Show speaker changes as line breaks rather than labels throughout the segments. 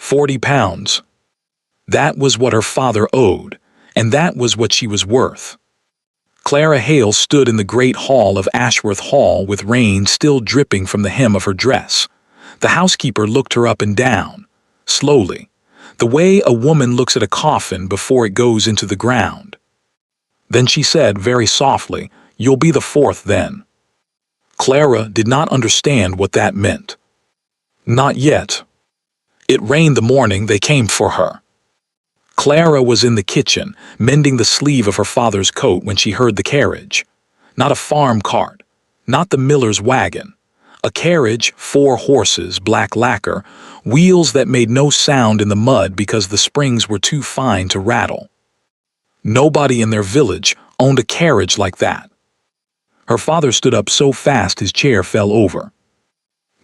£40. That was what her father owed, and that was what she was worth. Clara Hale stood in the great hall of Ashworth Hall with rain still dripping from the hem of her dress. The housekeeper looked her up and down, slowly, the way a woman looks at a coffin before it goes into the ground. Then she said very softly, "You'll be the fourth then." Clara did not understand what that meant. Not yet. It rained the morning they came for her. Clara was in the kitchen, mending the sleeve of her father's coat when she heard the carriage. Not a farm cart, not the miller's wagon. A carriage, 4 horses, black lacquer, wheels that made no sound in the mud because the springs were too fine to rattle. Nobody in their village owned a carriage like that. Her father stood up so fast his chair fell over.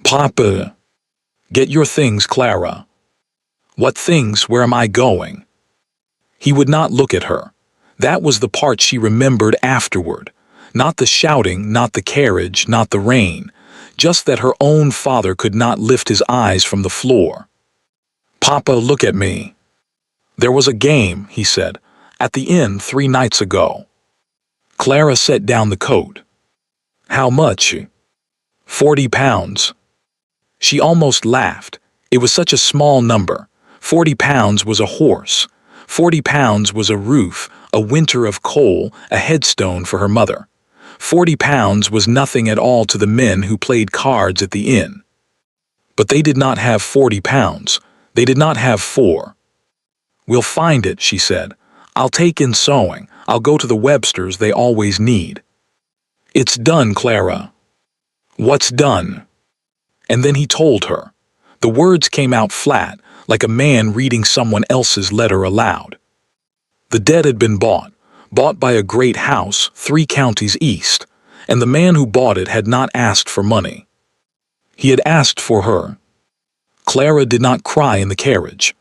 "Papa, get your things, Clara." "What things? Where am I going?" He would not look at her. That was the part she remembered afterward. Not the shouting, not the carriage, not the rain. Just that her own father could not lift his eyes from the floor. "Papa, look at me." "There was a game," he said, "at the inn 3 nights ago." Clara set down the coat. "How much?" £40. She almost laughed. It was such a small number. £40 was a horse. £40 was a roof, a winter of coal, a headstone for her mother. £40 was nothing at all to the men who played cards at the inn. But they did not have £40. They did not have 4. "We'll find it," she said. "I'll take in sewing. I'll go to the Websters, they always need." "It's done, Clara." "What's done?" And then he told her. The words came out flat, like a man reading someone else's letter aloud. The dead had been bought by a great house 3 counties east, and the man who bought it had not asked for money. He had asked for her. Clara did not cry in the carriage.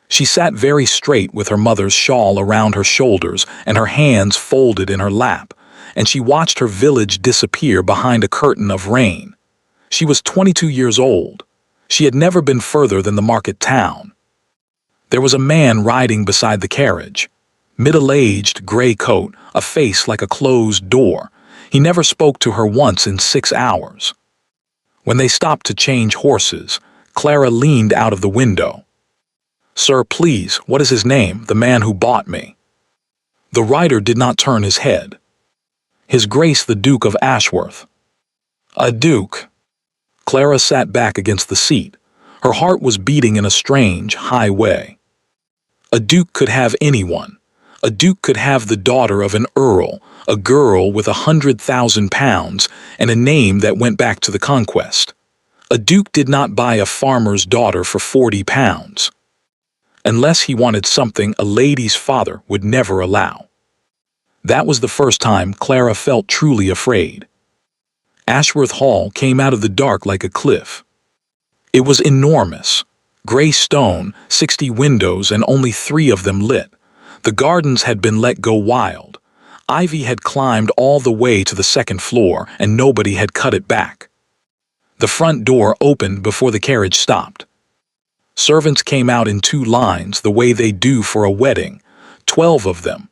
She sat very straight with her mother's shawl around her shoulders and her hands folded in her lap, and she watched her village disappear behind a curtain of rain. She was 22 years old. She had never been further than the market town. There was a man riding beside the carriage. Middle-aged, gray coat, a face like a closed door. He never spoke to her once in 6 hours. When they stopped to change horses, Clara leaned out of the window. "Sir, please, what is his name, the man who bought me?" The rider did not turn his head. "His Grace the Duke of Ashworth." "A duke?" Clara sat back against the seat. Her heart was beating in a strange, high way. A duke could have anyone. A duke could have the daughter of an earl, a girl with £100,000 and a name that went back to the conquest. A duke did not buy a farmer's daughter for £40. Unless he wanted something a lady's father would never allow. That was the first time Clara felt truly afraid. Ashworth Hall came out of the dark like a cliff. It was enormous. Gray stone, 60 windows, and only 3 of them lit. The gardens had been let go wild. Ivy had climbed all the way to the 2nd floor, and nobody had cut it back. The front door opened before the carriage stopped. Servants came out in 2 lines, the way they do for a wedding, 12 of them.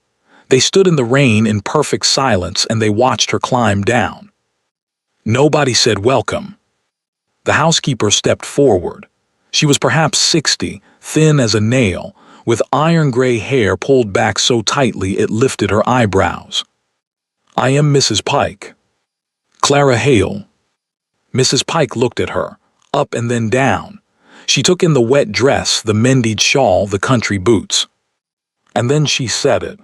They stood in the rain in perfect silence, and they watched her climb down. Nobody said welcome. The housekeeper stepped forward. She was perhaps 60, thin as a nail, with iron-gray hair pulled back so tightly it lifted her eyebrows. "I am Mrs. Pike." "Clara Hale." Mrs. Pike looked at her, up and then down. She took in the wet dress, the mended shawl, the country boots. And then she said it.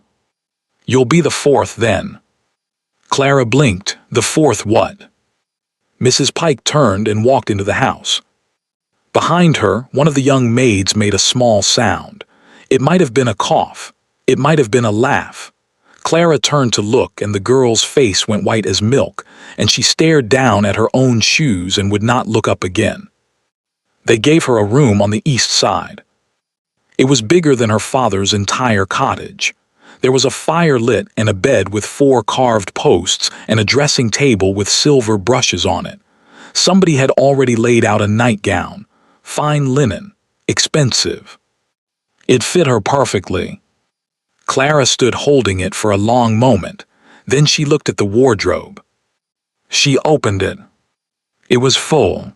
"You'll be the fourth then." Clara blinked. "The fourth what?" Mrs. Pike turned and walked into the house. Behind her, one of the young maids made a small sound. It might have been a cough. It might have been a laugh. Clara turned to look, and the girl's face went white as milk, and she stared down at her own shoes and would not look up again. They gave her a room on the east side. It was bigger than her father's entire cottage. There was a fire lit and a bed with 4 carved posts and a dressing table with silver brushes on it. Somebody had already laid out a nightgown, fine linen, expensive. It fit her perfectly. Clara stood holding it for a long moment. Then she looked at the wardrobe. She opened it. It was full.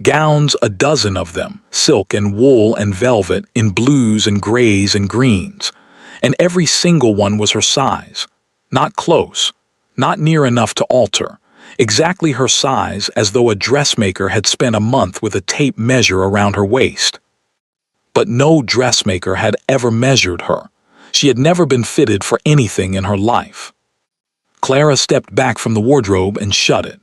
Gowns, a dozen of them, silk and wool and velvet, in blues and grays and greens. And every single one was her size. Not close, not near enough to alter. Exactly her size, as though a dressmaker had spent a month with a tape measure around her waist. But no dressmaker had ever measured her. She had never been fitted for anything in her life. Clara stepped back from the wardrobe and shut it.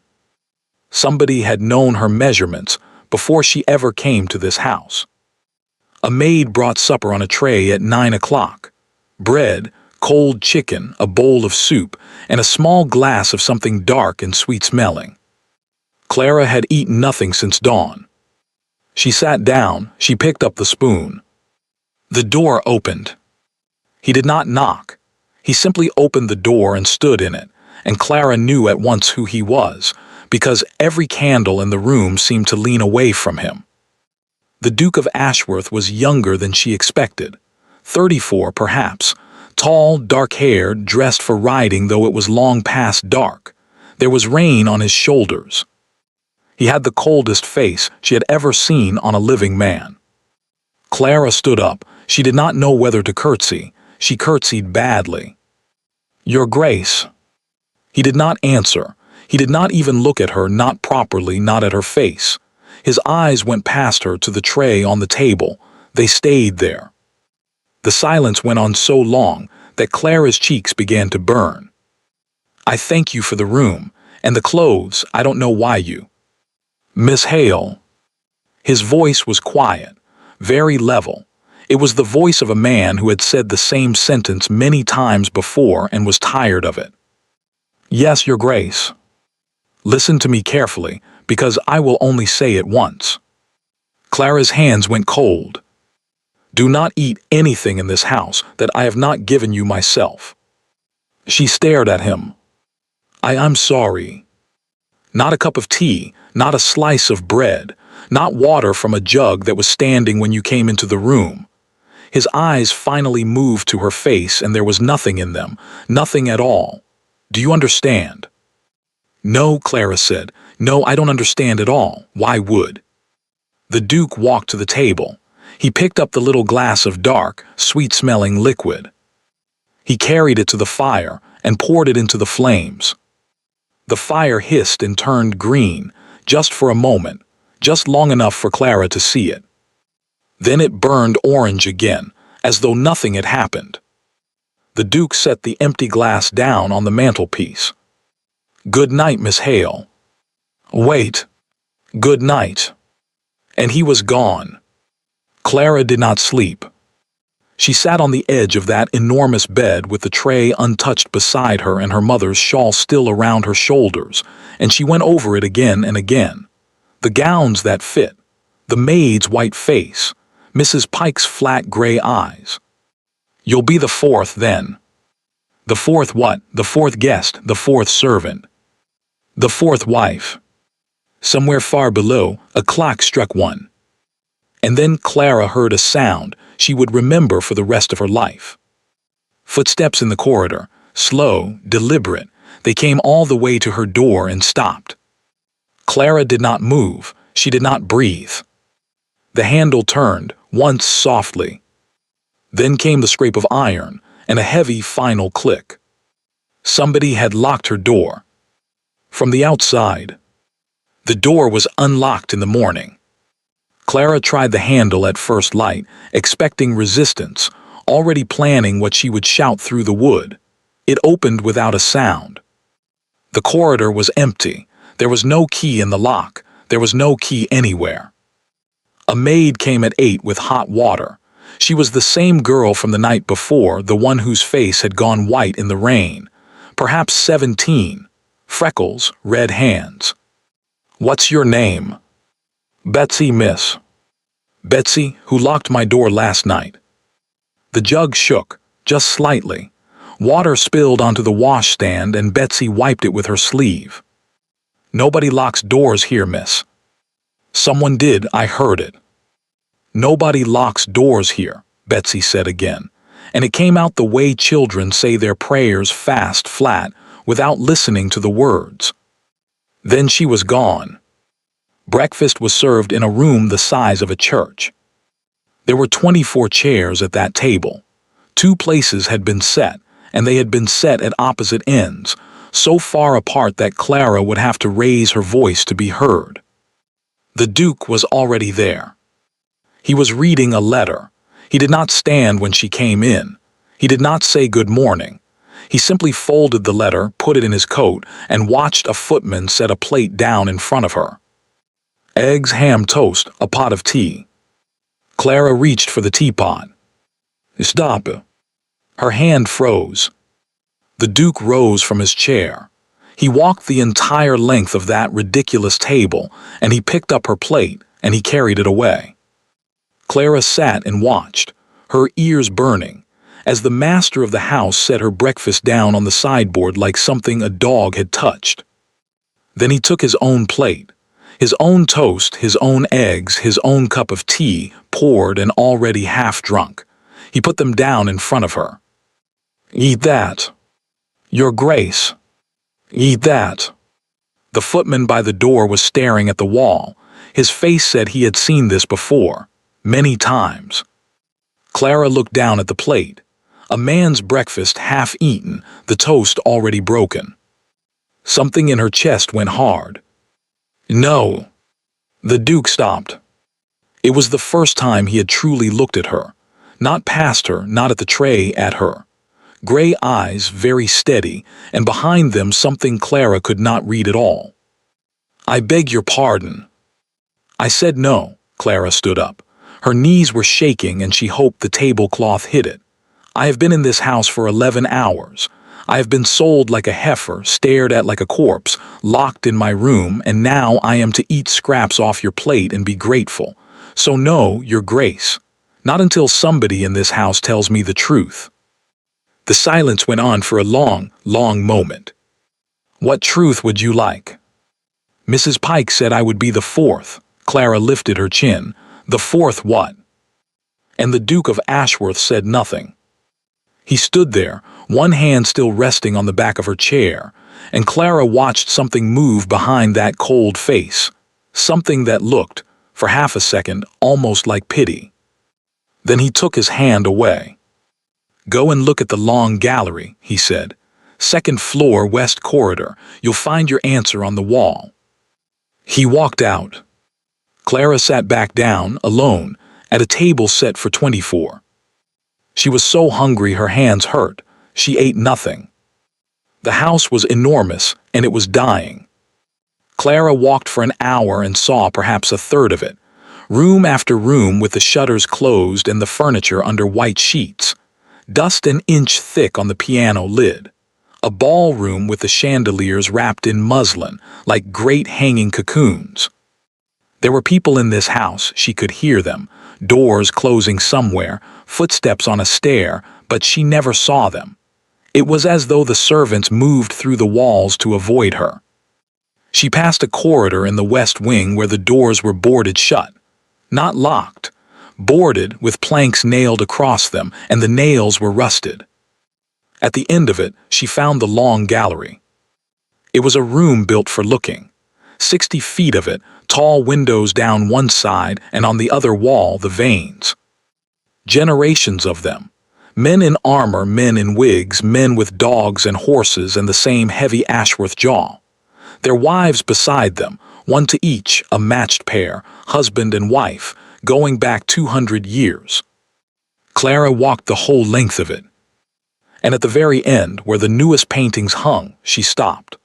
Somebody had known her measurements before she ever came to this house. A maid brought supper on a tray at 9 o'clock. Bread, cold chicken, a bowl of soup, and a small glass of something dark and sweet-smelling. Clara had eaten nothing since dawn. She sat down, she picked up the spoon. The door opened. He did not knock. He simply opened the door and stood in it, and Clara knew at once who he was, because every candle in the room seemed to lean away from him. The Duke of Ashworth was younger than she expected, 34 perhaps, tall, dark-haired, dressed for riding though it was long past dark. There was rain on his shoulders. He had the coldest face she had ever seen on a living man. Clara stood up. She did not know whether to curtsy. She curtsied badly. "Your Grace." He did not answer. He did not even look at her, not properly, not at her face. His eyes went past her to the tray on the table. They stayed there. The silence went on so long that Clara's cheeks began to burn. "I thank you for the room, and the clothes. I don't know why you—" "Miss Hale." His voice was quiet, very level. It was the voice of a man who had said the same sentence many times before and was tired of it. "Yes, Your Grace. Listen to me carefully, because I will only say it once." Clara's hands went cold. "Do not eat anything in this house that I have not given you myself." She stared at him. I'm sorry." Not a cup of tea, not a slice of bread, not water from a jug that was standing when you came into the room. His eyes finally moved to her face, and there was nothing in them, nothing at all. "Do you understand?" "No," Clara said. "No, I don't understand at all. Why would?" The Duke walked to the table. He picked up the little glass of dark, sweet-smelling liquid. He carried it to the fire and poured it into the flames. The fire hissed and turned green, just for a moment, just long enough for Clara to see it. Then it burned orange again, as though nothing had happened. The Duke set the empty glass down on the mantelpiece. "Good night, Miss Hale." "Wait." "Good night." And he was gone. Clara did not sleep. She sat on the edge of that enormous bed with the tray untouched beside her and her mother's shawl still around her shoulders, and she went over it again and again. The gowns that fit, the maid's white face, Mrs. Pike's flat gray eyes. "You'll be the fourth, then." "The fourth what? The fourth guest, the fourth servant." "The fourth wife." Somewhere far below, a clock struck one. And then Clara heard a sound she would remember for the rest of her life. Footsteps in the corridor, slow, deliberate. They came all the way to her door and stopped. Clara did not move. She did not breathe. The handle turned, once softly. Then came the scrape of iron and a heavy final click. Somebody had locked her door. From the outside. The door was unlocked in the morning. Clara tried the handle at first light, expecting resistance, already planning what she would shout through the wood. It opened without a sound. The corridor was empty. There was no key in the lock. There was no key anywhere. A maid came at 8 with hot water. She was the same girl from the night before, the one whose face had gone white in the rain. Perhaps 17. Freckles, red hands. "What's your name?" "Betsy, miss." "Betsy, who locked my door last night." The jug shook, just slightly. Water spilled onto the washstand and Betsy wiped it with her sleeve. "Nobody locks doors here, miss." "Someone did, I heard it." "Nobody locks doors here," Betsy said again, and it came out the way children say their prayers flat, without listening to the words. Then she was gone. Breakfast was served in a room the size of a church. There were 24 chairs at that table. 2 places had been set, and they had been set at opposite ends, so far apart that Clara would have to raise her voice to be heard. The Duke was already there. He was reading a letter. He did not stand when she came in. He did not say good morning. He simply folded the letter, put it in his coat, and watched a footman set a plate down in front of her. Eggs, ham, toast, a pot of tea. Clara reached for the teapot. "Stop." Her hand froze. The Duke rose from his chair. He walked the entire length of that ridiculous table, and he picked up her plate, and he carried it away. Clara sat and watched, her ears burning, as the master of the house set her breakfast down on the sideboard like something a dog had touched. Then he took his own plate, his own toast, his own eggs, his own cup of tea, poured and already half drunk. He put them down in front of her. "Eat that. Your Grace. Eat that." The footman by the door was staring at the wall. His face said he had seen this before, many times. Clara looked down at the plate. A man's breakfast half eaten, the toast already broken. Something in her chest went hard. "No." The Duke stopped. It was the first time he had truly looked at her. Not past her, not at the tray, at her. Gray eyes, very steady, and behind them something Clara could not read at all. "I beg your pardon." I said no. Clara stood up. Her knees were shaking and she hoped the tablecloth hid it. "I have been in this house for 11 hours. I have been sold like a heifer, stared at like a corpse, locked in my room, and now I am to eat scraps off your plate and be grateful. So no, Your Grace. Not until somebody in this house tells me the truth." The silence went on for a long moment. "What truth would you like?" "Mrs. Pike said I would be the 4th. Clara lifted her chin. "The 4th what?" And the Duke of Ashworth said nothing. He stood there, one hand still resting on the back of her chair, and Clara watched something move behind that cold face, something that looked, for half a second, almost like pity. Then he took his hand away. "Go and look at the long gallery," he said. "2nd floor, west corridor. You'll find your answer on the wall." He walked out. Clara sat back down, alone, at a table set for 24. She was so hungry her hands hurt. She ate nothing. The house was enormous, and it was dying. Clara walked for an hour and saw perhaps a third of it. Room after room with the shutters closed and the furniture under white sheets. Dust an inch thick on the piano lid. A ballroom with the chandeliers wrapped in muslin, like great hanging cocoons. There were people in this house, she could hear them, doors closing somewhere, footsteps on a stair, but she never saw them. It was as though the servants moved through the walls to avoid her. She passed a corridor in the west wing where the doors were boarded shut. Not locked. Boarded with planks nailed across them, and the nails were rusted. At the end of it, she found the long gallery. It was a room built for looking. 60 feet of it, tall windows down one side, and on the other wall the vanes. Generations of them. Men in armor, men in wigs, men with dogs and horses and the same heavy Ashworth jaw. Their wives beside them, one to each, a matched pair, husband and wife, going back 200 years. Clara walked the whole length of it. And at the very end, where the newest paintings hung, she stopped.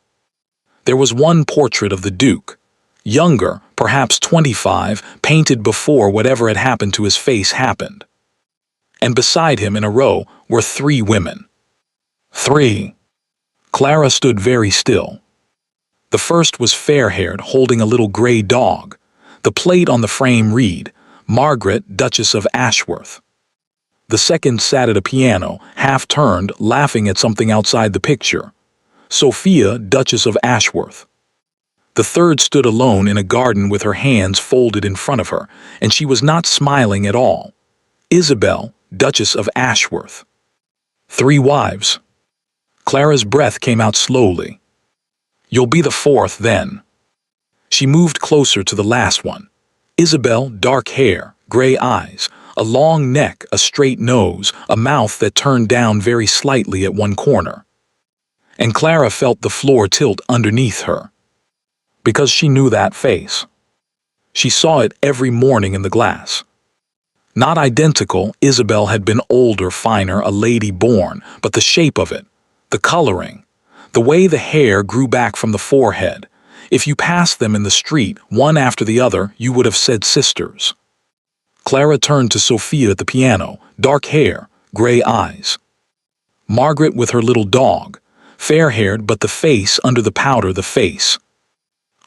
There was one portrait of the Duke. Younger, perhaps 25, painted before whatever had happened to his face happened. And beside him in a row were 3 women. 3. Clara stood very still. The first was fair-haired, holding a little gray dog. The plate on the frame read, "Margaret, Duchess of Ashworth." The second sat at a piano, half-turned, laughing at something outside the picture. "Sophia, Duchess of Ashworth." The third stood alone in a garden with her hands folded in front of her, and she was not smiling at all. Isabel, Duchess of Ashworth. 3 wives. Clara's breath came out slowly. You'll be the fourth, then. She moved closer to the last one. Isabel, dark hair, gray eyes, a long neck, a straight nose, a mouth that turned down very slightly at one corner. And Clara felt the floor tilt underneath her. Because she knew that face. She saw it every morning in the glass. Not identical, Isabel had been older, finer, a lady born, but the shape of it, the coloring, the way the hair grew back from the forehead. If you passed them in the street, one after the other, you would have said sisters. Clara turned to Sophia at the piano, dark hair, gray eyes. Margaret with her little dog, fair-haired but the face under the powder, the face.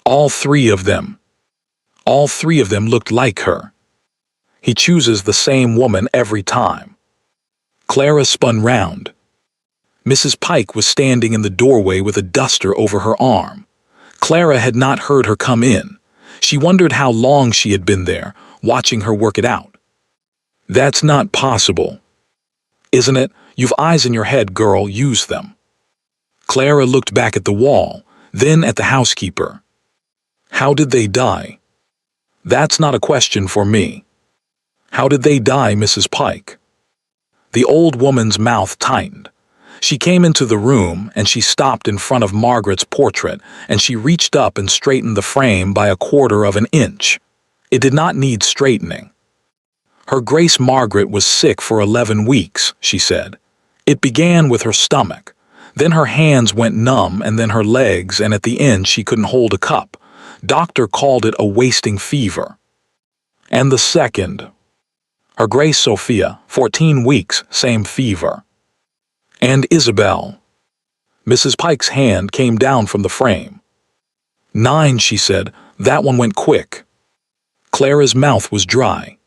All three of them looked like her. He chooses the same woman every time. Clara spun round. Mrs. Pike was standing in the doorway with a duster over her arm. Clara had not heard her come in. She wondered how long she had been there, watching her work it out. That's not possible. Isn't it? You've eyes in your head, girl, use them. Clara looked back at the wall, then at the housekeeper. How did they die? That's not a question for me. How did they die, Mrs. Pike? The old woman's mouth tightened. She came into the room and she stopped in front of Margaret's portrait and she reached up and straightened the frame by 1/4 of an inch. It did not need straightening. Her Grace Margaret was sick for 11 weeks, she said. It began with her stomach. Then her hands went numb and then her legs, and at the end she couldn't hold a cup. Doctor called it a wasting fever. And the second, Her Grace Sophia, 14 weeks, same fever. And Isabel. Mrs. Pike's hand came down from the frame. 9, she said. That one went quick. Clara's mouth was dry.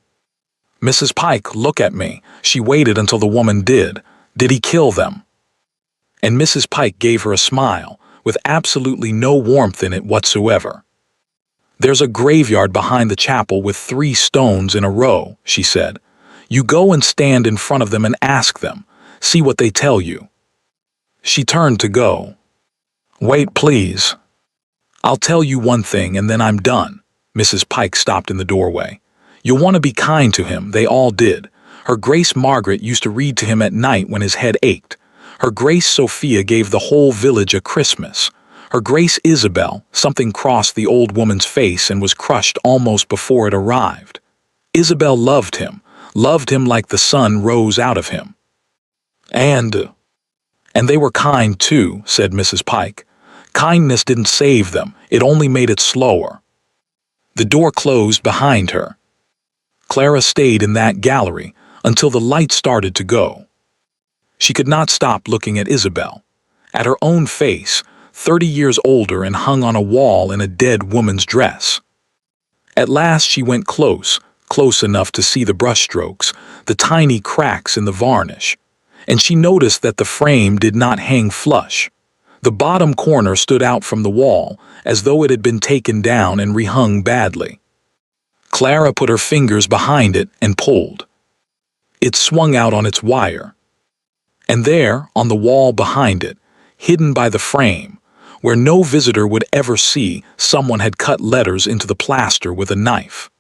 Mrs. Pike, look at me. She waited until the woman did. Did he kill them? And Mrs. Pike gave her a smile, with absolutely no warmth in it whatsoever. There's a graveyard behind the chapel with 3 stones in a row, she said. You go and stand in front of them and ask them. See what they tell you. She turned to go. Wait, please. I'll tell you one thing and then I'm done. Mrs. Pike stopped in the doorway. You'll want to be kind to him, they all did. Her Grace Margaret used to read to him at night when his head ached. Her Grace Sophia gave the whole village a Christmas. Her Grace Isabel, something crossed the old woman's face and was crushed almost before it arrived. Isabel loved him like the sun rose out of him. And they were kind too, said Mrs. Pike. Kindness didn't save them, it only made it slower. The door closed behind her. Clara stayed in that gallery until the light started to go. She could not stop looking at Isabel, at her own face, 30 years older and hung on a wall in a dead woman's dress. At last she went close enough to see the brushstrokes, the tiny cracks in the varnish, and she noticed that the frame did not hang flush. The bottom corner stood out from the wall as though it had been taken down and rehung badly. Clara put her fingers behind it and pulled. It swung out on its wire. And there, on the wall behind it, hidden by the frame, where no visitor would ever see, someone had cut letters into the plaster with a knife.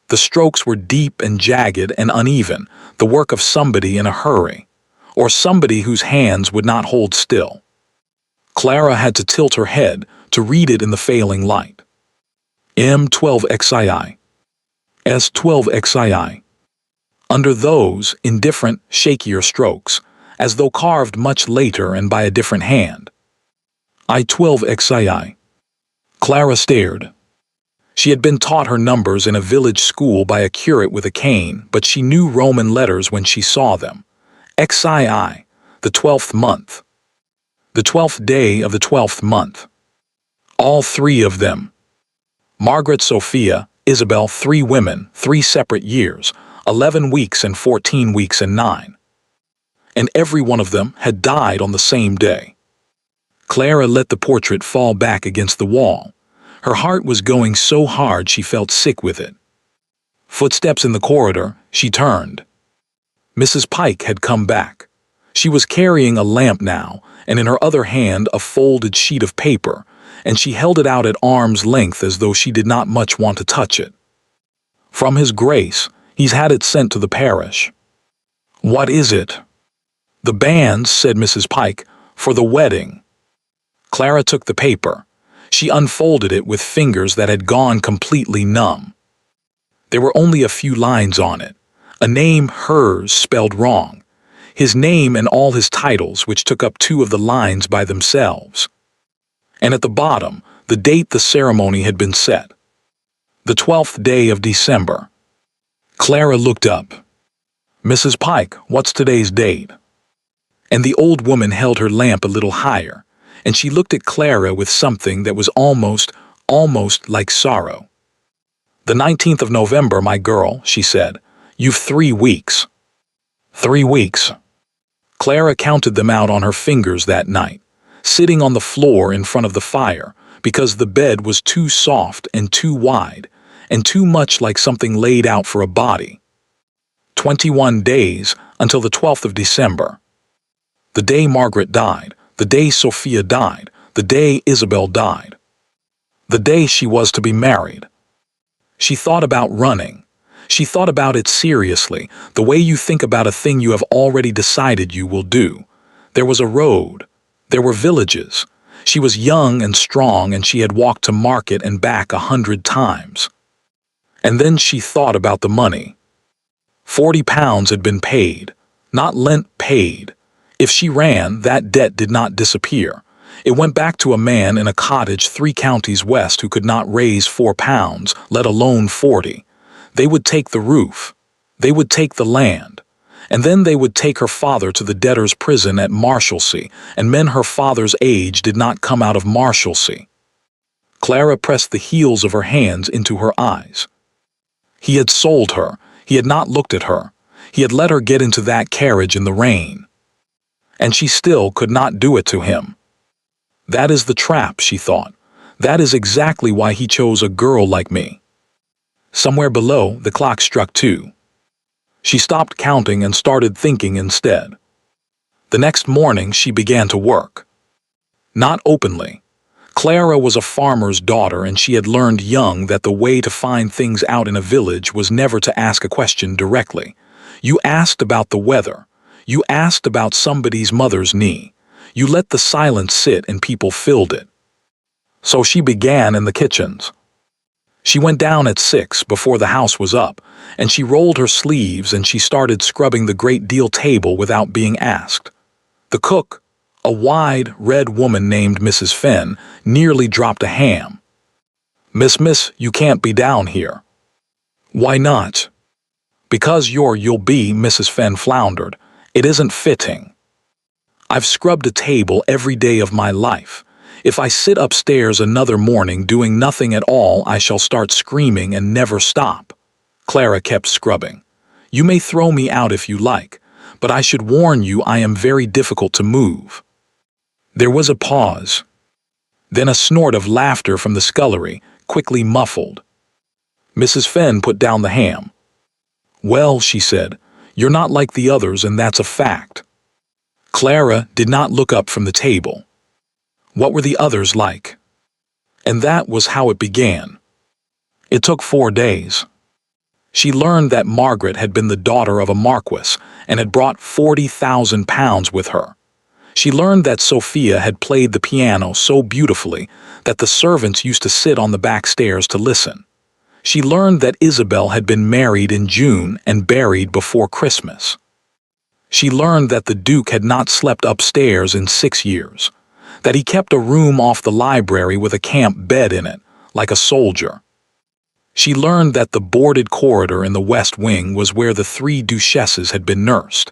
The strokes were deep and jagged and uneven, the work of somebody in a hurry, or somebody whose hands would not hold still. Clara had to tilt her head to read it in the failing light. M12XII. S12XII. Under those, indifferent, shakier strokes, as though carved much later and by a different hand. I12XII. Clara stared. She had been taught her numbers in a village school by a curate with a cane, but she knew Roman letters when she saw them. XII, the 12th month. The 12th day of the 12th month. All 3 of them. Margaret Sophia, Isabel, 3 women, 3 separate years, 11 weeks and 14 weeks and 9. And every one of them had died on the same day. Clara let the portrait fall back against the wall. Her heart was going so hard she felt sick with it. Footsteps in the corridor, she turned. Mrs. Pike had come back. She was carrying a lamp now, and in her other hand a folded sheet of paper, and she held it out at arm's length as though she did not much want to touch it. "From His Grace, he's had it sent to the parish." "What is it?" "The banns," said Mrs. Pike, "for the wedding." Clara took the paper. She unfolded it with fingers that had gone completely numb. There were only a few lines on it. A name, hers, spelled wrong. His name and all his titles, which took up 2 of the lines by themselves. And at the bottom, the date the ceremony had been set. The 12th day of December. Clara looked up. "Mrs. Pike, what's today's date?" And the old woman held her lamp a little higher, and she looked at Clara with something that was almost like sorrow. "The 19th of November, my girl," she said. "You've 3 weeks." 3 weeks. Clara counted them out on her fingers that night, sitting on the floor in front of the fire, because the bed was too soft and too wide, and too much like something laid out for a body. 21 days until the 12th of December. The day Margaret died, the day Sophia died, the day Isabel died. The day she was to be married. She thought about running. She thought about it seriously, the way you think about a thing you have already decided you will do. There was a road. There were villages. She was young and strong, and she had walked to market and back 100 times. And then she thought about the money. £40 had been paid, not lent, paid. If she ran, that debt did not disappear. It went back to a man in a cottage 3 counties west who could not raise £4, let alone 40. They would take the roof. They would take the land. And then they would take her father to the debtor's prison at Marshalsea, and men her father's age did not come out of Marshalsea. Clara pressed the heels of her hands into her eyes. He had sold her. He had not looked at her. He had let her get into that carriage in the rain. And she still could not do it to him. That is the trap, she thought. That is exactly why he chose a girl like me. Somewhere below, the clock struck 2. She stopped counting and started thinking instead. The next morning she began to work. Not openly. Clara was a farmer's daughter, and she had learned young that the way to find things out in a village was never to ask a question directly. You asked about the weather. You asked about somebody's mother's knee. You let the silence sit and people filled it. So she began in the kitchens. She went down at 6 before the house was up, and she rolled her sleeves and she started scrubbing the great deal table without being asked. The cook, a wide, red woman named Mrs. Fenn, nearly dropped a ham. Miss, you can't be down here." "Why not?" "Because you'll be," Mrs. Fenn floundered. "It isn't fitting. I've scrubbed a table every day of my life. If I sit upstairs another morning doing nothing at all, I shall start screaming and never stop." Clara kept scrubbing. "You may throw me out if you like, but I should warn you I am very difficult to move." There was a pause. Then a snort of laughter from the scullery, quickly muffled. Mrs. Fenn put down the ham. "Well," she said, "you're not like the others, and that's a fact." Clara did not look up from the table. What were the others like? And that was how it began. It took 4 days. She learned that Margaret had been the daughter of a marquis and had brought £40,000 with her. She learned that Sophia had played the piano so beautifully that the servants used to sit on the back stairs to listen. She learned that Isabel had been married in June and buried before Christmas. She learned that the Duke had not slept upstairs in 6 years, that he kept a room off the library with a camp bed in it, like a soldier. She learned that the boarded corridor in the West Wing was where the 3 duchesses had been nursed,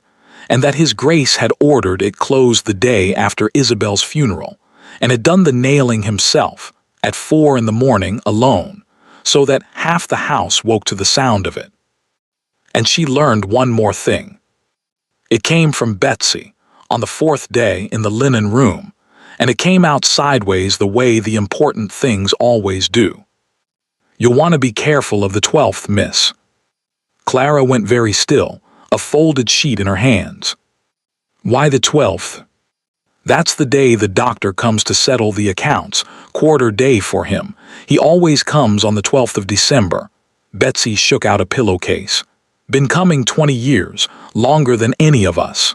and that His Grace had ordered it closed the day after Isabel's funeral, and had done the nailing himself, at 4 in the morning alone, so that half the house woke to the sound of it. And she learned one more thing. It came from Betsy, on the 4th day in the linen room, and it came out sideways the way the important things always do. You'll want to be careful of the 12th, miss. Clara went very still, a folded sheet in her hands. Why the 12th? That's the day the doctor comes to settle the accounts, quarter day for him. He always comes on the 12th of December. Betsy shook out a pillowcase. Been coming 20 years, longer than any of us.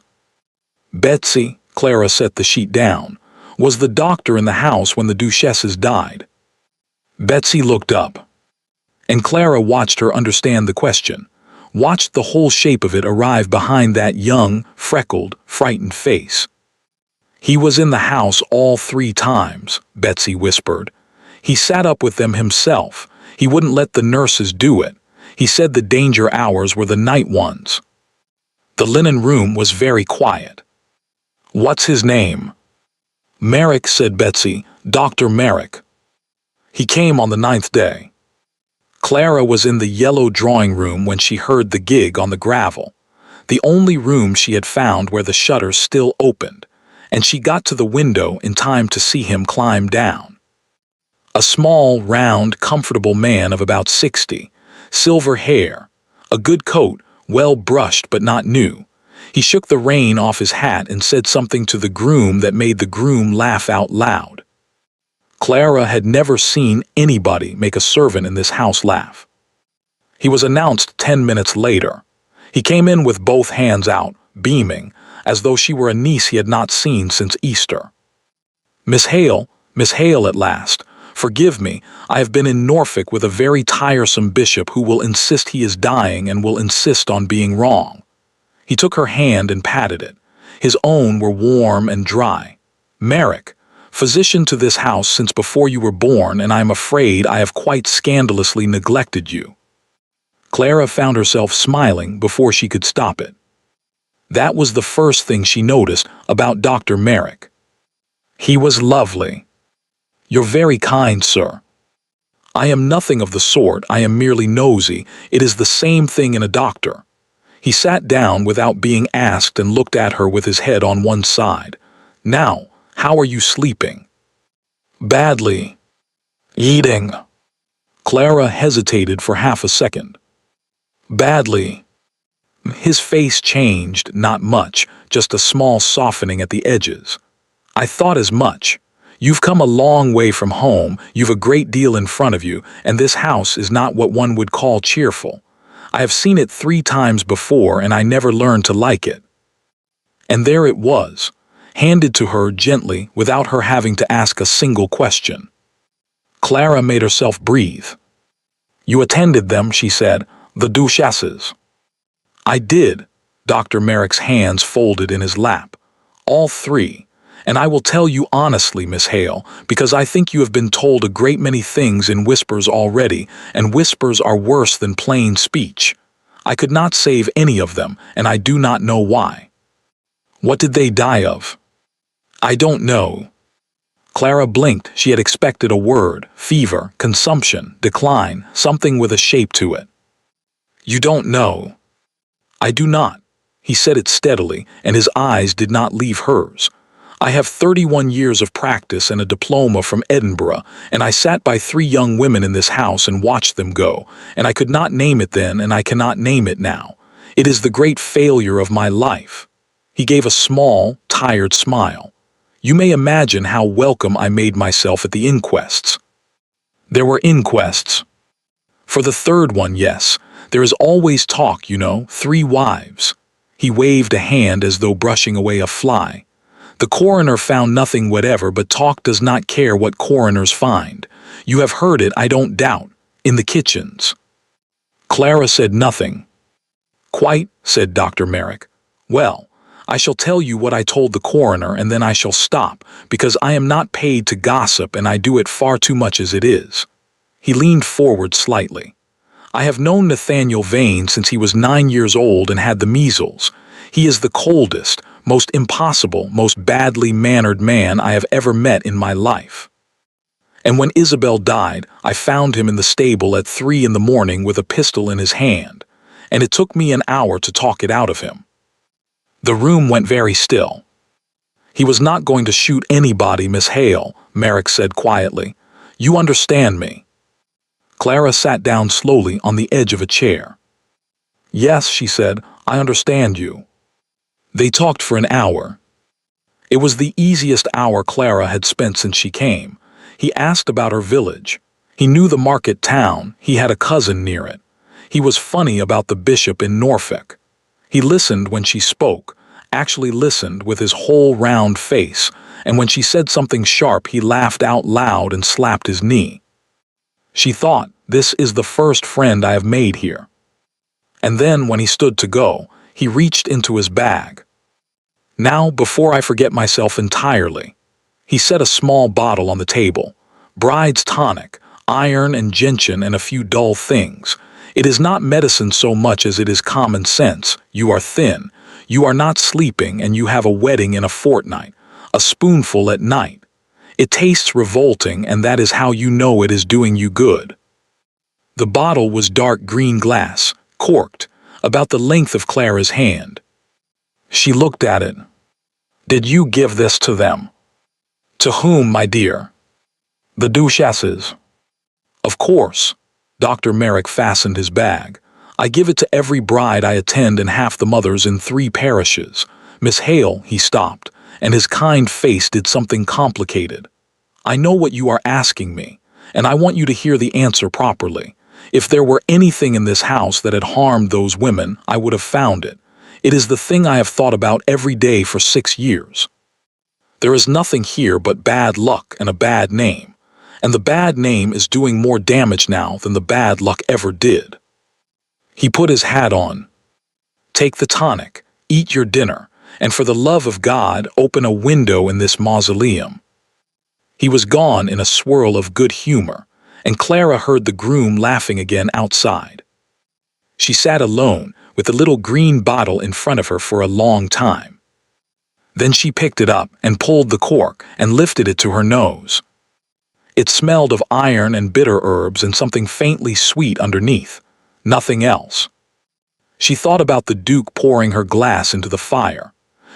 Betsy, Clara set the sheet down, was the doctor in the house when the Duchesses died. Betsy looked up, and Clara watched her understand the question, watched the whole shape of it arrive behind that young, freckled, frightened face. He was in the house all 3 times, Betsy whispered. He sat up with them himself. He wouldn't let the nurses do it. He said the danger hours were the night ones. The linen room was very quiet. What's his name? Merrick, said Betsy. Dr. Merrick. He came on the 9th day. Clara was in the yellow drawing room when she heard the gig on the gravel, the only room she had found where the shutters still opened, and she got to the window in time to see him climb down. A small, round, comfortable man of about 60, silver hair, a good coat, well brushed but not new. He shook the rain off his hat and said something to the groom that made the groom laugh out loud. Clara had never seen anybody make a servant in this house laugh. He was announced 10 minutes later. He came in with both hands out, beaming, as though she were a niece he had not seen since Easter. Miss Hale at last. Forgive me, I have been in Norfolk with a very tiresome bishop who will insist he is dying and will insist on being wrong. He took her hand and patted it. His own were warm and dry. Merrick, physician to this house since before you were born, and I am afraid I have quite scandalously neglected you. Clara found herself smiling before she could stop it. That was the first thing she noticed about Dr. Merrick. He was lovely. You're very kind, sir. I am nothing of the sort, I am merely nosy. It is the same thing in a doctor. He sat down without being asked and looked at her with his head on one side. Now, how are you sleeping? Badly. Eating. Clara hesitated for half a second. Badly. His face changed, not much, just a small softening at the edges. I thought as much. You've come a long way from home, you've a great deal in front of you, and this house is not what one would call cheerful. I have seen it 3 times before, and I never learned to like it. And there it was, handed to her gently without her having to ask a single question. Clara made herself breathe. You attended them, she said, the Duchesses. I did. Dr. Merrick's hands folded in his lap. All 3. And I will tell you honestly, Miss Hale, because I think you have been told a great many things in whispers already, and whispers are worse than plain speech. I could not save any of them, and I do not know why. What did they die of? I don't know. Clara blinked. She had expected a word, fever, consumption, decline, something with a shape to it. You don't know. I do not. He said it steadily, and his eyes did not leave hers. I have 31 years of practice and a diploma from Edinburgh, and I sat by 3 young women in this house and watched them go, and I could not name it then, and I cannot name it now. It is the great failure of my life. He gave a small, tired smile. You may imagine how welcome I made myself at the inquests. There were inquests. For the 3rd one, yes. There is always talk, you know, 3 wives. He waved a hand as though brushing away a fly. The coroner found nothing whatever, but talk does not care what coroners find. You have heard it, I don't doubt, in the kitchens. Clara said nothing. Quite, said Dr. Merrick. Well, I shall tell you what I told the coroner, and then I shall stop, because I am not paid to gossip and I do it far too much as it is. He leaned forward slightly. I have known Nathaniel Vane since he was 9 years old and had the measles. He is the coldest, most impossible, most badly mannered man I have ever met in my life. And when Isabel died, I found him in the stable at 3 in the morning with a pistol in his hand, and it took me an hour to talk it out of him. The room went very still. He was not going to shoot anybody, Miss Hale, Merrick said quietly. You understand me. Clara sat down slowly on the edge of a chair. Yes, she said, I understand you. They talked for an hour. It was the easiest hour Clara had spent since she came. He asked about her village. He knew the market town, he had a cousin near it. He was funny about the bishop in Norfolk. He listened when she spoke, actually listened with his whole round face, and when she said something sharp he laughed out loud and slapped his knee. She thought, this is the first friend I have made here. And then, when he stood to go, he reached into his bag. Now, before I forget myself entirely, he set a small bottle on the table. Bride's tonic, iron and gentian and a few dull things. It is not medicine so much as it is common sense. You are thin, you are not sleeping, and you have a wedding in a fortnight. A spoonful at night. It tastes revolting, and that is how you know it is doing you good. The bottle was dark green glass, corked, about the length of Clara's hand. She looked at it. Did you give this to them? To whom, my dear? The duchesses. Of course. Dr. Merrick fastened his bag. I give it to every bride I attend and half the mothers in 3 parishes. Miss Hale, he stopped, and his kind face did something complicated. I know what you are asking me, and I want you to hear the answer properly. If there were anything in this house that had harmed those women, I would have found it. It is the thing I have thought about every day for 6 years. There is nothing here but bad luck and a bad name, and the bad name is doing more damage now than the bad luck ever did. He put his hat on. Take the tonic, eat your dinner, and for the love of God, open a window in this mausoleum. He was gone in a swirl of good humor, and Clara heard the groom laughing again outside. She sat alone with the little green bottle in front of her for a long time. Then she picked it up and pulled the cork and lifted it to her nose. It smelled of iron and bitter herbs and something faintly sweet underneath. Nothing else. She thought about the Duke pouring her glass into the fire.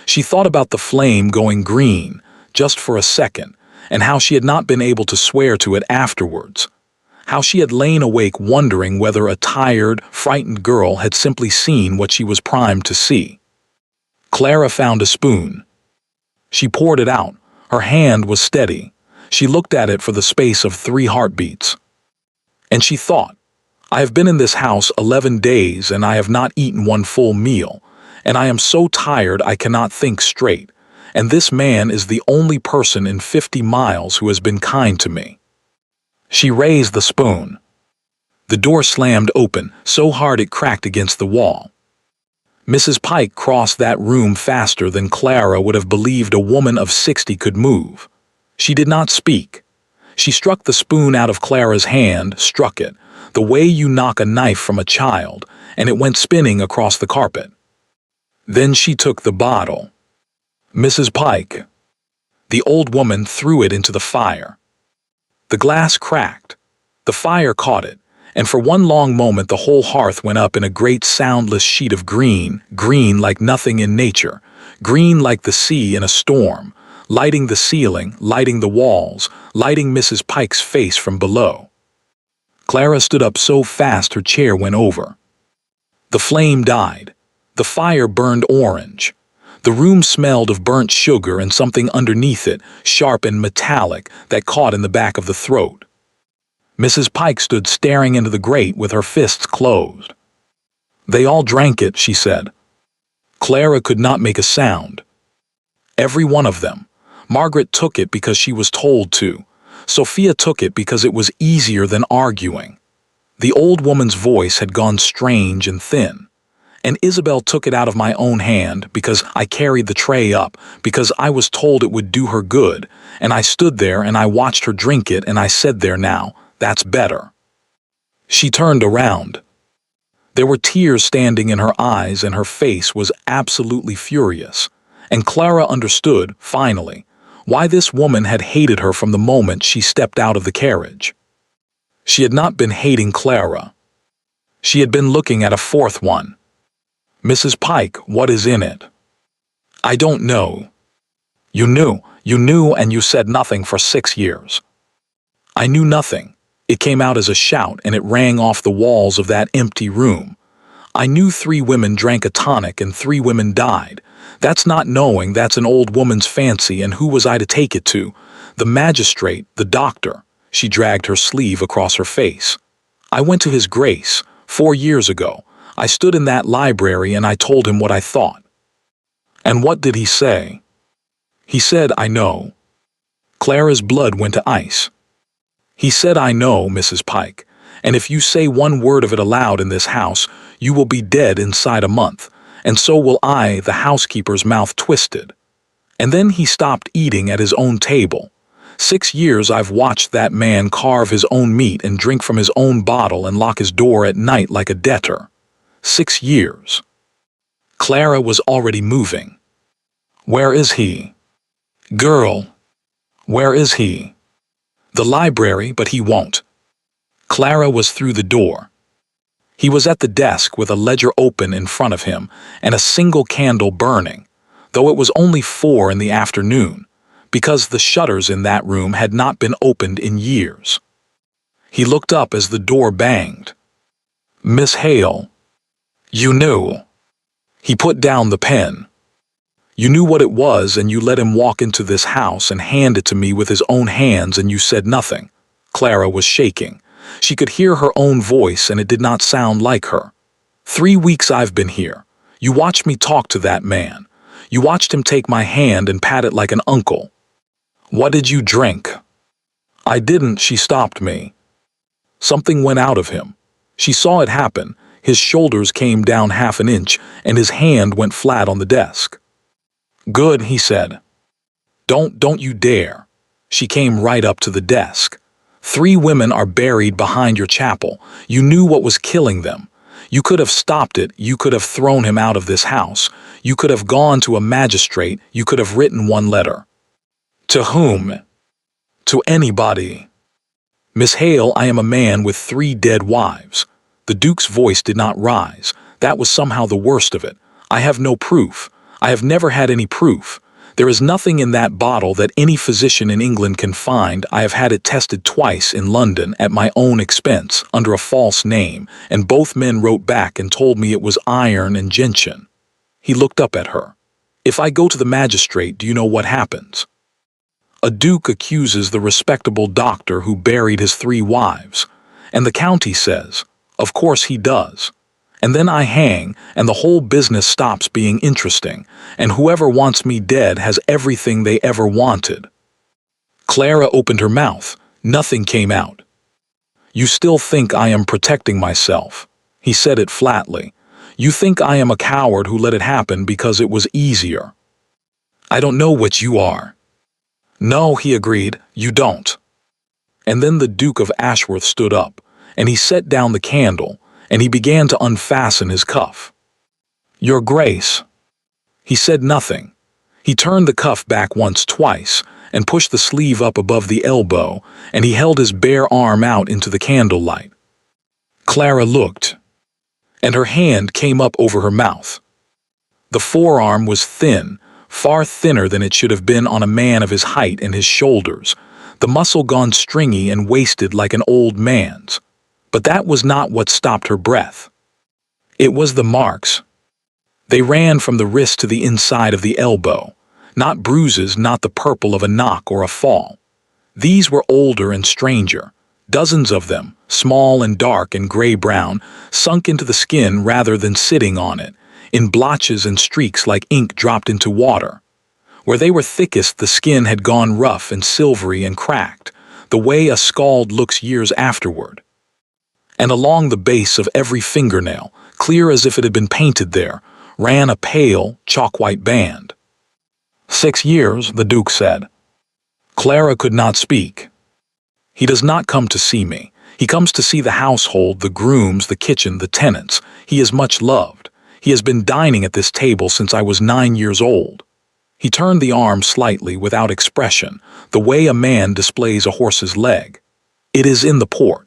She thought about the flame going green, just for a second, and how she had not been able to swear to it afterwards. How she had lain awake wondering whether a tired, frightened girl had simply seen what she was primed to see. Clara found a spoon. She poured it out. Her hand was steady. She looked at it for the space of 3 heartbeats. And she thought, I have been in this house 11 days and I have not eaten one full meal, and I am so tired I cannot think straight, and this man is the only person in 50 miles who has been kind to me. She raised the spoon. The door slammed open, so hard it cracked against the wall. Mrs. Pike crossed that room faster than Clara would have believed a woman of 60 could move. She did not speak. She struck the spoon out of Clara's hand, struck it, the way you knock a knife from a child, and it went spinning across the carpet. Then she took the bottle. Mrs. Pike. The old woman threw it into the fire. The glass cracked. The fire caught it, and for one long moment the whole hearth went up in a great soundless sheet of green, green like nothing in nature, green like the sea in a storm, lighting the ceiling, lighting the walls, lighting Mrs. Pike's face from below. Clara stood up so fast her chair went over. The flame died. The fire burned orange. The room smelled of burnt sugar and something underneath it, sharp and metallic, that caught in the back of the throat. Mrs. Pike stood staring into the grate with her fists closed. They all drank it, she said. Clara could not make a sound. Every one of them. Margaret took it because she was told to. Sophia took it because it was easier than arguing. The old woman's voice had gone strange and thin. And Isabel took it out of my own hand because I carried the tray up, because I was told it would do her good, and I stood there and I watched her drink it and I said there now, that's better. She turned around. There were tears standing in her eyes and her face was absolutely furious. And Clara understood, finally, why this woman had hated her from the moment she stepped out of the carriage. She had not been hating Clara. She had been looking at a fourth one. Mrs. Pike, what is in it? I don't know. You knew and you said nothing for 6 years. I knew nothing. It came out as a shout and it rang off the walls of that empty room. I knew 3 women drank a tonic and 3 women died. That's not knowing, that's an old woman's fancy, and who was I to take it to? The magistrate, the doctor. She dragged her sleeve across her face. I went to his grace, 4 years ago. I stood in that library and I told him what I thought. And what did he say? He said, I know. Clara's blood went to ice. He said, I know, Mrs. Pike, and if you say one word of it aloud in this house, you will be dead inside a month, and so will I. The housekeeper's mouth twisted. And then he stopped eating at his own table. 6 years I've watched that man carve his own meat and drink from his own bottle and lock his door at night like a debtor. 6 years. Clara was already moving. Where is he? Girl, where is he? The library, but he won't. Clara was through the door. He was at the desk with a ledger open in front of him and a single candle burning, though it was only 4 in the afternoon, because the shutters in that room had not been opened in years. He looked up as the door banged. Miss Hale. You knew. He put down the pen. You knew what it was, and you let him walk into this house and hand it to me with his own hands, and you said nothing. Clara was shaking. She could hear her own voice, and it did not sound like her. 3 weeks I've been here. You watched me talk to that man. You watched him take my hand and pat it like an uncle. What did you drink? I didn't. She stopped me. Something went out of him. She saw it happen. His shoulders came down half an inch, and his hand went flat on the desk. Good, he said. Don't you dare. She came right up to the desk. 3 women are buried behind your chapel. You knew what was killing them. You could have stopped it. You could have thrown him out of this house. You could have gone to a magistrate. You could have written one letter. To whom? To anybody. Miss Hale, I am a man with 3 dead wives. The Duke's voice did not rise. That was somehow the worst of it. I have no proof. I have never had any proof. There is nothing in that bottle that any physician in England can find. I have had it tested twice in London at my own expense, under a false name, and both men wrote back and told me it was iron and gentian. He looked up at her. If I go to the magistrate, do you know what happens? A duke accuses the respectable doctor who buried his 3 wives, and the county says, of course he does. And then I hang, and the whole business stops being interesting, and whoever wants me dead has everything they ever wanted. Clara opened her mouth. Nothing came out. You still think I am protecting myself. He said it flatly. You think I am a coward who let it happen because it was easier. I don't know what you are. No, he agreed, you don't. And then the Duke of Ashworth stood up, and he set down the candle, and he began to unfasten his cuff. Your Grace. He said nothing. He turned the cuff back once, twice, and pushed the sleeve up above the elbow, and he held his bare arm out into the candlelight. Clara looked, and her hand came up over her mouth. The forearm was thin, far thinner than it should have been on a man of his height and his shoulders, the muscle gone stringy and wasted like an old man's. But that was not what stopped her breath. It was the marks. They ran from the wrist to the inside of the elbow, not bruises, not the purple of a knock or a fall. These were older and stranger, dozens of them, small and dark and gray-brown, sunk into the skin rather than sitting on it, in blotches and streaks like ink dropped into water. Where they were thickest, the skin had gone rough and silvery and cracked, the way a scald looks years afterward. And along the base of every fingernail, clear as if it had been painted there, ran a pale, chalk-white band. 6 years, the Duke said. Clara could not speak. He does not come to see me. He comes to see the household, the grooms, the kitchen, the tenants. He is much loved. He has been dining at this table since I was 9 years old. He turned the arm slightly, without expression, the way a man displays a horse's leg. It is in the port.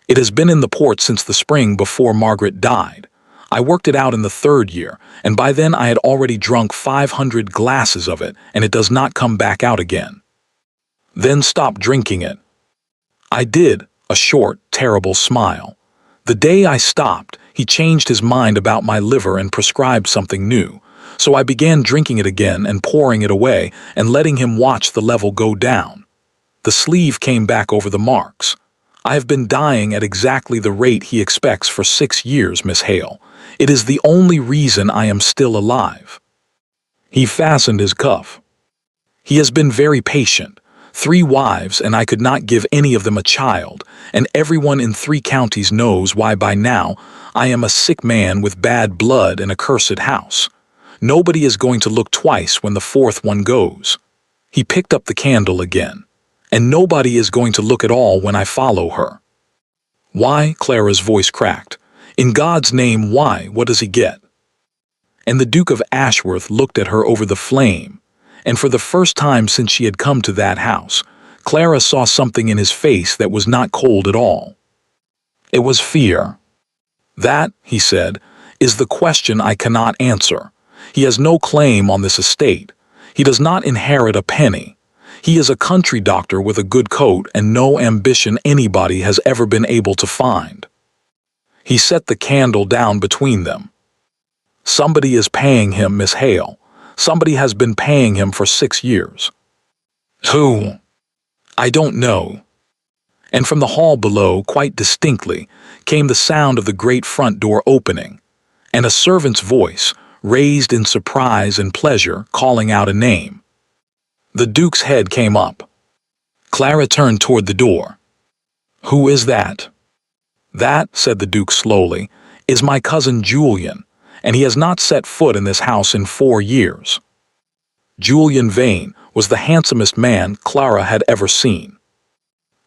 It has been in the port since the spring before Margaret died. I worked it out in the third year, and by then I had already drunk 500 glasses of it, and it does not come back out again. Then stop drinking it. I did, a short, terrible smile. The day I stopped, he changed his mind about my liver and prescribed something new. So I began drinking it again and pouring it away and letting him watch the level go down. The sleeve came back over the marks. I have been dying at exactly the rate he expects for 6 years, Miss Hale. It is the only reason I am still alive. He fastened his cuff. He has been very patient. 3 wives, and I could not give any of them a child, and everyone in 3 counties knows why by now I am a sick man with bad blood and a cursed house. Nobody is going to look twice when the 4th one goes. He picked up the candle again. And nobody is going to look at all when I follow her. Why? Clara's voice cracked. In God's name, why? What does he get? And the Duke of Ashworth looked at her over the flame, and for the first time since she had come to that house, Clara saw something in his face that was not cold at all. It was fear. That, he said, is the question I cannot answer. He has no claim on this estate. He does not inherit a penny. He is a country doctor with a good coat and no ambition anybody has ever been able to find. He set the candle down between them. Somebody is paying him, Miss Hale. Somebody has been paying him for 6 years. Who? I don't know. And from the hall below, quite distinctly, came the sound of the great front door opening, and a servant's voice, raised in surprise and pleasure, calling out a name. The Duke's head came up. Clara turned toward the door. Who is that? That, said the Duke slowly, is my cousin Julian, and he has not set foot in this house in 4 years. Julian Vane was the handsomest man Clara had ever seen.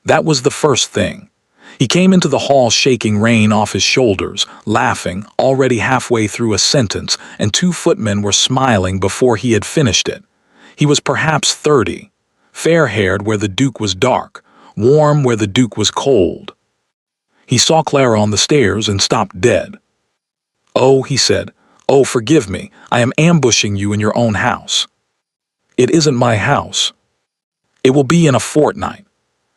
That was the first thing. He came into the hall shaking rain off his shoulders, laughing, already halfway through a sentence, and 2 footmen were smiling before he had finished it. He was perhaps 30, fair-haired where the Duke was dark, warm where the Duke was cold. He saw Clara on the stairs and stopped dead. Oh, he said, oh, forgive me, I am ambushing you in your own house. It isn't my house. It will be in a fortnight.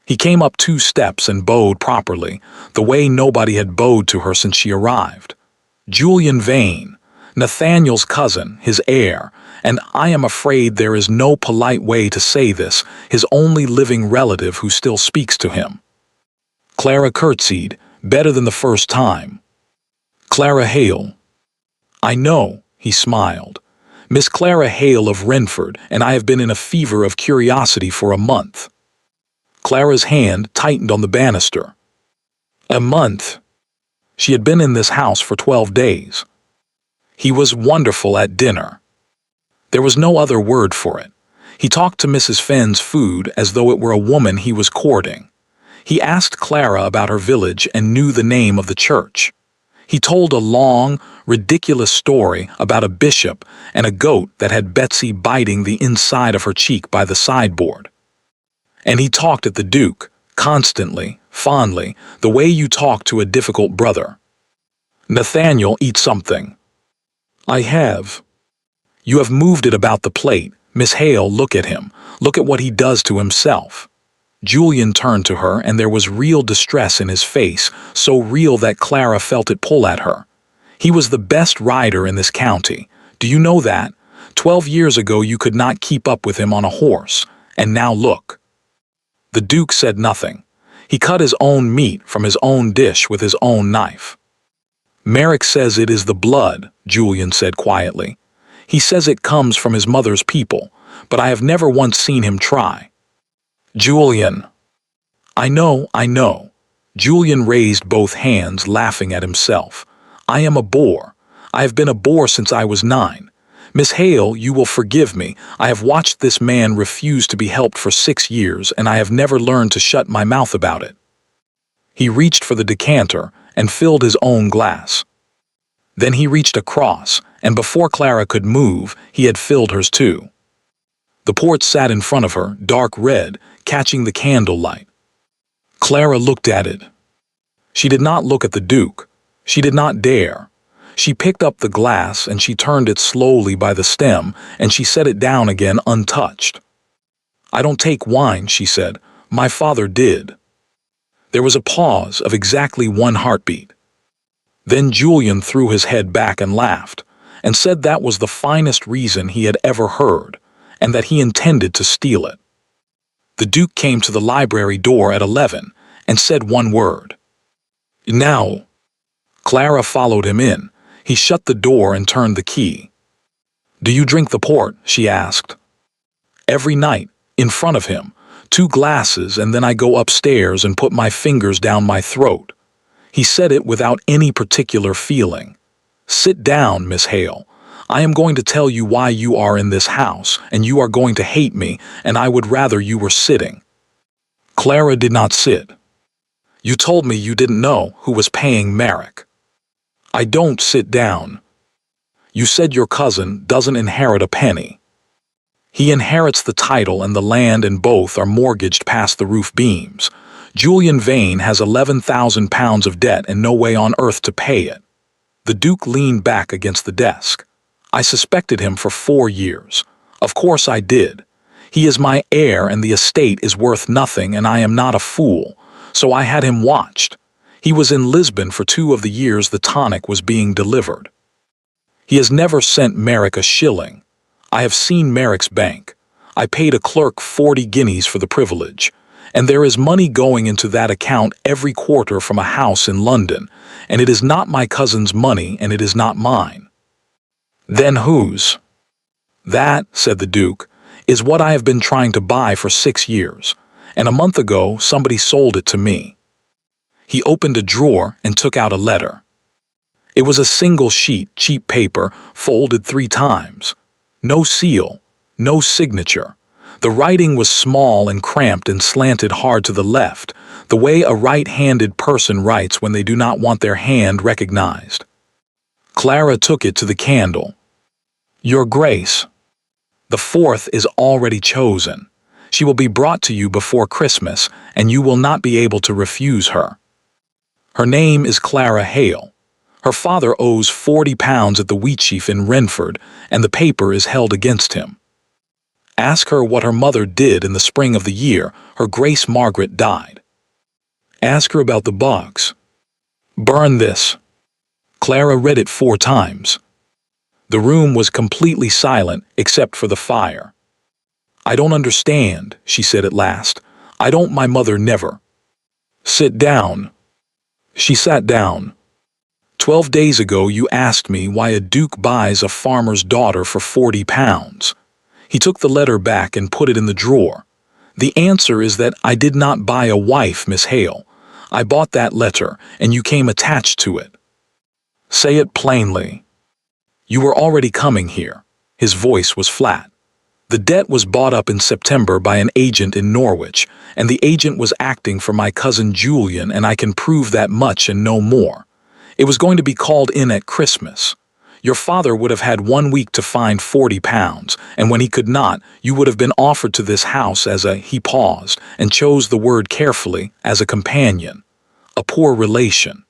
He came up 2 steps and bowed properly, the way nobody had bowed to her since she arrived. Julian Vane, Nathaniel's cousin, his heir, and I am afraid there is no polite way to say this, his only living relative who still speaks to him. Clara curtsied, better than the first time. Clara Hale. I know, he smiled. Miss Clara Hale of Renford, and I have been in a fever of curiosity for a month. Clara's hand tightened on the banister. A month. She had been in this house for 12 days. He was wonderful at dinner. There was no other word for it. He talked to Mrs. Fenn's food as though it were a woman he was courting. He asked Clara about her village and knew the name of the church. He told a long, ridiculous story about a bishop and a goat that had Betsy biting the inside of her cheek by the sideboard. And he talked at the Duke, constantly, fondly, the way you talk to a difficult brother. Nathaniel, eat something. I have. You have moved it about the plate. Miss Hale, look at him. Look at what he does to himself. Julian turned to her, and there was real distress in his face, so real that Clara felt it pull at her. He was the best rider in this county. Do you know that? 12 years ago you could not keep up with him on a horse, and now look. The Duke said nothing. He cut his own meat from his own dish with his own knife. Merrick says it is the blood, Julian said quietly. He says it comes from his mother's people, but I have never once seen him try. Julian. I know. Julian raised both hands, laughing at himself. I am a bore. I have been a bore since I was 9. Miss Hale, you will forgive me. I have watched this man refuse to be helped for 6 years, and I have never learned to shut my mouth about it. He reached for the decanter and filled his own glass. Then he reached across, and before Clara could move, he had filled hers too. The port sat in front of her, dark red, catching the candlelight. Clara looked at it. She did not look at the Duke. She did not dare. She picked up the glass and she turned it slowly by the stem and she set it down again untouched. "I don't take wine," she said. "My father did." There was a pause of exactly one heartbeat. Then Julian threw his head back and laughed, and said that was the finest reason he had ever heard, and that he intended to steal it. The Duke came to the library door at 11 and said one word. "Now." Clara followed him in. He shut the door and turned the key. "Do you drink the port?" she asked. "Every night, in front of him, 2 glasses, and then I go upstairs and put my fingers down my throat." He said it without any particular feeling. "Sit down, Miss Hale. I am going to tell you why you are in this house, and you are going to hate me, and I would rather you were sitting." Clara did not sit. "You told me you didn't know who was paying Merrick." "I don't sit down." "You said your cousin doesn't inherit a penny." "He inherits the title and the land, and both are mortgaged past the roof beams. Julian Vane has £11,000 of debt and no way on earth to pay it." The Duke leaned back against the desk. "I suspected him for 4 years. Of course I did. He is my heir and the estate is worth nothing, and I am not a fool, so I had him watched. He was in Lisbon for 2 of the years the tonic was being delivered. He has never sent Merrick a shilling. I have seen Merrick's bank. I paid a clerk 40 guineas for the privilege, and there is money going into that account every quarter from a house in London, and it is not my cousin's money and it is not mine." "Then whose?" "That," said the Duke, "is what I have been trying to buy for 6 years, and a month ago somebody sold it to me." He opened a drawer and took out a letter. It was a single sheet, cheap paper, folded 3 times. No seal, no signature. The writing was small and cramped and slanted hard to the left, the way a right-handed person writes when they do not want their hand recognized. Clara took it to the candle. "Your Grace, the 4th is already chosen. She will be brought to you before Christmas, and you will not be able to refuse her. Her name is Clara Hale. Her father owes £40 at the Wheatsheaf in Renford, and the paper is held against him. Ask her what her mother did in the spring of the year her Grace Margaret died. Ask her about the box. Burn this." Clara read it 4 times. The room was completely silent except for the fire. "I don't understand," she said at last. "I don't. My mother never." "Sit down." She sat down. 12 days ago you asked me why a duke buys a farmer's daughter for £40. He took the letter back and put it in the drawer. "The answer is that I did not buy a wife, Miss Hale. I bought that letter, and you came attached to it." "Say it plainly." "You were already coming here." His voice was flat. "The debt was bought up in September by an agent in Norwich, and the agent was acting for my cousin Julian, and I can prove that much and no more. It was going to be called in at Christmas. Your father would have had 1 week to find £40, and when he could not, you would have been offered to this house as a," he paused, and chose the word carefully, "as a companion, a poor relation.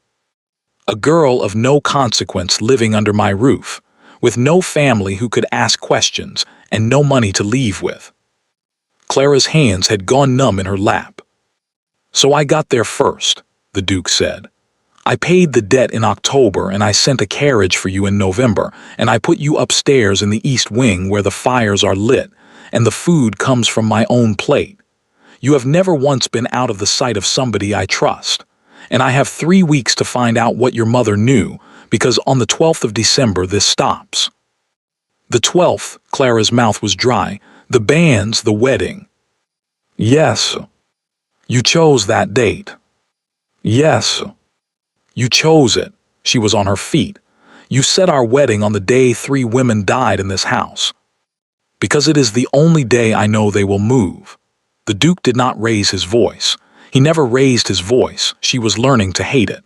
A girl of no consequence living under my roof, with no family who could ask questions, and no money to leave with." Clara's hands had gone numb in her lap. "So I got there first," the Duke said. "I paid the debt in October, and I sent a carriage for you in November, and I put you upstairs in the East Wing where the fires are lit, and the food comes from my own plate. You have never once been out of the sight of somebody I trust, and I have 3 weeks to find out what your mother knew, because on the 12th of December this stops." "The 12th," Clara's mouth was dry. "The banns the wedding." "Yes." "You chose that date." "Yes." "You chose it." She was on her feet. "You set our wedding on the day 3 women died in this house. Because it is the only day I know they will move." The Duke did not raise his voice. He never raised his voice. She was learning to hate it.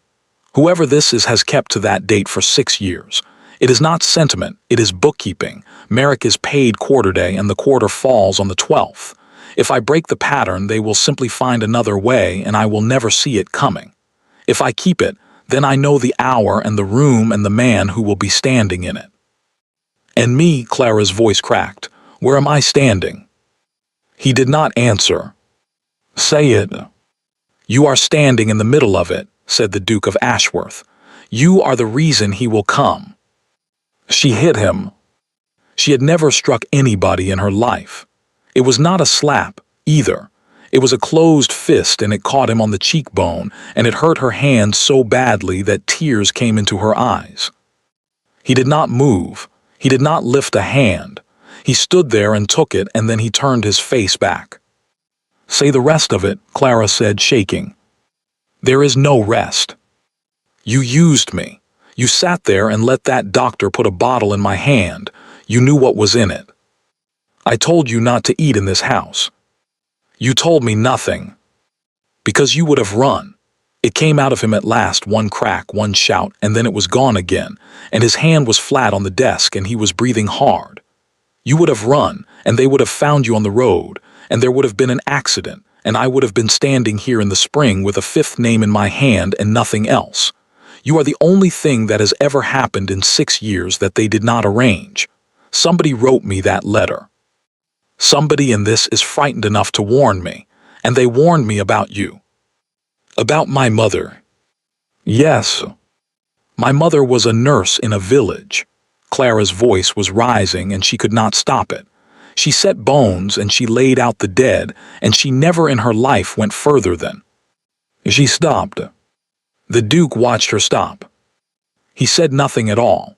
"Whoever this is has kept to that date for 6 years. It is not sentiment, it is bookkeeping. Merrick is paid quarter day and the quarter falls on the 12th. If I break the pattern, they will simply find another way and I will never see it coming. If I keep it, Then I know the hour and the room and the man who will be standing in it." "And me," Clara's voice cracked. "Where am I standing?" He did not answer. "Say it." "You are standing in the middle of it," said the Duke of Ashworth. "You are the reason he will come." She hit him. She had never struck anybody in her life. It was not a slap, either. It was a closed fist, and it caught him on the cheekbone, and it hurt her hand so badly that tears came into her eyes. He did not move. He did not lift a hand. He stood there and took it, and then he turned his face back. "Say the rest of it," Clara said, shaking. "There is no rest. You used me. You sat there and let that doctor put a bottle in my hand. You knew what was in it. I told you not to eat in this house. You told me nothing. Because you would have run." It came out of him at last, one crack, one shout, and then it was gone again, and his hand was flat on the desk and he was breathing hard. "You would have run, and they would have found you on the road, and there would have been an accident, and I would have been standing here in the spring with a fifth name in my hand and nothing else. You are the only thing that has ever happened in 6 years that they did not arrange. Somebody wrote me that letter. Somebody in this is frightened enough to warn me, and they warned me about you. About my mother." "Yes. My mother was a nurse in a village." Clara's voice was rising and she could not stop it. "She set bones and she laid out the dead, and she never in her life went further than—" She stopped. The Duke watched her stop. He said nothing at all.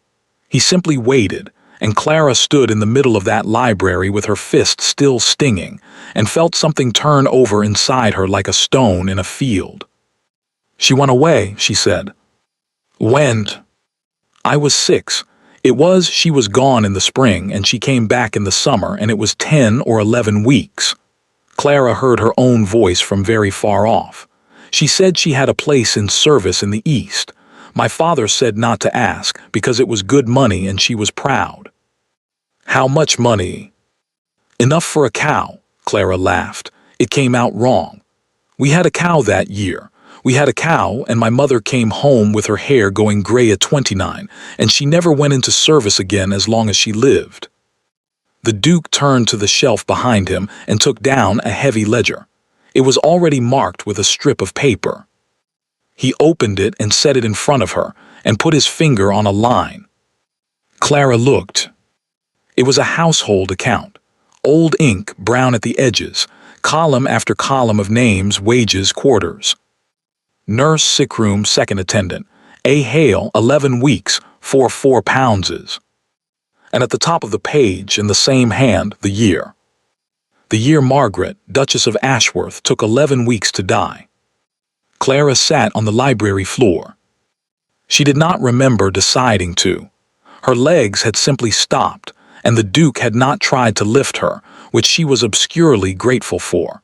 He simply waited, and Clara stood in the middle of that library with her fist still stinging, and felt something turn over inside her like a stone in a field. "She went away," she said. "Went?" "I was 6. She was gone in the spring, and she came back in the summer, and it was 10 or 11 weeks. Clara heard her own voice from very far off. She said she had a place in service in the East. My father said not to ask, because it was good money and she was proud." "How much money?" "Enough for a cow," Clara laughed. "It came out wrong. We had a cow that year. We had a cow, and my mother came home with her hair going gray at 29, and she never went into service again as long as she lived." The Duke turned to the shelf behind him and took down a heavy ledger. It was already marked with a strip of paper. He opened it and set it in front of her, and put his finger on a line. Clara looked. It was a household account. Old ink, brown at the edges, column after column of names, wages, quarters. Nurse, sick room, second attendant. A. Hale, 11 weeks, for 4 pounds. And at the top of the page, in the same hand, the year. The year Margaret, Duchess of Ashworth, took 11 weeks to die. Clara sat on the library floor. She did not remember deciding to. Her legs had simply stopped, and the Duke had not tried to lift her, which she was obscurely grateful for.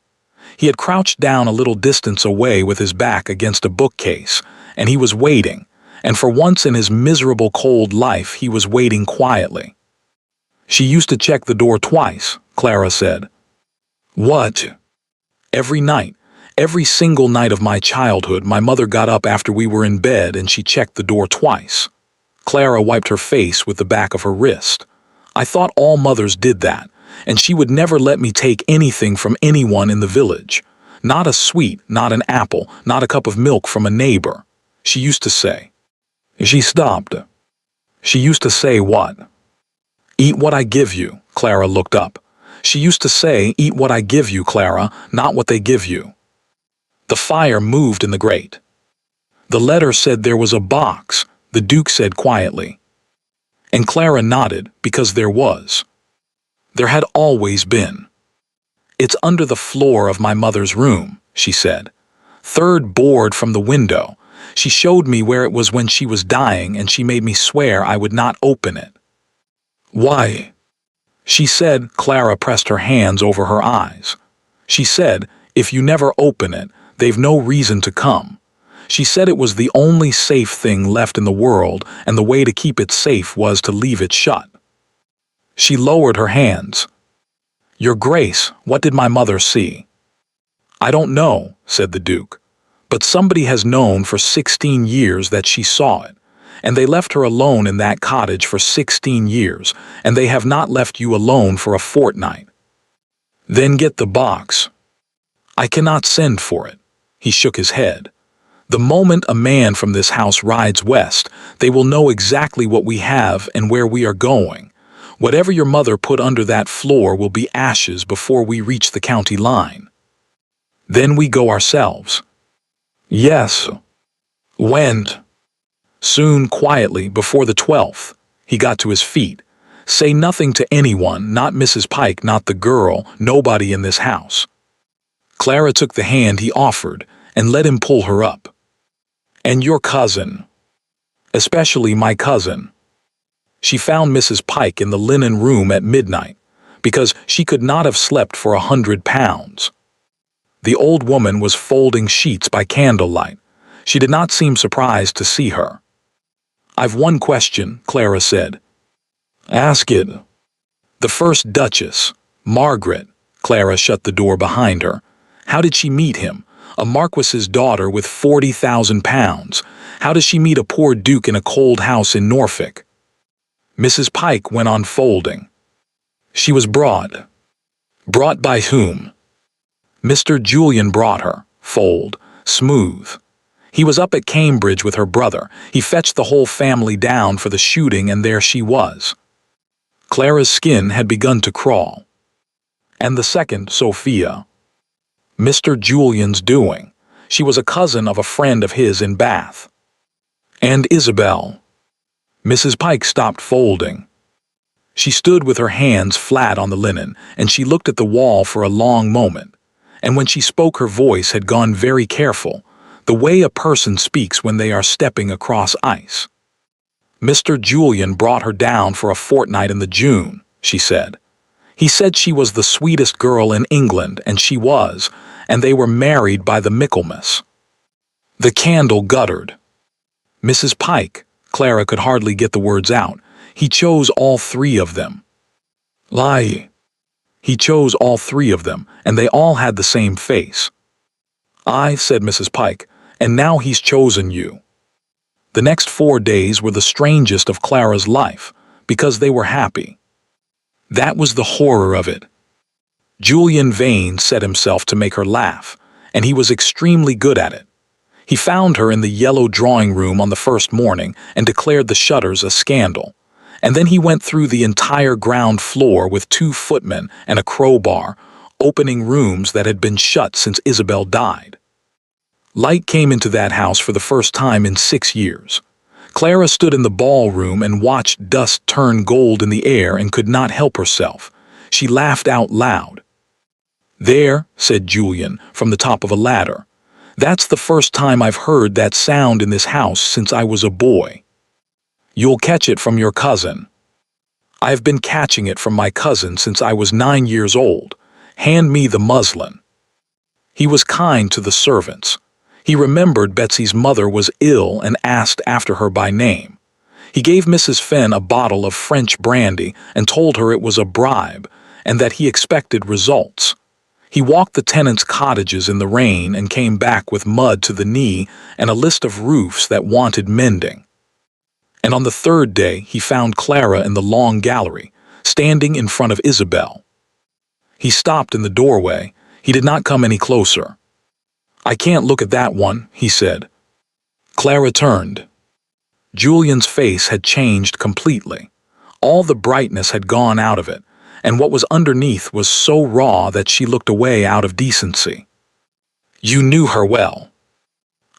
He had crouched down a little distance away with his back against a bookcase, and he was waiting, and for once in his miserable cold life he was waiting quietly. "She used to check the door twice," Clara said. "What?" "Every night. Every single night of my childhood, my mother got up after we were in bed and she checked the door twice." Clara wiped her face with the back of her wrist. "I thought all mothers did that, and she would never let me take anything from anyone in the village. Not a sweet, not an apple, not a cup of milk from a neighbor. She used to say." She stopped. "She used to say what?" "Eat what I give you." Clara looked up. "She used to say, 'Eat what I give you, Clara, not what they give you.'" The fire moved in the grate. "The letter said there was a box," the Duke said quietly. And Clara nodded, because there was. There had always been. "It's under the floor of my mother's room," she said. "Third board from the window. She showed me where it was when she was dying, and she made me swear I would not open it." "Why?" She said. Clara pressed her hands over her eyes. She said, "If you never open it, they've no reason to come." She said it was the only safe thing left in the world, and the way to keep it safe was to leave it shut. She lowered her hands. "Your Grace, what did my mother see?" "I don't know," said the Duke. But somebody has known for 16 years that she saw it, and they left her alone in that cottage for 16 years, and they have not left you alone for a fortnight. Then get the box. I cannot send for it. He shook his head. The moment a man from this house rides west, they will know exactly what we have and where we are going. Whatever your mother put under that floor will be ashes before we reach the county line. Then we go ourselves. Yes. When? Soon, quietly, before the 12th. He got to his feet. Say nothing to anyone, not Mrs. Pike, not the girl, nobody in this house. Clara took the hand he offered and let him pull her up. And your cousin. Especially my cousin. She found Mrs. Pike in the linen room at midnight, because she could not have slept for 100 pounds. The old woman was folding sheets by candlelight. She did not seem surprised to see her. I've one question, Clara said. Ask it. The first Duchess, Margaret. Clara shut the door behind her. How did she meet him? A marquis's daughter with 40,000 pounds. How does she meet a poor duke in a cold house in Norfolk? Mrs. Pike went on folding. She was brought. Brought by whom? Mr. Julian brought her. Fold. Smooth. He was up at Cambridge with her brother. He fetched the whole family down for the shooting, and there she was. Clara's skin had begun to crawl. And the second, Sophia. Mr. Julian's doing. She was a cousin of a friend of his in Bath. And Isabel. Mrs. Pike stopped folding. She stood with her hands flat on the linen, and she looked at the wall for a long moment. And when she spoke, her voice had gone very careful, the way a person speaks when they are stepping across ice. Mr. Julian brought her down for a fortnight in the June, she said. He said she was the sweetest girl in England, and she was, and they were married by the Michaelmas. The candle guttered. Mrs. Pike, Clara could hardly get the words out. He chose all three of them. Lie. He chose all three of them, and they all had the same face. I, said Mrs. Pike, and now he's chosen you. The next 4 days were the strangest of Clara's life, because they were happy. That was the horror of it. Julian Vane set himself to make her laugh, and he was extremely good at it. He found her in the yellow drawing room on the first morning and declared the shutters a scandal. And then he went through the entire ground floor with 2 footmen and a crowbar, opening rooms that had been shut since Isabel died. Light came into that house for the first time in 6 years. Clara stood in the ballroom and watched dust turn gold in the air and could not help herself. She laughed out loud. There, said Julian, from the top of a ladder. That's the first time I've heard that sound in this house since I was a boy. You'll catch it from your cousin. I've been catching it from my cousin since I was 9 years old. Hand me the muslin. He was kind to the servants. He remembered Betsy's mother was ill and asked after her by name. He gave Mrs. Fenn a bottle of French brandy and told her it was a bribe and that he expected results. He walked the tenants' cottages in the rain and came back with mud to the knee and a list of roofs that wanted mending. And on the 3rd day he found Clara in the long gallery, standing in front of Isabel. He stopped in the doorway. He did not come any closer. I can't look at that one, he said. Clara turned. Julian's face had changed completely. All the brightness had gone out of it, and what was underneath was so raw that she looked away out of decency. You knew her well.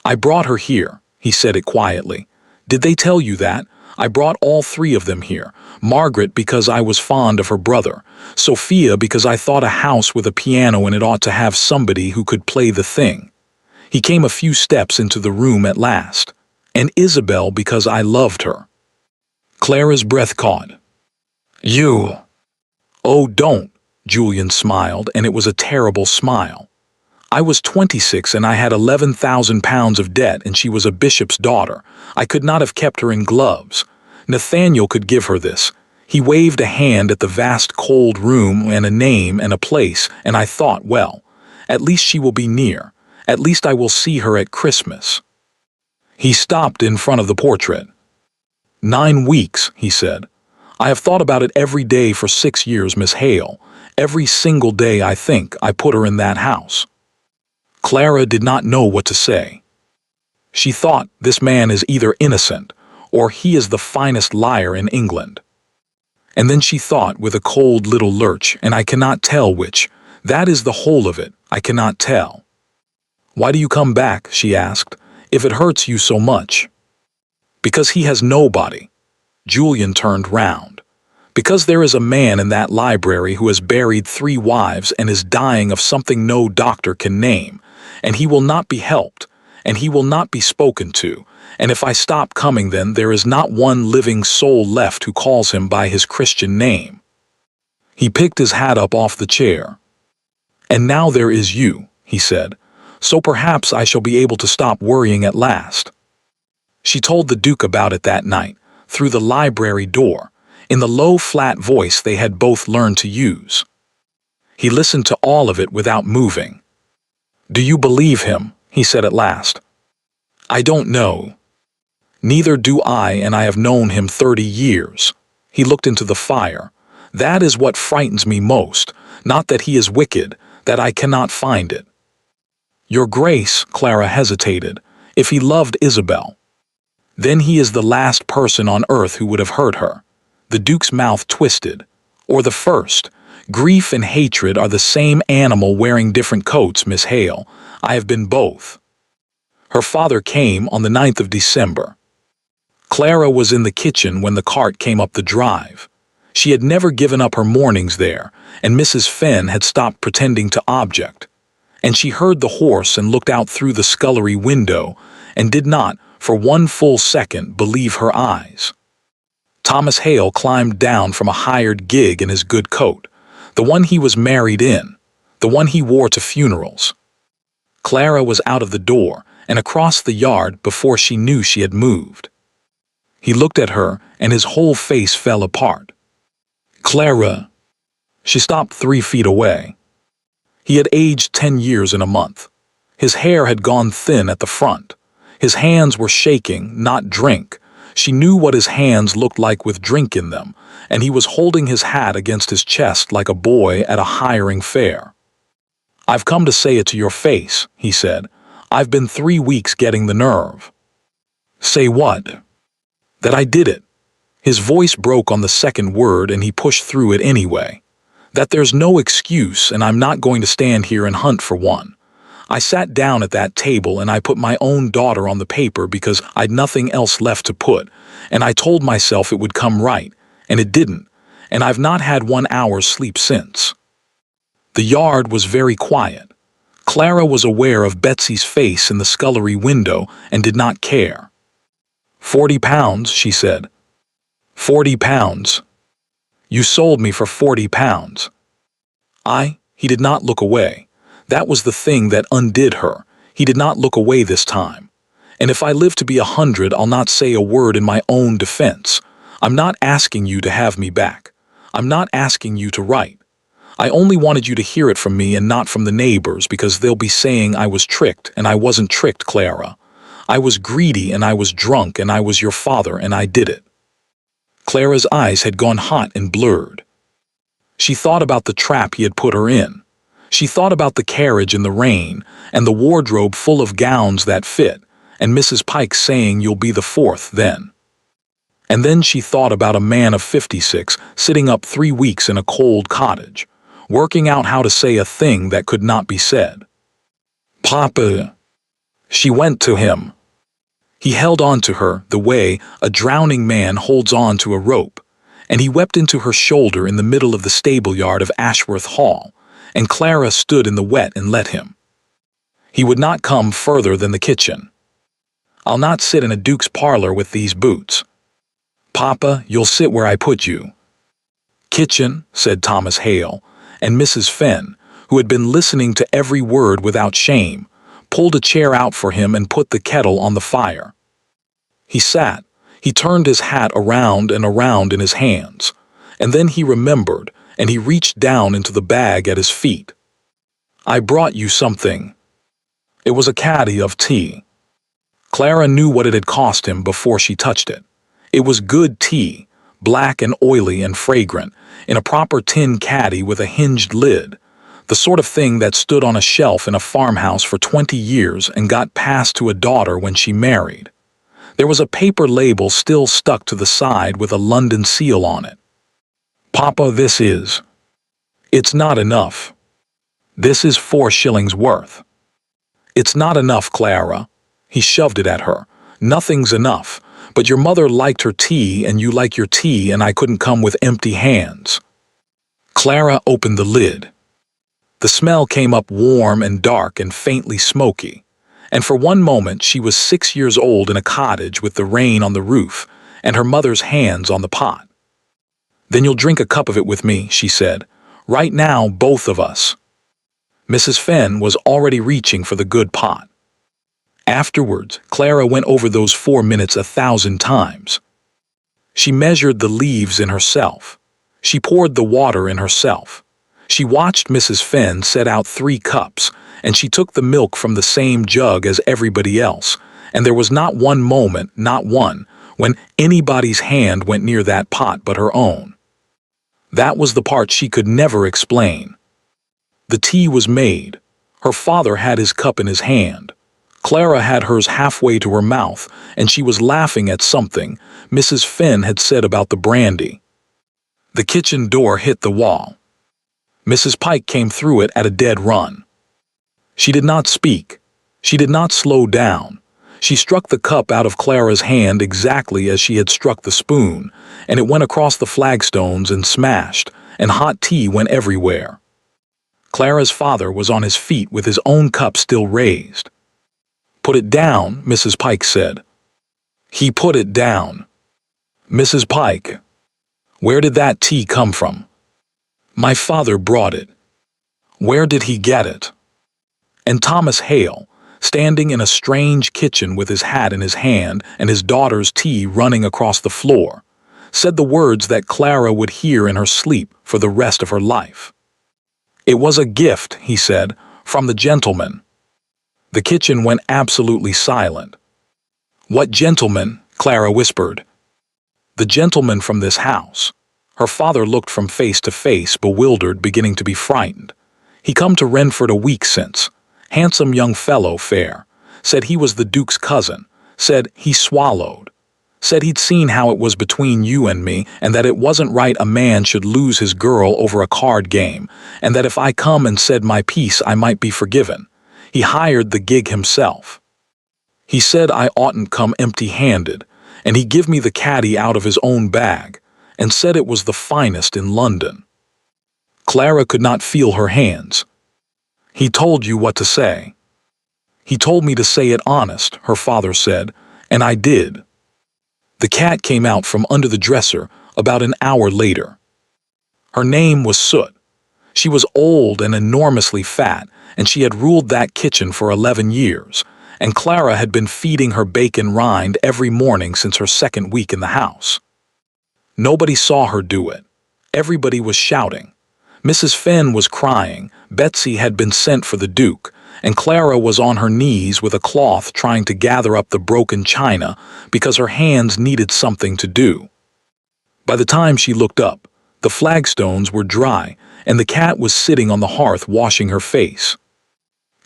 I brought her here, he said it quietly. Did they tell you that? I brought all 3 of them here. Margaret because I was fond of her brother. Sophia because I thought a house with a piano in it ought to have somebody who could play the thing. He came a few steps into the room at last. And Isabel because I loved her. Clara's breath caught. You. Oh, don't, Julian smiled, and it was a terrible smile. I was 26 and I had 11,000 pounds of debt, and she was a bishop's daughter. I could not have kept her in gloves. Nathaniel could give her this. He waved a hand at the vast cold room and a name and a place, and I thought, well, at least she will be near. At least I will see her at Christmas." He stopped in front of the portrait. "9 weeks," he said. "I have thought about it every day for 6 years, Miss Hale. Every single day I think I put her in that house." Clara did not know what to say. She thought, this man is either innocent, or he is the finest liar in England. And then she thought with a cold little lurch, and I cannot tell which. That is the whole of it, I cannot tell. "Why do you come back?" she asked, "if it hurts you so much?" "Because he has nobody." Julian turned round. "Because there is a man in that library who has buried 3 wives and is dying of something no doctor can name, and he will not be helped, and he will not be spoken to, and if I stop coming then there is not one living soul left who calls him by his Christian name." He picked his hat up off the chair. "And now there is you," he said, "so perhaps I shall be able to stop worrying at last." She told the Duke about it that night, through the library door, in the low flat voice they had both learned to use. He listened to all of it without moving. "Do you believe him?" he said at last. "I don't know." "Neither do I, and I have known him 30 years. He looked into the fire. "That is what frightens me most, not that he is wicked, that I cannot find it." "Your Grace," Clara hesitated, "if he loved Isabel." "Then he is the last person on earth who would have hurt her." The Duke's mouth twisted. "Or the first. Grief and hatred are the same animal wearing different coats, Miss Hale. I have been both." Her father came on the 9th of December. Clara was in the kitchen when the cart came up the drive. She had never given up her mornings there, and Mrs. Fenn had stopped pretending to object. And she heard the horse and looked out through the scullery window, and did not, for one full second, believe her eyes. Thomas Hale climbed down from a hired gig in his good coat, the one he was married in, the one he wore to funerals. Clara was out of the door and across the yard before she knew she had moved. He looked at her, and his whole face fell apart. "Clara." She stopped 3 feet away. He had aged 10 years in a month. His hair had gone thin at the front. His hands were shaking, not drink. She knew what his hands looked like with drink in them, and he was holding his hat against his chest like a boy at a hiring fair. "I've come to say it to your face," he said. "I've been 3 weeks getting the nerve." "Say what?" "That I did it." His voice broke on the second word, and he pushed through it anyway. "That there's no excuse, and I'm not going to stand here and hunt for one. I sat down at that table and I put my own daughter on the paper because I'd nothing else left to put, and I told myself it would come right, and it didn't, and I've not had 1 hour's sleep since." The yard was very quiet. Clara was aware of Betsy's face in the scullery window and did not care. £40, she said. £40. You sold me for £40. He did not look away. That was the thing that undid her. He did not look away this time. And if I live to be 100, I'll not say a word in my own defense. I'm not asking you to have me back. I'm not asking you to write. I only wanted you to hear it from me and not from the neighbors, because they'll be saying I was tricked, and I wasn't tricked, Clara. I was greedy, and I was drunk, and I was your father, and I did it. Clara's eyes had gone hot and blurred. She thought about the trap he had put her in. She thought about the carriage in the rain, and the wardrobe full of gowns that fit, and Mrs. Pike saying you'll be the 4th then. And then she thought about a man of 56 sitting up 3 weeks in a cold cottage, working out how to say a thing that could not be said. "Papa." She went to him. He held on to her the way a drowning man holds on to a rope, and he wept into her shoulder in the middle of the stable-yard of Ashworth Hall, and Clara stood in the wet and let him. He would not come further than the kitchen. "I'll not sit in a duke's parlor with these boots." "Papa, you'll sit where I put you." "Kitchen," said Thomas Hale, and Mrs. Fenn, who had been listening to every word without shame, pulled a chair out for him and put the kettle on the fire. He sat. He turned his hat around and around in his hands, and then he remembered, and he reached down into the bag at his feet. "I brought you something." It was a caddy of tea. Clara knew what it had cost him before she touched it. It was good tea, black and oily and fragrant, in a proper tin caddy with a hinged lid, the sort of thing that stood on a shelf in a farmhouse for 20 years and got passed to a daughter when she married. There was a paper label still stuck to the side with a London seal on it. "Papa, this is." "It's not enough. This is 4 shillings worth." "It's not enough, Clara." He shoved it at her. "Nothing's enough. But your mother liked her tea and you like your tea and I couldn't come with empty hands." Clara opened the lid. The smell came up warm and dark and faintly smoky. And for one moment she was 6 years old in a cottage with the rain on the roof and her mother's hands on the pot. "Then you'll drink a cup of it with me," she said. "Right now, both of us." Mrs. Fenn was already reaching for the good pot. Afterwards, Clara went over those 4 minutes 1,000 times. She measured the leaves in herself. She poured the water in herself. She watched Mrs. Fenn set out 3 cups, and she took the milk from the same jug as everybody else, and there was not one moment, not one, when anybody's hand went near that pot but her own. That was the part she could never explain. The tea was made. Her father had his cup in his hand. Clara had hers halfway to her mouth, and she was laughing at something Mrs. Fenn had said about the brandy. The kitchen door hit the wall. Mrs. Pike came through it at a dead run. She did not speak. She did not slow down. She struck the cup out of Clara's hand exactly as she had struck the spoon, and it went across the flagstones and smashed, and hot tea went everywhere. Clara's father was on his feet with his own cup still raised. "Put it down," Mrs. Pike said. He put it down. "Mrs. Pike, where did that tea come from?" "My father brought it." "Where did he get it?" And Thomas Hale, standing in a strange kitchen with his hat in his hand and his daughter's tea running across the floor, said the words that Clara would hear in her sleep for the rest of her life. "It was a gift," he said, "from the gentleman." The kitchen went absolutely silent. "What gentleman?" Clara whispered. "The gentleman from this house." Her father looked from face to face, bewildered, beginning to be frightened. "He come to Renford a week since. Handsome young fellow, fair. Said he was the Duke's cousin. Said he swallowed. Said he'd seen how it was between you and me, and that it wasn't right a man should lose his girl over a card game, and that if I come and said my piece I might be forgiven. He hired the gig himself. He said I oughtn't come empty-handed, and he give me the caddy out of his own bag, and said it was the finest in London." Clara could not feel her hands. "He told you what to say." "He told me to say it honest," her father said, "and I did." The cat came out from under the dresser about an hour later. Her name was Soot. She was old and enormously fat, and she had ruled that kitchen for 11 years, and Clara had been feeding her bacon rind every morning since her 2nd week in the house. Nobody saw her do it. Everybody was shouting. Mrs. Fenn was crying, Betsy had been sent for the Duke, and Clara was on her knees with a cloth trying to gather up the broken china because her hands needed something to do. By the time she looked up, the flagstones were dry, and the cat was sitting on the hearth washing her face.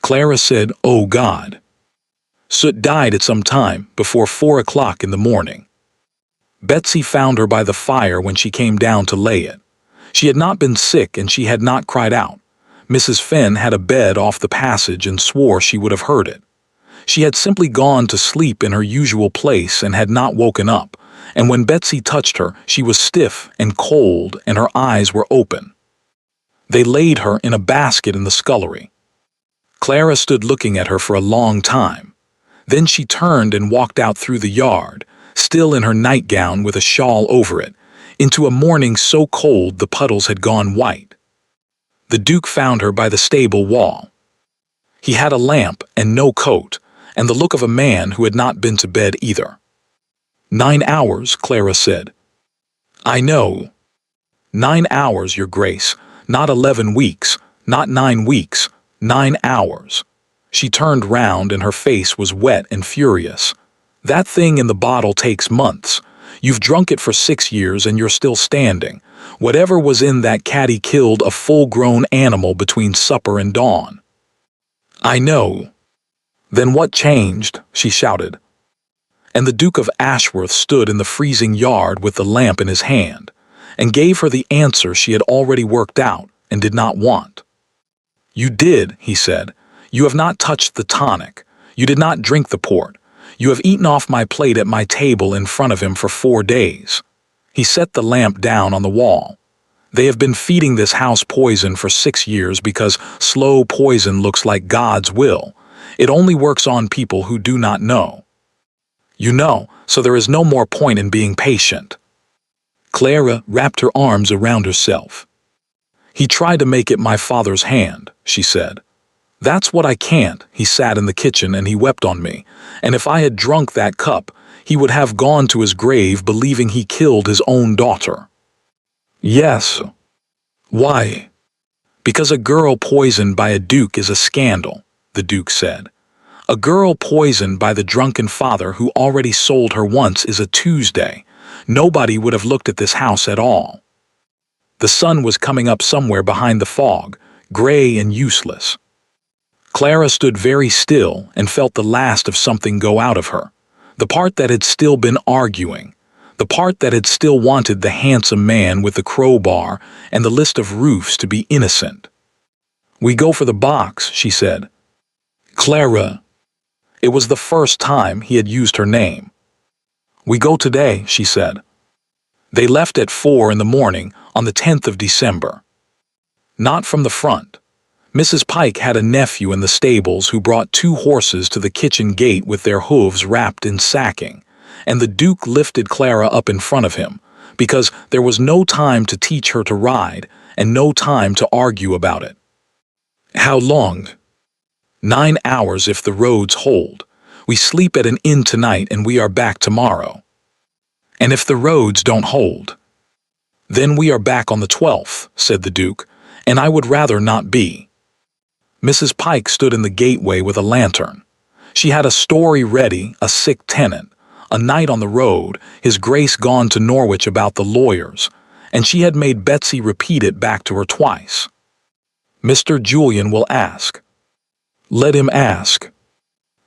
Clara said, "Oh God." Soot died at some time before 4 o'clock in the morning. Betsy found her by the fire when she came down to lay it. She had not been sick and she had not cried out. Mrs. Fenn had a bed off the passage and swore she would have heard it. She had simply gone to sleep in her usual place and had not woken up, and when Betsy touched her, she was stiff and cold and her eyes were open. They laid her in a basket in the scullery. Clara stood looking at her for a long time. Then she turned and walked out through the yard, still in her nightgown with a shawl over it, into a morning so cold the puddles had gone white. The Duke found her by the stable wall. He had a lamp and no coat, and the look of a man who had not been to bed either. 9 hours, Clara said. I know. 9 hours, Your Grace, not 11 weeks, not 9 weeks, 9 hours. She turned round and her face was wet and furious. That thing in the bottle takes months. You've drunk it for 6 years and you're still standing. Whatever was in that caddy killed a full-grown animal between supper and dawn. I know. Then what changed? She shouted. And the Duke of Ashworth stood in the freezing yard with the lamp in his hand, and gave her the answer she had already worked out and did not want. You did, he said. You have not touched the tonic. You did not drink the port. You have eaten off my plate at my table in front of him for 4 days. He set the lamp down on the wall. They have been feeding this house poison for 6 years because slow poison looks like God's will. It only works on people who do not know. You know, so there is no more point in being patient. Clara wrapped her arms around herself. He tried to make it my father's hand, she said. That's what I can't. He sat in the kitchen and he wept on me, and if I had drunk that cup, he would have gone to his grave believing he killed his own daughter. Yes. Why? Because a girl poisoned by a duke is a scandal, the Duke said. A girl poisoned by the drunken father who already sold her once is a Tuesday. Nobody would have looked at this house at all. The sun was coming up somewhere behind the fog, gray and useless. Clara stood very still and felt the last of something go out of her, the part that had still been arguing, the part that had still wanted the handsome man with the crowbar and the list of roofs to be innocent. We go for the box, she said. Clara. It was the first time he had used her name. We go today, she said. They left at 4 in the morning on the 10th of December. Not from the front. Mrs. Pike had a nephew in the stables who brought 2 horses to the kitchen gate with their hooves wrapped in sacking, and the Duke lifted Clara up in front of him, because there was no time to teach her to ride and no time to argue about it. How long? 9 hours if the roads hold. We sleep at an inn tonight and we are back tomorrow. And if the roads don't hold? Then we are back on the 12th, said the Duke, and I would rather not be. Mrs. Pike stood in the gateway with a lantern. She had a story ready, a sick tenant, a night on the road, his Grace gone to Norwich about the lawyers, and she had made Betsy repeat it back to her twice. Mr. Julian will ask. Let him ask.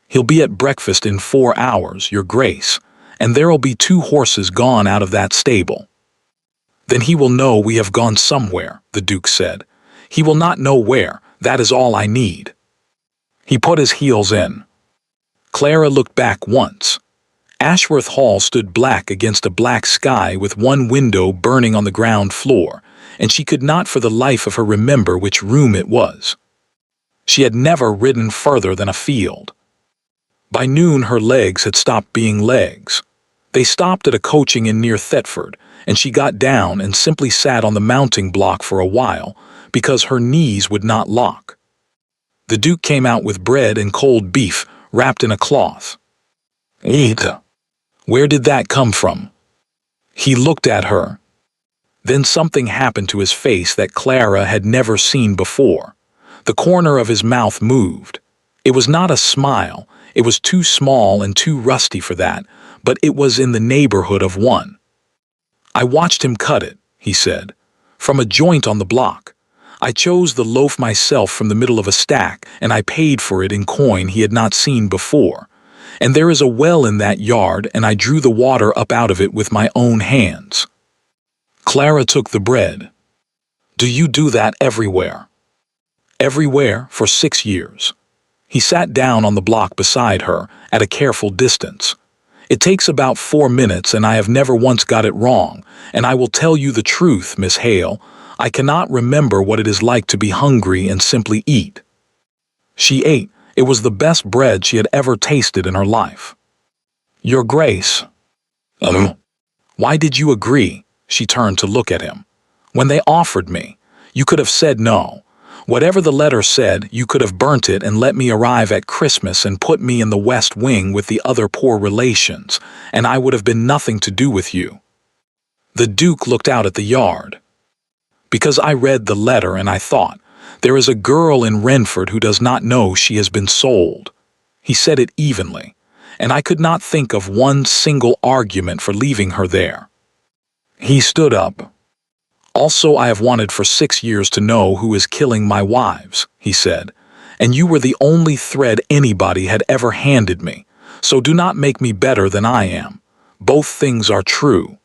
He'll be at breakfast in 4 hours, Your Grace, and there'll be 2 horses gone out of that stable. Then he will know we have gone somewhere, the Duke said. He will not know where, that is all I need. He put his heels in. Clara looked back once. Ashworth Hall stood black against a black sky with one window burning on the ground floor, and she could not for the life of her remember which room it was. She had never ridden further than a field. By noon her legs had stopped being legs. They stopped at a coaching inn near Thetford, and she got down and simply sat on the mounting block for a while, because her knees would not lock. The Duke came out with bread and cold beef wrapped in a cloth. Eat. Where did that come from? He looked at her. Then something happened to his face that Clara had never seen before. The corner of his mouth moved. It was not a smile, it was too small and too rusty for that, but it was in the neighborhood of one. I watched him cut it, he said, from a joint on the block. I chose the loaf myself from the middle of a stack, and I paid for it in coin he had not seen before. And there is a well in that yard, and I drew the water up out of it with my own hands. Clara took the bread. Do you do that everywhere? Everywhere for 6 years. He sat down on the block beside her, at a careful distance. It takes about 4 minutes, and I have never once got it wrong, and I will tell you the truth, Miss Hale. I cannot remember what it is like to be hungry and simply eat. She ate. It was the best bread she had ever tasted in her life. Your Grace. Why did you agree? She turned to look at him. When they offered me, you could have said no. Whatever the letter said, you could have burnt it and let me arrive at Christmas and put me in the West Wing with the other poor relations, and I would have been nothing to do with you. The Duke looked out at the yard. Because I read the letter and I thought, "There is a girl in Renford who does not know she has been sold." He said it evenly, and I could not think of one single argument for leaving her there. He stood up. "Also, I have wanted for 6 years to know who is killing my wives," he said, "and you were the only thread anybody had ever handed me, so do not make me better than I am. Both things are true."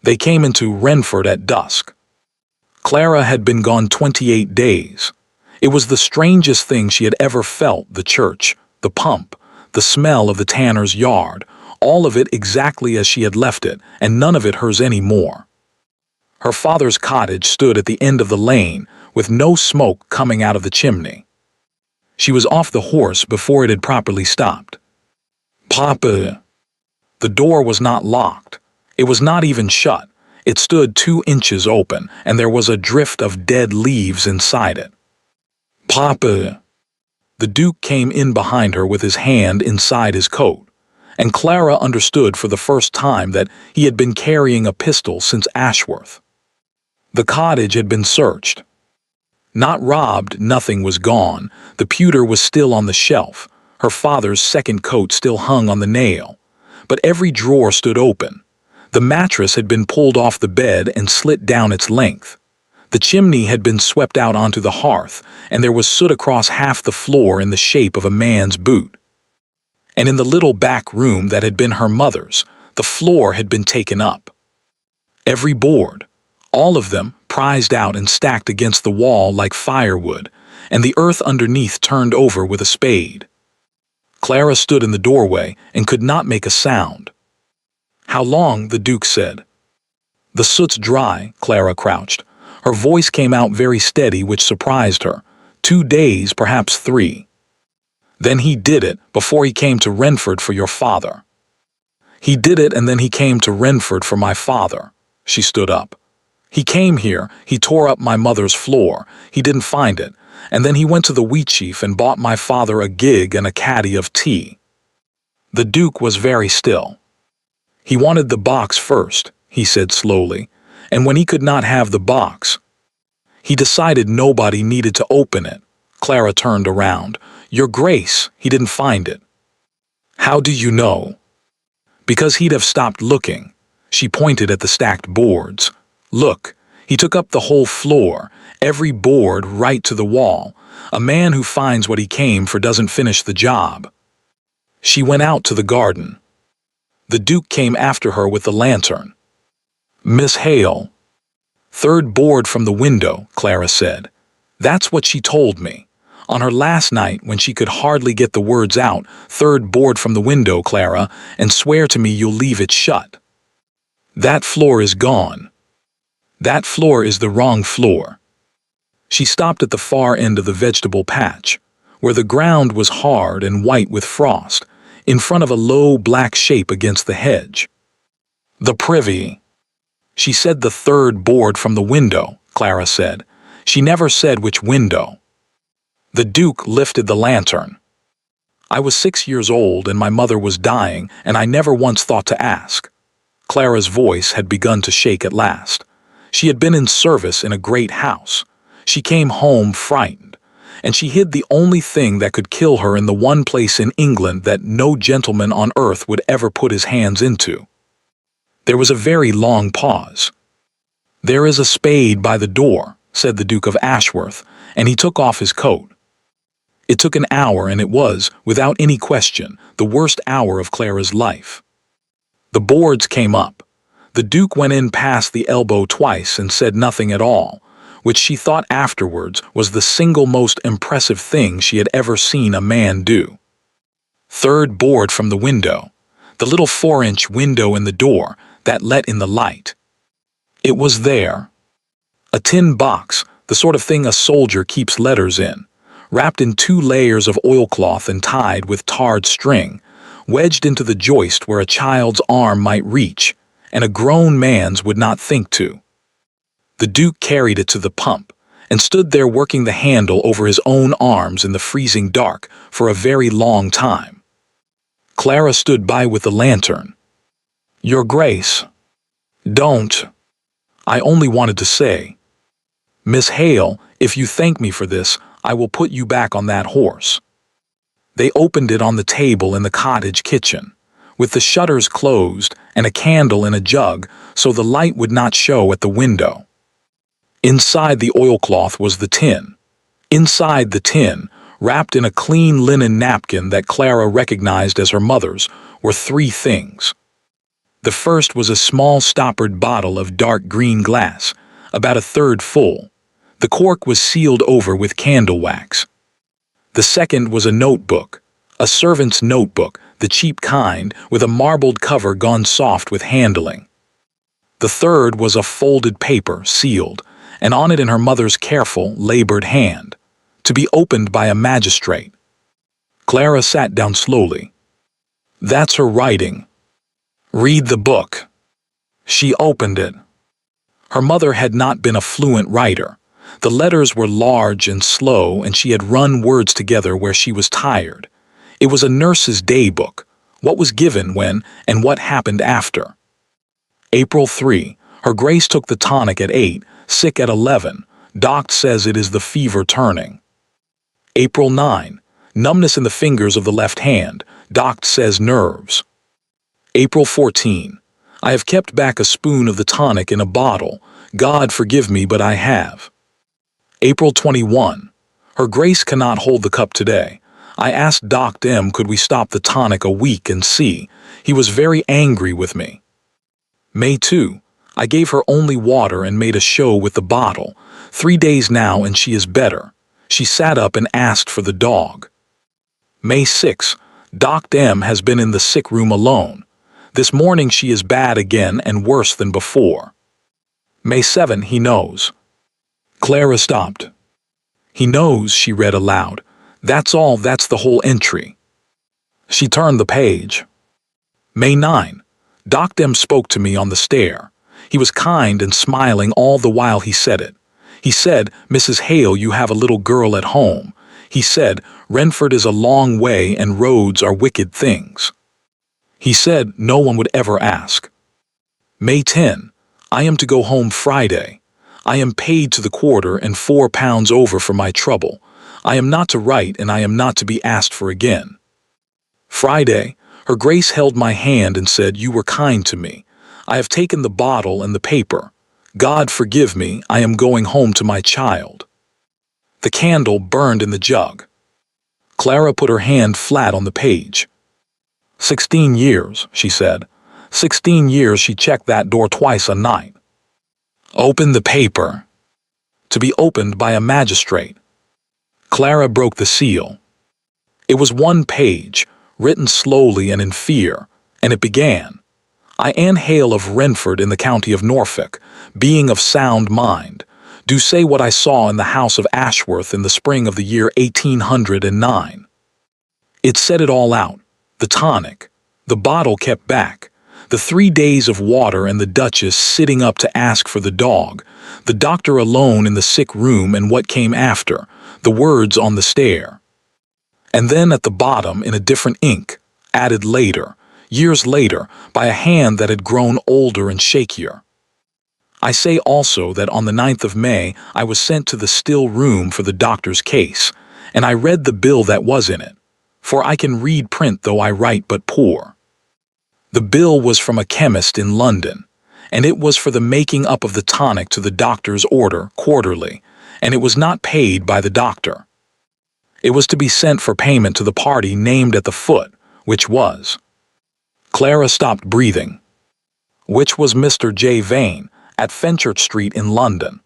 They came into Renford at dusk. Clara had been gone 28 days. It was the strangest thing she had ever felt: the church, the pump, the smell of the tanner's yard, all of it exactly as she had left it, and none of it hers any more. Her father's cottage stood at the end of the lane, with no smoke coming out of the chimney. She was off the horse before it had properly stopped. "Papa." The door was not locked. It was not even shut. It stood 2 inches open, and there was a drift of dead leaves inside it. "Papa." The Duke came in behind her with his hand inside his coat, and Clara understood for the first time that he had been carrying a pistol since Ashworth. The cottage had been searched. Not robbed, nothing was gone. The pewter was still on the shelf. Her father's second coat still hung on the nail. But every drawer stood open. The mattress had been pulled off the bed and slit down its length. The chimney had been swept out onto the hearth, and there was soot across half the floor in the shape of a man's boot. And in the little back room that had been her mother's, the floor had been taken up. Every board, all of them, prized out and stacked against the wall like firewood, and the earth underneath turned over with a spade. Clara stood in the doorway and could not make a sound. "How long?" the Duke said. "The soot's dry," Clara crouched. Her voice came out very steady, which surprised her. 2 days, perhaps 3. "Then he did it before he came to Renford for your father." "He did it, and then he came to Renford for my father." She stood up. "He came here, he tore up my mother's floor, he didn't find it, and then he went to the Wheatsheaf and bought my father a gig and a caddy of tea." The Duke was very still. "He wanted the box first," he said slowly, "and when he could not have the box, he decided nobody needed to open it." Clara turned around. "Your Grace, he didn't find it." "How do you know?" "Because he'd have stopped looking." She pointed at the stacked boards. "Look, he took up the whole floor, every board right to the wall. A man who finds what he came for doesn't finish the job." She went out to the garden. The Duke came after her with the lantern. "Miss Hale." "Third board from the window," Clara said. "That's what she told me. On her last night, when she could hardly get the words out, 'Third board from the window, Clara, and swear to me you'll leave it shut.' That floor is gone. That floor is the wrong floor." She stopped at the far end of the vegetable patch, where the ground was hard and white with frost, in front of a low black shape against the hedge. "The privy." "She said the third board from the window," Clara said. "She never said which window." The Duke lifted the lantern. "I was 6 years old and my mother was dying, and I never once thought to ask." Clara's voice had begun to shake at last. She had been in service in a great house. She came home frightened, and she hid the only thing that could kill her in the one place in England that no gentleman on earth would ever put his hands into. There was a very long pause. "There is a spade by the door," said the Duke of Ashworth, and he took off his coat. It took an hour, and it was, without any question, the worst hour of Clara's life. The boards came up. The Duke went in past the elbow twice and said nothing at all, which she thought afterwards was the single most impressive thing she had ever seen a man do. Third board from the window. The little 4-inch window in the door that let in the light. It was there. A tin box, the sort of thing a soldier keeps letters in, wrapped in 2 layers of oilcloth and tied with tarred string, wedged into the joist where a child's arm might reach, and a grown man's would not think to. The Duke carried it to the pump, and stood there working the handle over his own arms in the freezing dark for a very long time. Clara stood by with the lantern. "Your Grace." "Don't." "I only wanted to say." "Miss Hale, If you thank me for this, I will put you back on that horse." They opened it on the table in the cottage kitchen, with the shutters closed and a candle in a jug so the light would not show at the window. Inside the oilcloth was the tin. Inside the tin, wrapped in a clean linen napkin that Clara recognized as her mother's, were three things. The first was a small stoppered bottle of dark green glass, about a third full. The cork was sealed over with candle wax. The second was a notebook, a servant's notebook, the cheap kind, with a marbled cover gone soft with handling. The third was a folded paper, sealed, and on it in her mother's careful, labored hand, to be opened by a magistrate. Clara sat down slowly. "That's her writing. Read the book." She opened it. Her mother had not been a fluent writer. The letters were large and slow, and she had run words together where she was tired. It was a nurse's daybook, what was given when and what happened after. April 3. Her Grace took the tonic at 8, sick at 11. Doc says it is the fever turning. April 9. Numbness in the fingers of the left hand. Doc says nerves. April 14. I have kept back a spoon of the tonic in a bottle. God forgive me, but I have. April 21. Her Grace cannot hold the cup today. I asked Doc M could we stop the tonic a week and see. He was very angry with me. May 2. I gave her only water and made a show with the bottle. 3 days now and she is better. She sat up and asked for the dog. May 6. Doc M has been in the sick room alone. This morning she is bad again and worse than before. May 7. He knows. Clara stopped. He knows, she read aloud. That's all, that's the whole entry. She turned the page. May 9. Doc M spoke to me on the stair. He was kind and smiling all the while he said it. He said, Mrs. Hale, you have a little girl at home. He said, Renford is a long way and roads are wicked things. He said no one would ever ask. May 10. I am to go home Friday. I am paid to the quarter and £4 over for my trouble. I am not to write and I am not to be asked for again. Friday, Her Grace held my hand and said, You were kind to me. I have taken the bottle and the paper. God forgive me, I am going home to my child. The candle burned in the jug. Clara put her hand flat on the page. 16 years, she said. 16 years she checked that door twice a night. Open the paper. To be opened by a magistrate. Clara broke the seal. It was one page, written slowly and in fear, and it began. I, Anne Hale of Renford in the county of Norfolk, being of sound mind, do say what I saw in the house of Ashworth in the spring of the year 1809. It said it all out, the tonic, the bottle kept back, the 3 days of water and the Duchess sitting up to ask for the dog, the doctor alone in the sick room and what came after, the words on the stair. And then at the bottom in a different ink, added later, years later, by a hand that had grown older and shakier. I say also that on the 9th of May I was sent to the still room for the doctor's case, and I read the bill that was in it, for I can read print though I write but poor. The bill was from a chemist in London, and it was for the making up of the tonic to the doctor's order quarterly, and it was not paid by the doctor. It was to be sent for payment to the party named at the foot, which was. Clara stopped breathing. Which was Mr. J. Vane, at Fenchurch Street in London.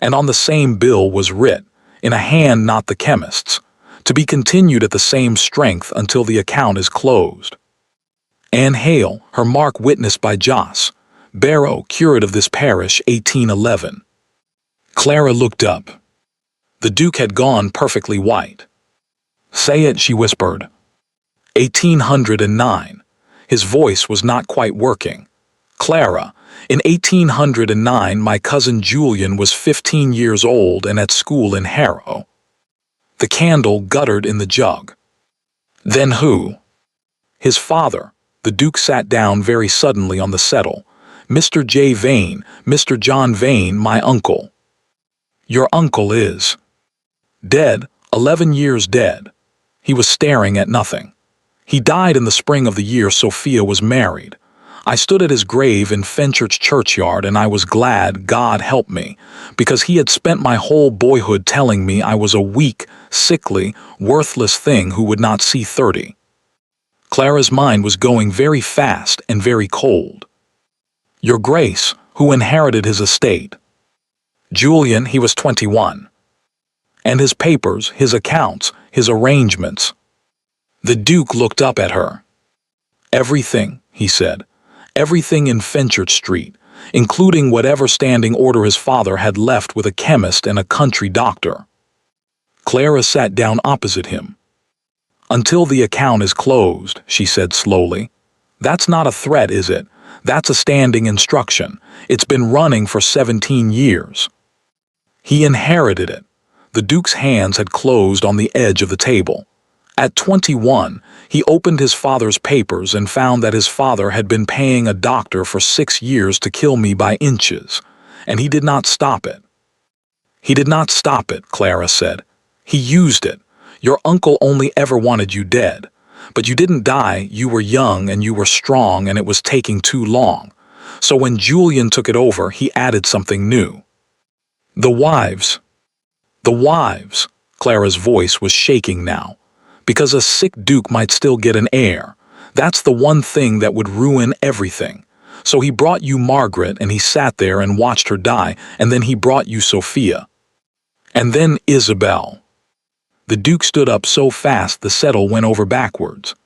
And on the same bill was writ, in a hand not the chemist's, to be continued at the same strength until the account is closed. Anne Hale, her mark witnessed by Jos, Barrow, curate of this parish, 1811. Clara looked up. The Duke had gone perfectly white. Say it, she whispered. 1809. His voice was not quite working. Clara, in 1809 my cousin Julian was 15 years old and at school in Harrow. The candle guttered in the jug. Then who? His father. The Duke sat down very suddenly on the settle. Mr. J. Vane, Mr. John Vane, my uncle. Your uncle is dead, 11 years dead. He was staring at nothing. He died in the spring of the year Sophia was married. I stood at his grave in Fenchurch churchyard and I was glad God helped me, because he had spent my whole boyhood telling me I was a weak, sickly, worthless thing who would not see 30. Clara's mind was going very fast and very cold. Your Grace, who inherited his estate. Julian, he was 21. And his papers, his accounts, his arrangements. The Duke looked up at her. Everything, he said. Everything in Fenchurch Street, including whatever standing order his father had left with a chemist and a country doctor. Clara sat down opposite him. Until the account is closed, she said slowly. That's not a threat, is it? That's a standing instruction. It's been running for 17 years. He inherited it. The Duke's hands had closed on the edge of the table. At 21, he opened his father's papers and found that his father had been paying a doctor for 6 years to kill me by inches, and he did not stop it. He did not stop it, Clara said. He used it. Your uncle only ever wanted you dead. But you didn't die, you were young and you were strong and it was taking too long. So when Julian took it over, he added something new. The wives. The wives. Clara's voice was shaking now. Because a sick duke might still get an heir. That's the one thing that would ruin everything. So he brought you Margaret and he sat there and watched her die, and then he brought you Sophia. And then Isabel. The Duke stood up so fast the settle went over backwards.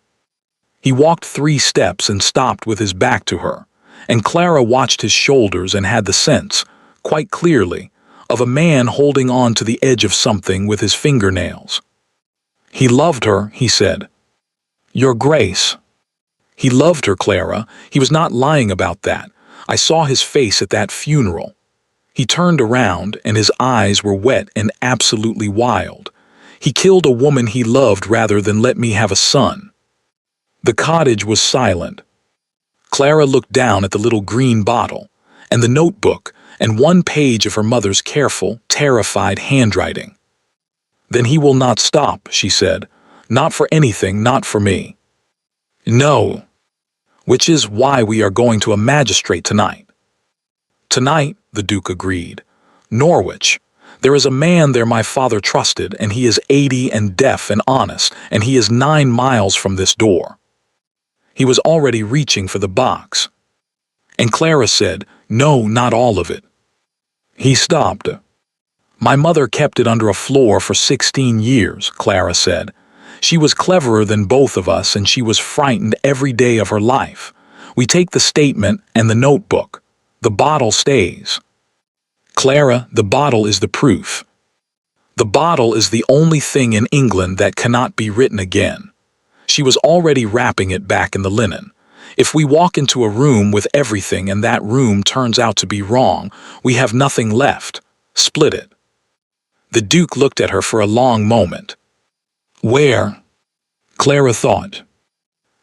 He walked 3 steps and stopped with his back to her, and Clara watched his shoulders and had the sense, quite clearly, of a man holding on to the edge of something with his fingernails. He loved her, he said. Your Grace. He loved her, Clara. He was not lying about that. I saw his face at that funeral. He turned around, and his eyes were wet and absolutely wild. He killed a woman he loved rather than let me have a son. The cottage was silent. Clara looked down at the little green bottle, and the notebook, and one page of her mother's careful, terrified handwriting. Then he will not stop, she said. Not for anything, not for me. No. Which is why we are going to a magistrate tonight. Tonight, the Duke agreed. Norwich. There is a man there my father trusted, and he is 80 and deaf and honest, and he is 9 miles from this door. He was already reaching for the box. And Clara said, no, not all of it. He stopped. My mother kept it under a floor for 16 years, Clara said. She was cleverer than both of us, and she was frightened every day of her life. We take the statement and the notebook. The bottle stays. Clara, the bottle is the proof. The bottle is the only thing in England that cannot be written again. She was already wrapping it back in the linen. If we walk into a room with everything and that room turns out to be wrong, we have nothing left. Split it. The Duke looked at her for a long moment. Where? Clara thought.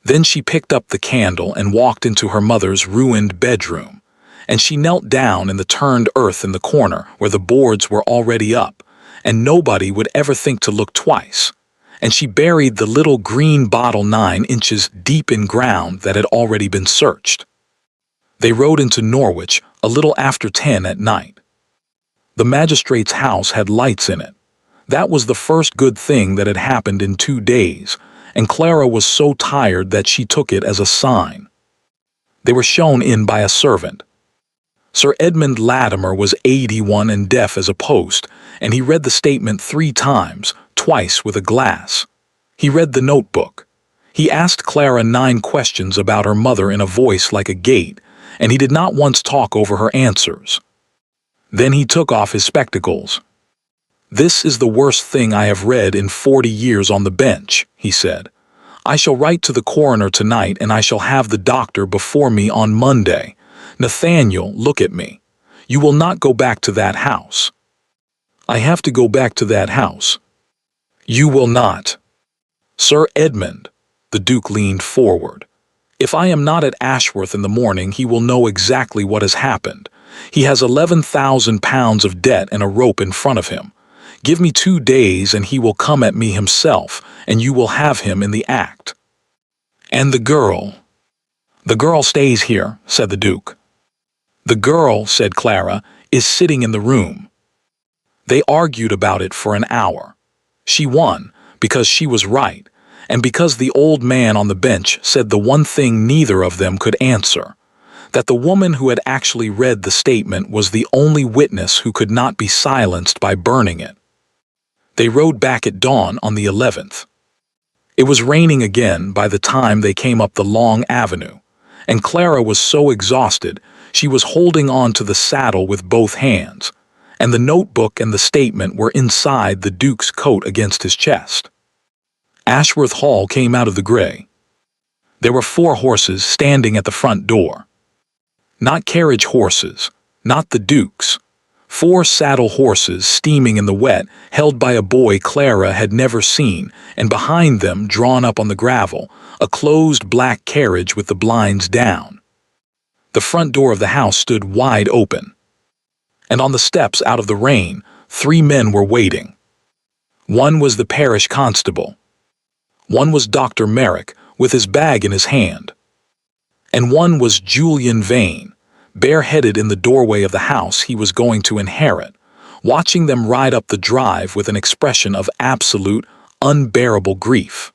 Then she picked up the candle and walked into her mother's ruined bedroom. And she knelt down in the turned earth in the corner where the boards were already up, and nobody would ever think to look twice. And she buried the little green bottle 9 inches deep in ground that had already been searched. They rode into Norwich a little after 10 at night. The magistrate's house had lights in it. That was the first good thing that had happened in 2 days, and Clara was so tired that she took it as a sign. They were shown in by a servant. Sir Edmund Latimer was 81 and deaf as a post, and he read the statement 3 times, twice with a glass. He read the notebook. He asked Clara 9 questions about her mother in a voice like a gate, and he did not once talk over her answers. Then he took off his spectacles. This is the worst thing I have read in 40 years on the bench, he said. I shall write to the coroner tonight and I shall have the doctor before me on Monday. Nathaniel, look at me. You will not go back to that house. I have to go back to that house. You will not. Sir Edmund, the Duke leaned forward. If I am not at Ashworth in the morning, he will know exactly what has happened, He has 11,000 pounds of debt and a rope in front of him. Give me 2 days and he will come at me himself, and you will have him in the act." "And the girl?" "The girl stays here," said the Duke. "The girl," said Clara, "is sitting in the room." They argued about it for an hour. She won, because she was right, and because the old man on the bench said the one thing neither of them could answer, that the woman who had actually read the statement was the only witness who could not be silenced by burning it. They rode back at dawn on the 11th. It was raining again by the time they came up the long avenue, and Clara was so exhausted she was holding on to the saddle with both hands, and the notebook and the statement were inside the Duke's coat against his chest. Ashworth Hall came out of the gray. There were 4 horses standing at the front door. Not carriage horses, not the Duke's. 4 saddle horses steaming in the wet, held by a boy Clara had never seen, and behind them, drawn up on the gravel, a closed black carriage with the blinds down. The front door of the house stood wide open, and on the steps out of the rain, 3 men were waiting. One was the parish constable. One was Dr. Merrick, with his bag in his hand. And one was Julian Vane, bareheaded in the doorway of the house he was going to inherit, watching them ride up the drive with an expression of absolute, unbearable grief.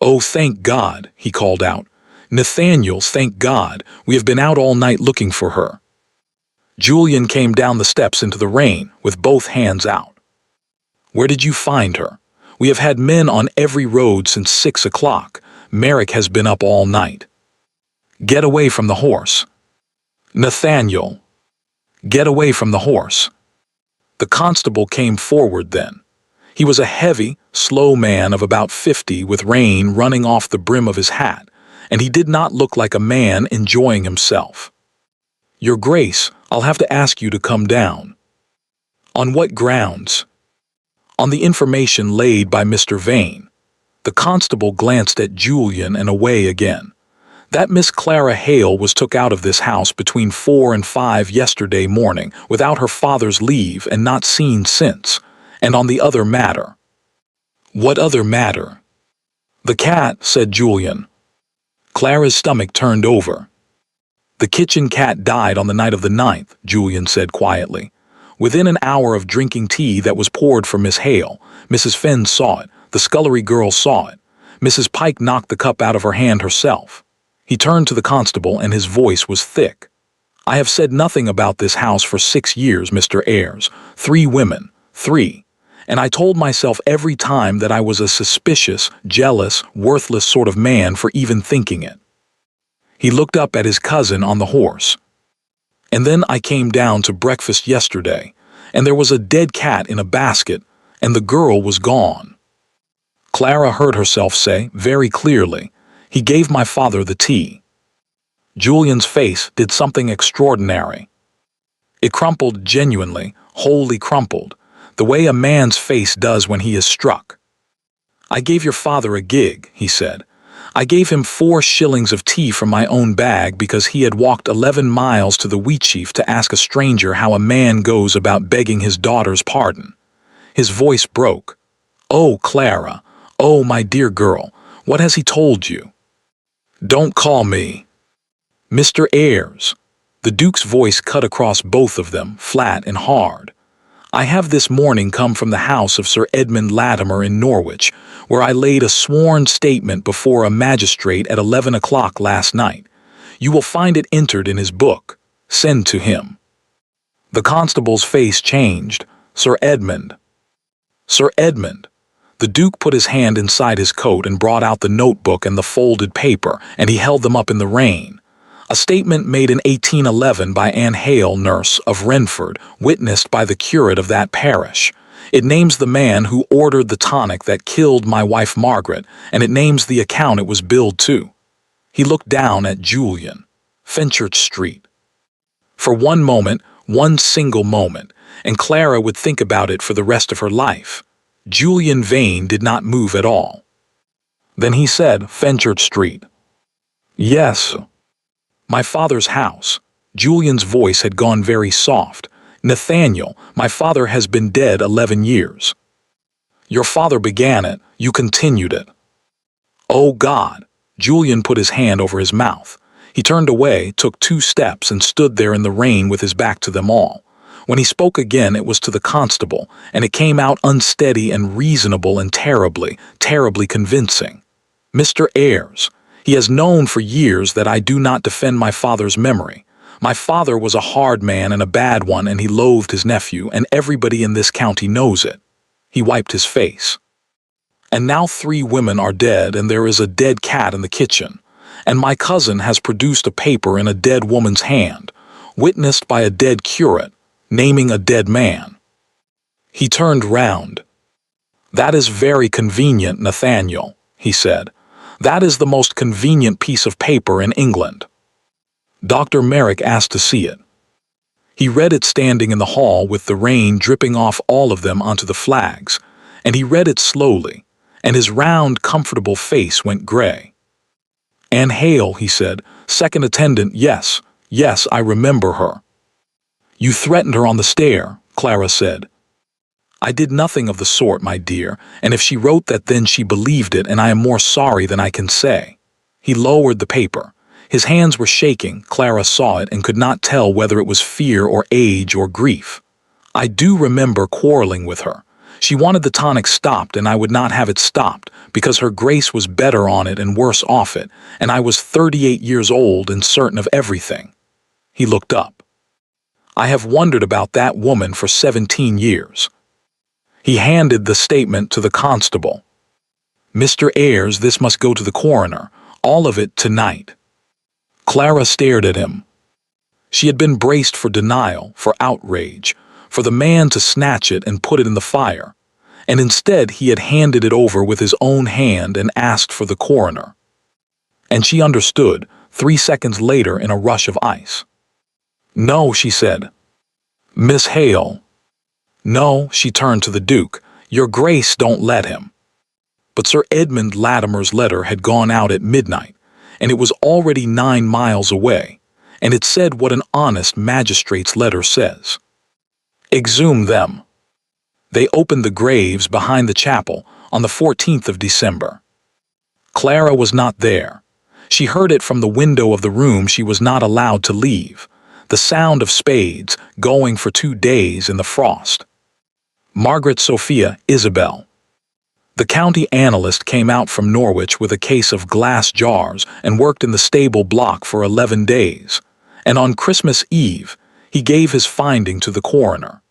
"Oh, thank God," he called out. "Nathaniel's, thank God, we have been out all night looking for her." Julian came down the steps into the rain with both hands out. "Where did you find her? We have had men on every road since 6 o'clock. Merrick has been up all night." "Get away from the horse." "Nathaniel, get away from the horse." The constable came forward then. He was a heavy, slow man of about 50 with rain running off the brim of his hat, and he did not look like a man enjoying himself. "Your Grace, I'll have to ask you to come down." "On what grounds?" "On the information laid by Mr. Vane." The constable glanced at Julian and away again. "That Miss Clara Hale was took out of this house between 4 and 5 yesterday morning without her father's leave and not seen since. And on the other matter." "What other matter?" "The cat," said Julian. Clara's stomach turned over. "The kitchen cat died on the night of the 9th, Julian said quietly. "Within an hour of drinking tea that was poured for Miss Hale. Mrs. Fenn saw it. The scullery girl saw it. Mrs. Pike knocked the cup out of her hand herself." He turned to the constable and his voice was thick. "I have said nothing about this house for 6 years, Mr. Ayres. 3 women. 3. And I told myself every time that I was a suspicious, jealous, worthless sort of man for even thinking it." He looked up at his cousin on the horse. "And then I came down to breakfast yesterday, and there was a dead cat in a basket, and the girl was gone." Clara heard herself say, very clearly, "He gave my father the tea." Julian's face did something extraordinary. It crumpled genuinely, wholly crumpled, the way a man's face does when he is struck. "I gave your father a gig," he said. "I gave him 4 shillings of tea from my own bag because he had walked 11 miles to the Wheatsheaf to ask a stranger how a man goes about begging his daughter's pardon." His voice broke. "Oh, Clara, oh, my dear girl, what has he told you?" "Don't call me Mr. Ayres." The Duke's voice cut across both of them, flat and hard. "I have this morning come from the house of Sir Edmund Latimer in Norwich, where I laid a sworn statement before a magistrate at 11 o'clock last night. You will find it entered in his book. Send to him." The constable's face changed. "Sir Edmund." "Sir Edmund." The Duke put his hand inside his coat and brought out the notebook and the folded paper, and he held them up in the rain. "A statement made in 1811 by Anne Hale, nurse, of Renford, witnessed by the curate of that parish. It names the man who ordered the tonic that killed my wife Margaret, and it names the account it was billed to." He looked down at Julian. "Fenchurch Street." For one moment, one single moment, and Clara would think about it for the rest of her life. Julian Vane did not move at all. Then he said, "Fenchurch Street." "Yes." "My father's house." Julian's voice had gone very soft. "Nathaniel, my father has been dead 11 years. Your father began it, you continued it." "Oh God!" Julian put his hand over his mouth. He turned away, took 2 steps, and stood there in the rain with his back to them all. When he spoke again, it was to the constable, and it came out unsteady and reasonable and terribly, terribly convincing. "Mr. Ayres, he has known for years that I do not defend my father's memory. My father was a hard man and a bad one, and he loathed his nephew, and everybody in this county knows it." He wiped his face. "And now 3 women are dead, and there is a dead cat in the kitchen. And my cousin has produced a paper in a dead woman's hand, witnessed by a dead curate, naming a dead man." He turned round. "That is very convenient, Nathaniel," he said. "That is the most convenient piece of paper in England." Dr. Merrick asked to see it. He read it standing in the hall with the rain dripping off all of them onto the flags, and he read it slowly, and his round, comfortable face went gray. "Anne Hale," he said, "second attendant, yes, yes, I remember her." "You threatened her on the stair," Clara said. "I did nothing of the sort, my dear, and if she wrote that then she believed it, and I am more sorry than I can say." He lowered the paper. His hands were shaking. Clara saw it and could not tell whether it was fear or age or grief. "I do remember quarreling with her. She wanted the tonic stopped, and I would not have it stopped, because her grace was better on it and worse off it, and I was 38 years old and certain of everything." He looked up. "I have wondered about that woman for 17 years. He handed the statement to the constable. "Mr. Ayres, this must go to the coroner, all of it tonight." Clara stared at him. She had been braced for denial, for outrage, for the man to snatch it and put it in the fire, and instead he had handed it over with his own hand and asked for the coroner. And she understood, 3 seconds later in a rush of ice. "No," she said. "Miss Hale." "No," she turned to the Duke. "Your Grace, don't let him." But Sir Edmund Latimer's letter had gone out at midnight, and it was already 9 miles away, and it said what an honest magistrate's letter says. "Exhume them." They opened the graves behind the chapel on the 14th of December. Clara was not there. She heard it from the window of the room she was not allowed to leave, the sound of spades going for 2 days in the frost. Margaret Sophia Isabel. The county analyst came out from Norwich with a case of glass jars and worked in the stable block for 11 days, and on Christmas Eve he gave his finding to the coroner.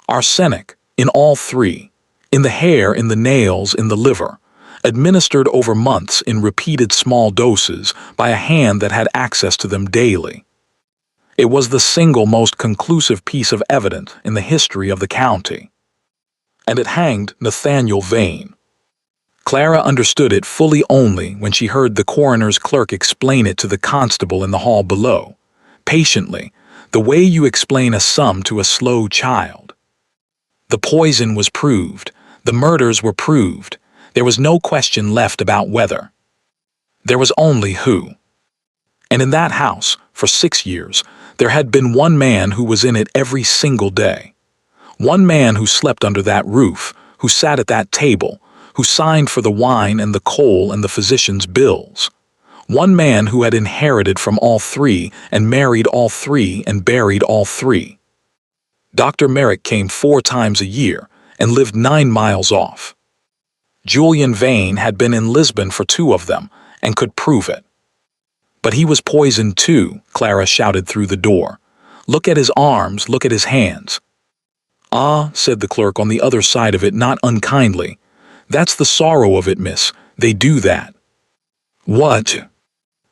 Arsenic, in all 3, in the hair, in the nails, in the liver, administered over months in repeated small doses by a hand that had access to them daily. It was the single most conclusive piece of evidence in the history of the county. And it hanged Nathaniel Vane. Clara understood it fully only when she heard the coroner's clerk explain it to the constable in the hall below, patiently, the way you explain a sum to a slow child. The poison was proved. The murders were proved. There was no question left about whether. There was only who. And in that house, for 6 years, there had been one man who was in it every single day. One man who slept under that roof, who sat at that table, who signed for the wine and the coal and the physician's bills. One man who had inherited from all 3 and married all 3 and buried all 3. Dr. Merrick came 4 times a year and lived 9 miles off. Julian Vane had been in Lisbon for 2 of them and could prove it. "But he was poisoned too," Clara shouted through the door. "Look at his arms, look at his hands." "Ah," said the clerk on the other side of it, not unkindly. "That's the sorrow of it, miss. They do that." "What?"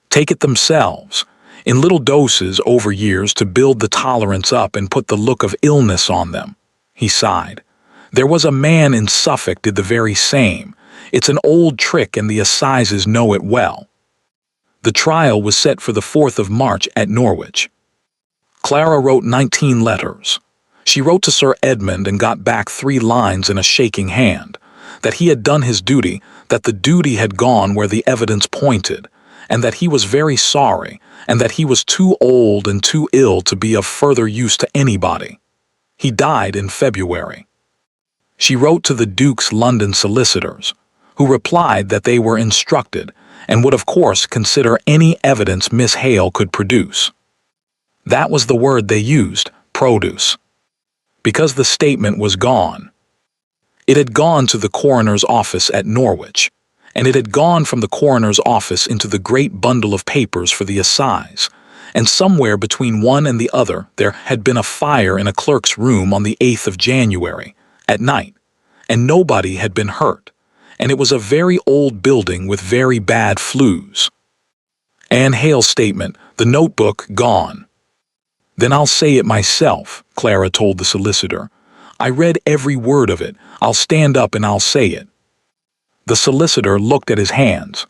"Take it themselves, in little doses over years to build the tolerance up and put the look of illness on them." He sighed. "There was a man in Suffolk did the very same. It's an old trick and the assizes know it well." The trial was set for the 4th of March at Norwich. Clara wrote 19 letters. She wrote to Sir Edmund and got back 3 lines in a shaking hand, that he had done his duty, that the duty had gone where the evidence pointed, and that he was very sorry, and that he was too old and too ill to be of further use to anybody. He died in February. She wrote to the Duke's London solicitors, who replied that they were instructed and would of course consider any evidence Miss Hale could produce. That was the word they used, produce. Because the statement was gone. It had gone to the coroner's office at Norwich, and it had gone from the coroner's office into the great bundle of papers for the assize, and somewhere between one and the other there had been a fire in a clerk's room on the 8th of January, at night, and nobody had been hurt, and it was a very old building with very bad flues. Anne Hale's statement, the notebook gone. Then I'll say it myself, Clara told the solicitor. I read every word of it. I'll stand up and I'll say it. The solicitor looked at his hands.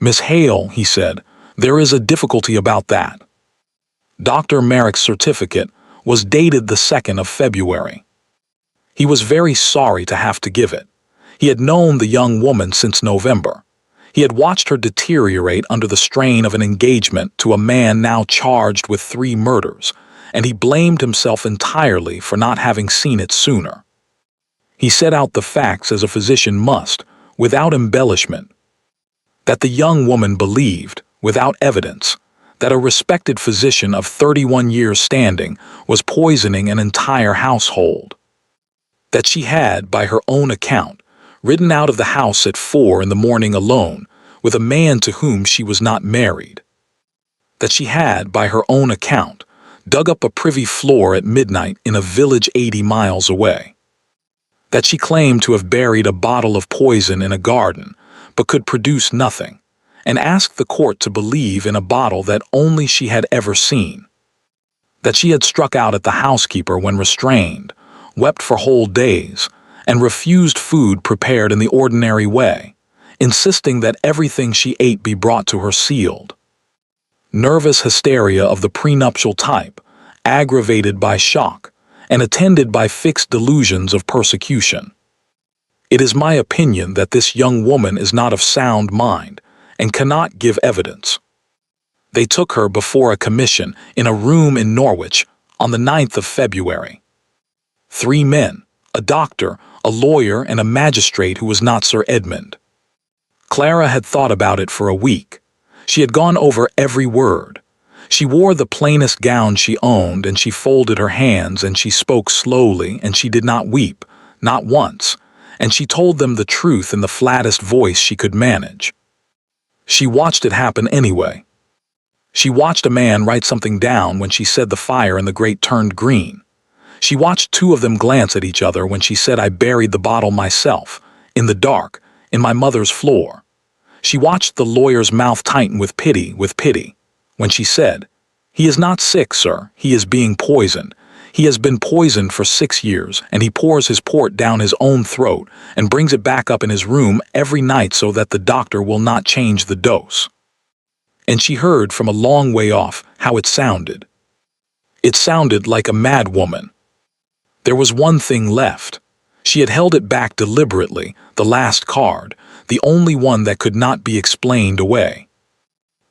Miss Hale, he said, there is a difficulty about that. Dr. Merrick's certificate was dated the 2nd of February. He was very sorry to have to give it. He had known the young woman since November. He had watched her deteriorate under the strain of an engagement to a man now charged with 3 murders, and he blamed himself entirely for not having seen it sooner. He set out the facts as a physician must, without embellishment. That the young woman believed, without evidence, that a respected physician of 31 years' standing was poisoning an entire household. That she had, by her own account, ridden out of the house at 4 in the morning alone, with a man to whom she was not married. That she had, by her own account, dug up a privy floor at midnight in a village 80 miles away. That she claimed to have buried a bottle of poison in a garden, but could produce nothing, and asked the court to believe in a bottle that only she had ever seen. That she had struck out at the housekeeper when restrained, wept for whole days, and refused food prepared in the ordinary way, insisting that everything she ate be brought to her sealed. Nervous hysteria of the prenuptial type, aggravated by shock, and attended by fixed delusions of persecution. It is my opinion that this young woman is not of sound mind, and cannot give evidence. They took her before a commission in a room in Norwich on the 9th of February. 3 men, a doctor, a lawyer, and a magistrate who was not Sir Edmund. Clara had thought about it for a week. She had gone over every word. She wore the plainest gown she owned, and she folded her hands, and she spoke slowly, and she did not weep, not once, and she told them the truth in the flattest voice she could manage. She watched it happen anyway. She watched a man write something down when she said the fire in the grate turned green. She watched 2 of them glance at each other when she said I buried the bottle myself, in the dark, in my mother's floor. She watched the lawyer's mouth tighten with pity, when she said, he is not sick, sir, he is being poisoned. He has been poisoned for 6 years, and he pours his port down his own throat and brings it back up in his room every night so that the doctor will not change the dose. And she heard from a long way off how it sounded. It sounded like a mad woman. There was one thing left. She had held it back deliberately, the last card, the only one that could not be explained away.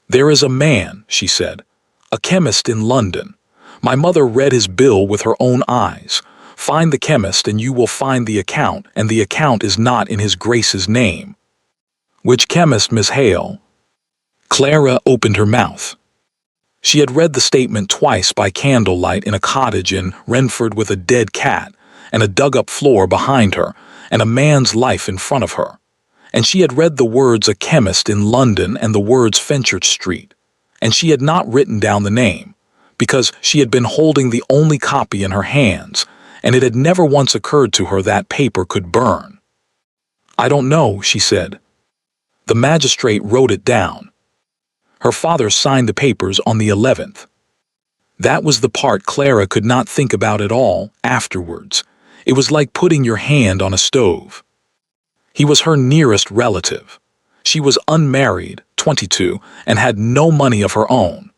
There is a man, she said, a chemist in London. My mother read his bill with her own eyes. Find the chemist and you will find the account, and the account is not in his Grace's name. Which chemist, Miss Hale? Clara opened her mouth. She had read the statement twice by candlelight in a cottage in Renford with a dead cat, and a dug-up floor behind her, and a man's life in front of her. And she had read the words a chemist in London and the words Fenchurch Street, and she had not written down the name, because she had been holding the only copy in her hands, and it had never once occurred to her that paper could burn. I don't know, she said. The magistrate wrote it down. Her father signed the papers on the 11th. That was the part Clara could not think about at all afterwards. It was like putting your hand on a stove. He was her nearest relative. She was unmarried, 22, and had no money of her own.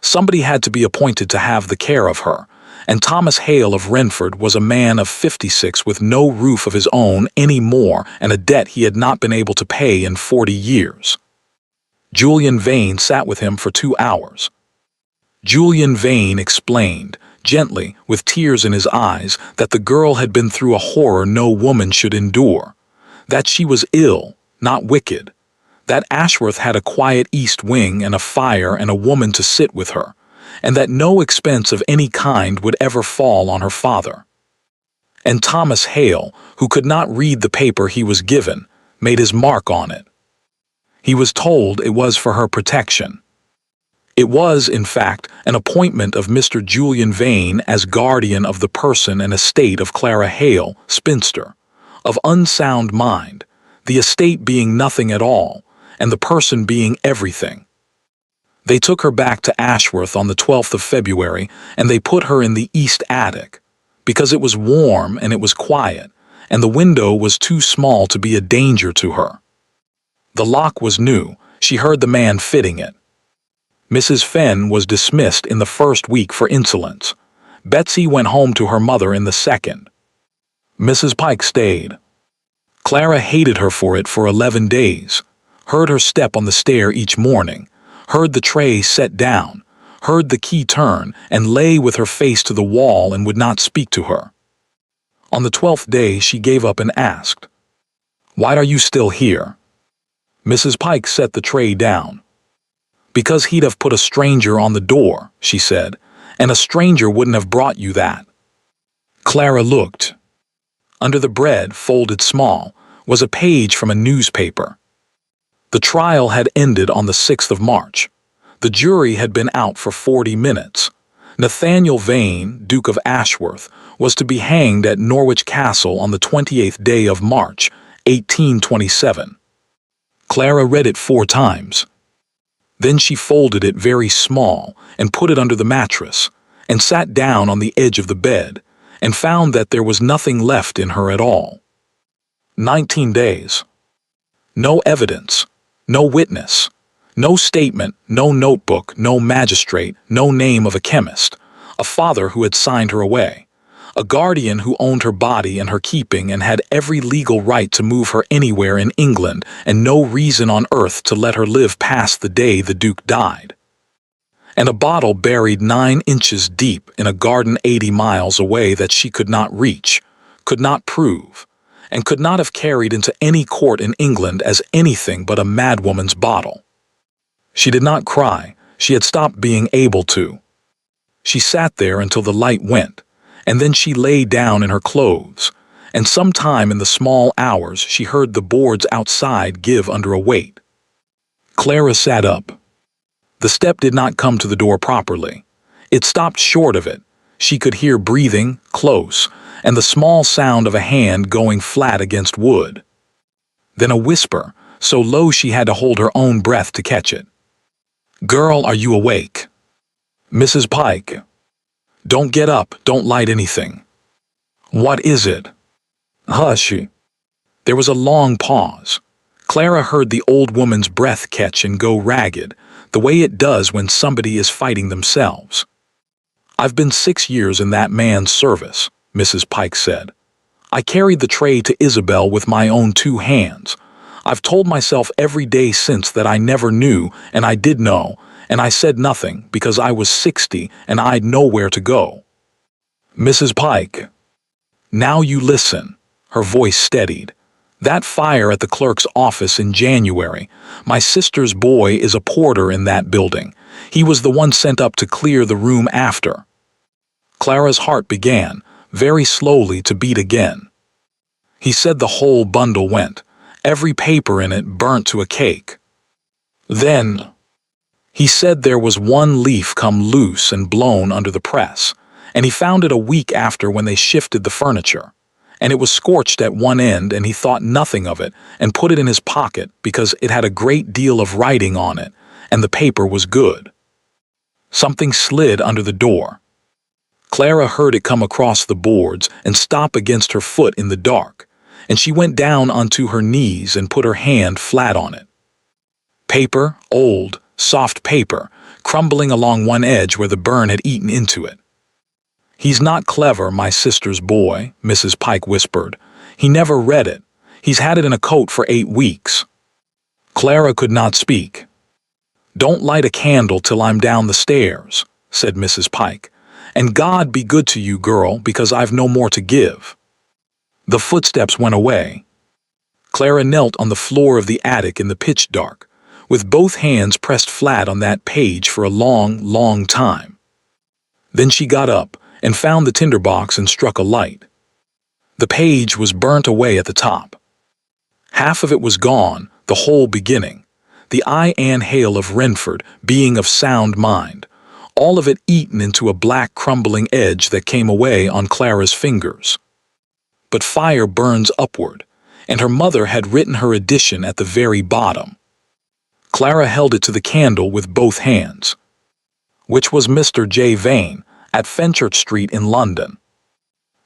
Somebody had to be appointed to have the care of her, and Thomas Hale of Renford was a man of 56 with no roof of his own any more and a debt he had not been able to pay in 40 years. Julian Vane sat with him for 2 hours. Julian Vane explained, gently, with tears in his eyes, that the girl had been through a horror no woman should endure, that she was ill, not wicked, that Ashworth had a quiet east wing and a fire and a woman to sit with her, and that no expense of any kind would ever fall on her father. And Thomas Hale, who could not read the paper he was given, made his mark on it. He was told it was for her protection. It was, in fact, an appointment of Mr. Julian Vane as guardian of the person and estate of Clara Hale, spinster, of unsound mind, the estate being nothing at all, and the person being everything. They took her back to Ashworth on the 12th of February, and they put her in the east attic, because it was warm and it was quiet, and the window was too small to be a danger to her. The lock was new. She heard the man fitting it. Mrs. Fenn was dismissed in the first week for insolence. Betsy went home to her mother in the second. Mrs. Pike stayed. Clara hated her for it for 11 days, heard her step on the stair each morning, heard the tray set down, heard the key turn, and lay with her face to the wall and would not speak to her. On the 12th day she gave up and asked, "Why are you still here?" Mrs. Pike set the tray down. "Because he'd have put a stranger on the door," she said, "and a stranger wouldn't have brought you that." Clara looked. Under the bread, folded small, was a page from a newspaper. The trial had ended on the 6th of March. The jury had been out for 40 minutes. Nathaniel Vane, Duke of Ashworth, was to be hanged at Norwich Castle on the 28th day of March, 1827. Clara read it 4 times. Then she folded it very small and put it under the mattress, and sat down on the edge of the bed, and found that there was nothing left in her at all. 19 days. No evidence, no witness, no statement, no notebook, no magistrate, no name of a chemist, a father who had signed her away, a guardian who owned her body and her keeping and had every legal right to move her anywhere in England, and no reason on earth to let her live past the day the Duke died. And a bottle buried 9 inches deep in a garden 80 miles away that she could not reach, could not prove, and could not have carried into any court in England as anything but a madwoman's bottle. She did not cry. She had stopped being able to. She sat there until the light went, and then she lay down in her clothes, and sometime in the small hours she heard the boards outside give under a weight. Clara sat up. The step did not come to the door properly. It stopped short of it. She could hear breathing, close, and the small sound of a hand going flat against wood. Then a whisper, so low she had to hold her own breath to catch it. "Girl, are you awake?" "Mrs. Pike." "Don't get up, don't light anything." "What is it?" "Hush." There was a long pause. Clara heard the old woman's breath catch and go ragged, the way it does when somebody is fighting themselves. "I've been 6 years in that man's service," Mrs. Pike said. "I carried the tray to Isabel with my own 2 hands. I've told myself every day since that I never knew, and I did know, and I said nothing because I was 60 and I'd nowhere to go." "Mrs. Pike." "Now you listen." Her voice steadied. "That fire at the clerk's office in January. My sister's boy is a porter in that building. He was the one sent up to clear the room after." Clara's heart began, very slowly, to beat again. "He said the whole bundle went, every paper in it burnt to a cake. Then he said there was one leaf come loose and blown under the press, and he found it a week after when they shifted the furniture, and it was scorched at one end, and he thought nothing of it and put it in his pocket because it had a great deal of writing on it, and the paper was good." Something slid under the door. Clara heard it come across the boards and stop against her foot in the dark, and she went down onto her knees and put her hand flat on it. Paper, old, soft paper, crumbling along one edge where the burn had eaten into it. "He's not clever, my sister's boy," Mrs. Pike whispered. "He never read it. He's had it in a coat for 8 weeks. Clara could not speak. "Don't light a candle till I'm down the stairs," said Mrs. Pike. "And God be good to you, girl, because I've no more to give." The footsteps went away. Clara knelt on the floor of the attic in the pitch dark, with both hands pressed flat on that page for a long, long time. Then she got up and found the tinderbox and struck a light. The page was burnt away at the top. Half of it was gone, the whole beginning. The Anne Hale of Renford, being of sound mind, all of it eaten into a black crumbling edge that came away on Clara's fingers. But fire burns upward, and her mother had written her addition at the very bottom. Clara held it to the candle with both hands. Which was Mr. J. Vane, at Fenchurch Street in London.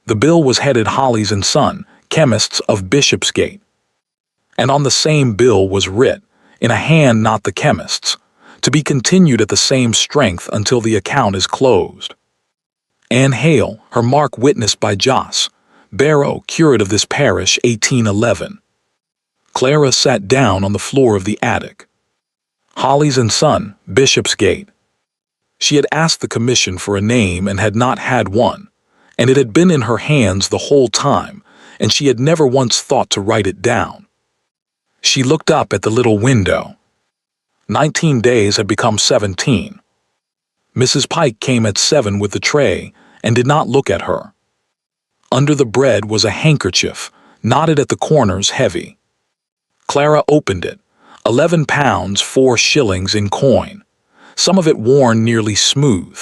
The bill was headed Hollies and Son, chemists of Bishopsgate. And on the same bill was writ, in a hand not the chemist's, to be continued at the same strength until the account is closed. Anne Hale, her mark witnessed by Jos, Barrow, curate of this parish, 1811. Clara sat down on the floor of the attic. Hollies and Son, Bishopsgate. She had asked the commission for a name and had not had one, and it had been in her hands the whole time, and she had never once thought to write it down. She looked up at the little window. 19 days had become 17. Mrs. Pike came at 7 with the tray and did not look at her. Under the bread was a handkerchief, knotted at the corners heavy. Clara opened it, £11 4 in coin, some of it worn nearly smooth.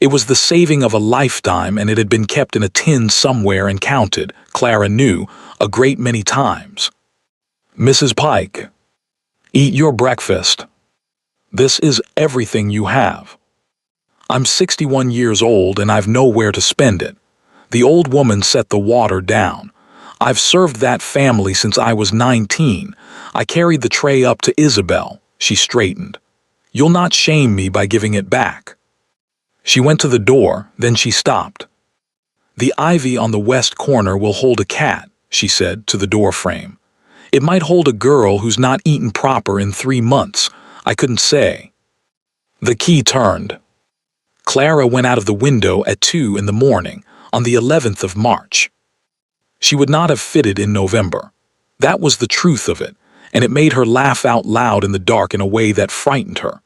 It was the saving of a lifetime, and it had been kept in a tin somewhere and counted, Clara knew, a great many times. "Mrs. Pike, eat your breakfast. This is everything you have. I'm 61 years old and I've nowhere to spend it." The old woman set the water down. "I've served that family since I was 19. I carried the tray up to Isabel." She straightened. "You'll not shame me by giving it back." She went to the door, then she stopped. "The ivy on the west corner will hold a cat," she said to the door frame. "It might hold a girl who's not eaten proper in 3 months. I couldn't say." The key turned. Clara went out of the window at 2 in the morning, on the 11th of March. She would not have fitted in November. That was the truth of it, and it made her laugh out loud in the dark in a way that frightened her.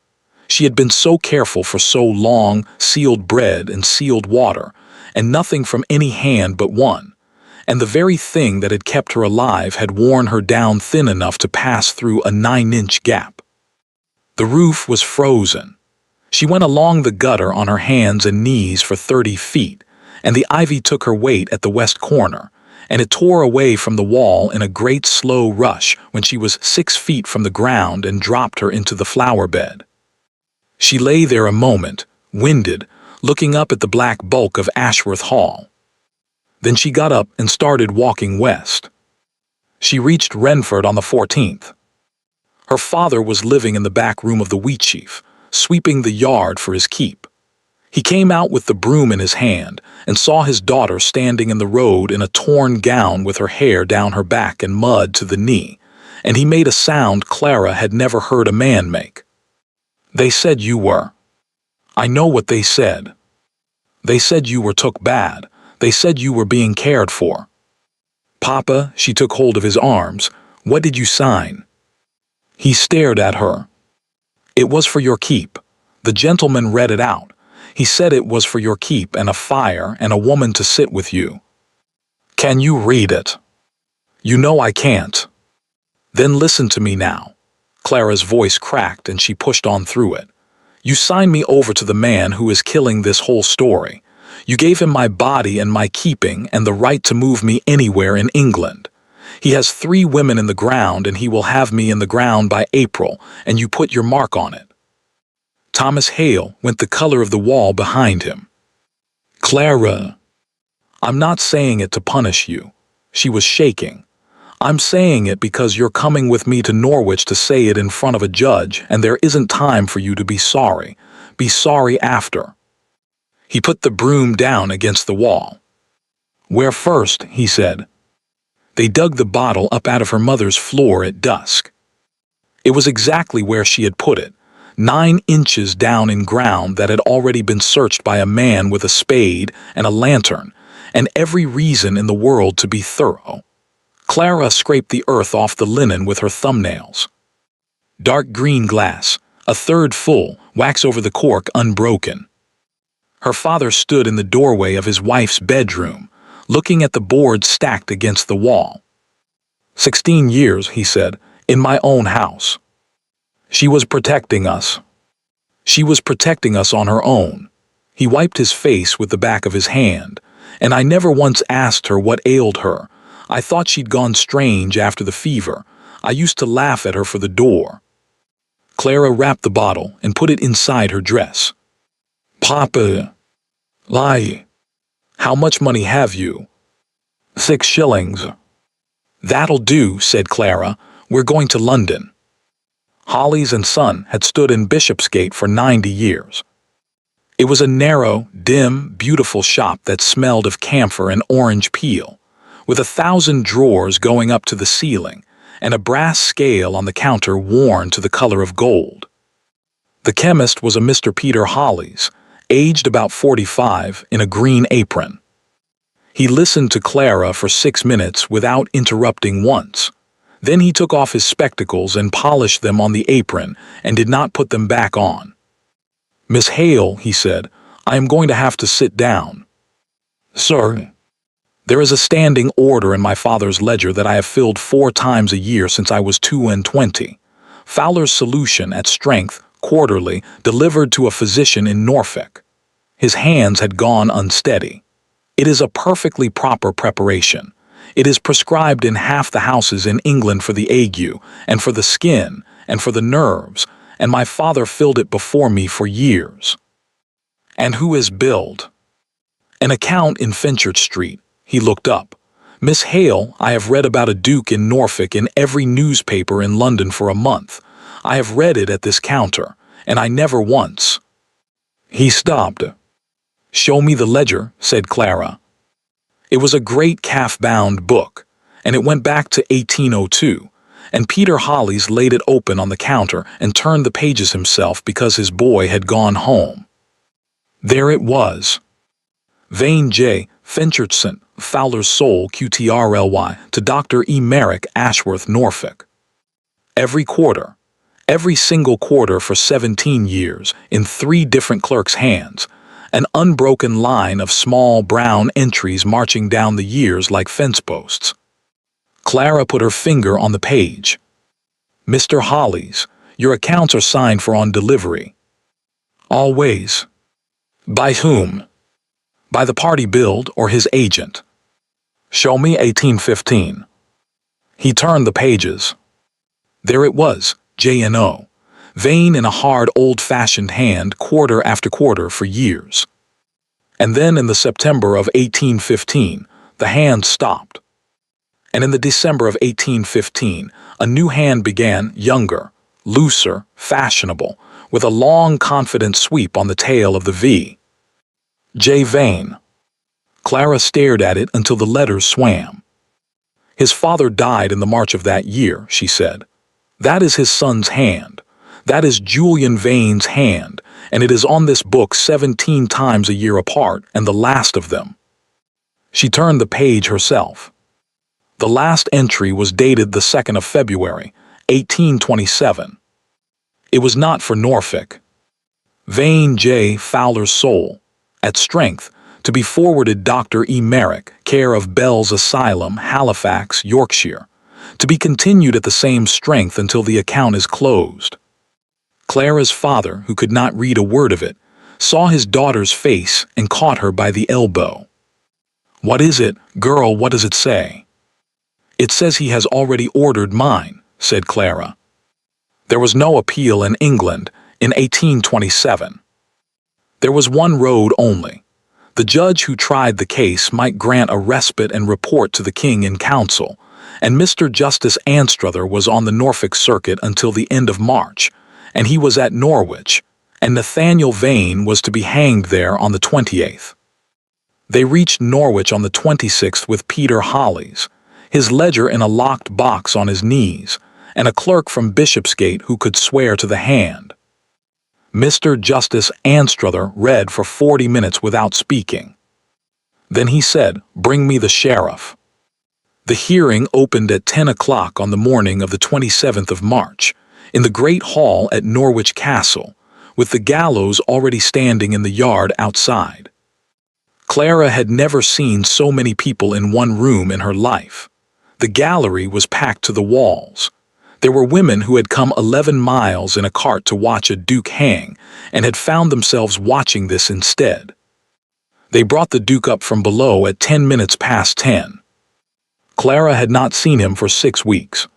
She had been so careful for so long, sealed bread and sealed water, and nothing from any hand but one. And the very thing that had kept her alive had worn her down thin enough to pass through a 9-inch gap. The roof was frozen. She went along the gutter on her hands and knees for 30 feet, and the ivy took her weight at the west corner, and it tore away from the wall in a great slow rush when she was 6 feet from the ground and dropped her into the flower bed. She lay there a moment, winded, looking up at the black bulk of Ashworth Hall. Then she got up and started walking west. She reached Renford on the 14th. Her father was living in the back room of the Wheatsheaf, sweeping the yard for his keep. He came out with the broom in his hand and saw his daughter standing in the road in a torn gown with her hair down her back and mud to the knee, and he made a sound Clara had never heard a man make. "They said you were. I know what they said. They said you were took bad. They said you were being cared for." "Papa," she took hold of his arms, "what did you sign?" He stared at her. "It was for your keep." The gentleman read it out. He said it was for your keep and a fire and a woman to sit with you. "Can you read it?" "You know I can't." "Then listen to me now." Clara's voice cracked and she pushed on through it. "You signed me over to the man who is killing this whole story. You gave him my body and my keeping and the right to move me anywhere in England. He has 3 women in the ground and he will have me in the ground by April, and you put your mark on it." Thomas Hale went the color of the wall behind him. "Clara, I'm not saying it to punish you." She was shaking. "I'm saying it because you're coming with me to Norwich to say it in front of a judge, and there isn't time for you to be sorry. Be sorry after." He put the broom down against the wall. "Where first?" he said. They dug the bottle up out of her mother's floor at dusk. It was exactly where she had put it, 9 inches down in ground that had already been searched by a man with a spade and a lantern, and every reason in the world to be thorough. Clara scraped the earth off the linen with her thumbnails. Dark green glass, a third full, wax over the cork unbroken. Her father stood in the doorway of his wife's bedroom, looking at the boards stacked against the wall. 16 years, he said, in my own house. She was protecting us. She was protecting us on her own. He wiped his face with the back of his hand, and I never once asked her what ailed her. I thought she'd gone strange after the fever. I used to laugh at her for the door. Clara wrapped the bottle and put it inside her dress. Papa, lie. How much money have you? 6 shillings. That'll do, said Clara. We're going to London. Hollies and Son had stood in Bishopsgate for 90 years. It was a narrow, dim, beautiful shop that smelled of camphor and orange peel, with 1,000 drawers going up to the ceiling, and a brass scale on the counter worn to the color of gold. The chemist was a Mr. Peter Hollies, aged about 45, in a green apron. He listened to Clara for 6 minutes without interrupting once. Then he took off his spectacles and polished them on the apron and did not put them back on. Miss Hale, he said, I am going to have to sit down. Sir, there is a standing order in my father's ledger that I have filled 4 times a year since I was 22. Fowler's solution at strength, quarterly, delivered to a physician in Norfolk. His hands had gone unsteady. It is a perfectly proper preparation. It is prescribed in half the houses in England for the ague, and for the skin, and for the nerves, and my father filled it before me for years. And who is billed? An account in Fenchurch Street. He looked up. Miss Hale, I have read about a duke in Norfolk in every newspaper in London for a month. I have read it at this counter, and I never once. He stopped. Show me the ledger, said Clara. It was a great calf-bound book, and it went back to 1802, and Peter Hollies laid it open on the counter and turned the pages himself because his boy had gone home. There it was. Vane J. Fenchurchson, Fowler's Soul, QTRLY, to Dr. E. Merrick, Ashworth, Norfolk. Every quarter, every single quarter for 17 years, in 3 different clerks' hands, an unbroken line of small brown entries marching down the years like fence posts. Clara put her finger on the page. Mr. Hollies, your accounts are signed for on delivery. Always. By whom? By the party billed or his agent. Show me 1815. He turned the pages. There it was, J&O. Vane in a hard old-fashioned hand quarter after quarter for years. And then in the September of 1815, the hand stopped. And in the December of 1815, a new hand began, younger, looser, fashionable, with a long confident sweep on the tail of the V. J. Vane. Clara stared at it until the letters swam. His father died in the March of that year, she said. That is his son's hand. That is Julian Vane's hand, and it is on this book 17 times a year apart, and the last of them. She turned the page herself. The last entry was dated the 2nd of February, 1827. It was not for Norfolk. Vane J. Fowler's Soul, at strength, to be forwarded Dr. E. Merrick, care of Bell's Asylum, Halifax, Yorkshire, to be continued at the same strength until the account is closed. Clara's father, who could not read a word of it, saw his daughter's face and caught her by the elbow. What is it, girl, what does it say? It says he has already ordered mine, said Clara. There was no appeal in England in 1827. There was one road only. The judge who tried the case might grant a respite and report to the king in council, and Mr. Justice Anstruther was on the Norfolk circuit until the end of March, and he was at Norwich, and Nathaniel Vane was to be hanged there on the 28th. They reached Norwich on the 26th with Peter Hollies, his ledger in a locked box on his knees, and a clerk from Bishopsgate who could swear to the hand. Mr. Justice Anstruther read for 40 minutes without speaking. Then he said, "Bring me the sheriff." The hearing opened at 10 o'clock on the morning of the 27th of March, in the Great Hall at Norwich Castle, with the gallows already standing in the yard outside. Clara had never seen so many people in one room in her life. The gallery was packed to the walls. There were women who had come 11 miles in a cart to watch a duke hang, and had found themselves watching this instead. They brought the duke up from below at 10 minutes past 10. Clara had not seen him for 6 weeks.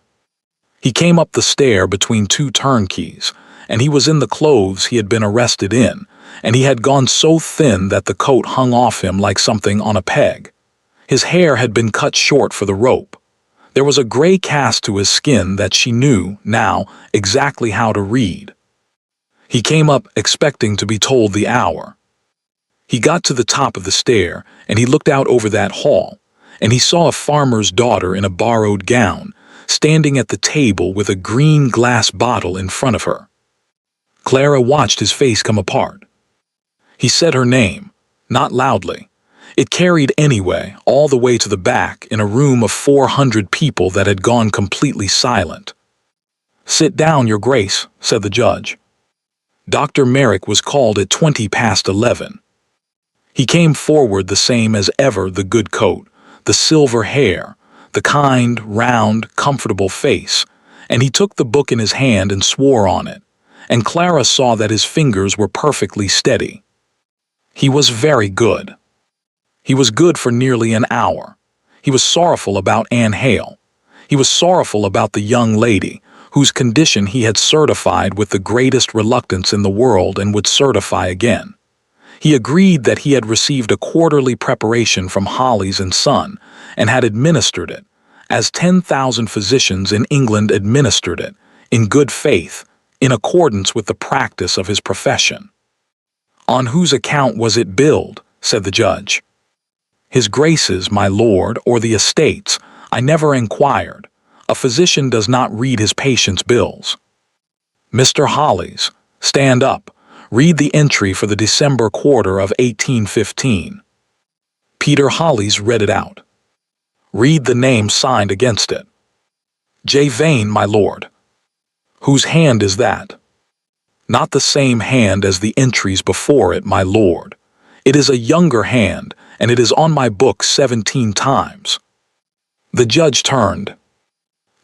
He came up the stair between two turnkeys, and he was in the clothes he had been arrested in, and he had gone so thin that the coat hung off him like something on a peg. His hair had been cut short for the rope. There was a gray cast to his skin that she knew, now, exactly how to read. He came up expecting to be told the hour. He got to the top of the stair, and he looked out over that hall, and he saw a farmer's daughter in a borrowed gown, standing at the table with a green glass bottle in front of her. Clara watched his face come apart. He said her name, not loudly. It carried anyway, all the way to the back, in a room of 400 people that had gone completely silent. "Sit down, Your Grace," said the judge. Dr. Merrick was called at 20 past 11. He came forward the same as ever, the good coat, the silver hair, the kind, round, comfortable face, and he took the book in his hand and swore on it, and Clara saw that his fingers were perfectly steady. He was very good. He was good for nearly an hour. He was sorrowful about Anne Hale. He was sorrowful about the young lady, whose condition he had certified with the greatest reluctance in the world and would certify again. He agreed that he had received a quarterly preparation from Hollies and Son, and had administered it, as 10,000 physicians in England administered it, in good faith, in accordance with the practice of his profession. "On whose account was it billed?" said the judge. "His Grace's, my lord, or the estate's. I never inquired. A physician does not read his patient's bills." "Mr. Hollies, stand up. Read the entry for the December quarter of 1815. Peter Hollies read it out. "Read the name signed against it." "J. Vane, my lord." "Whose hand is that?" "Not the same hand as the entries before it, my lord. It is a younger hand, and it is on my book 17 times. The judge turned.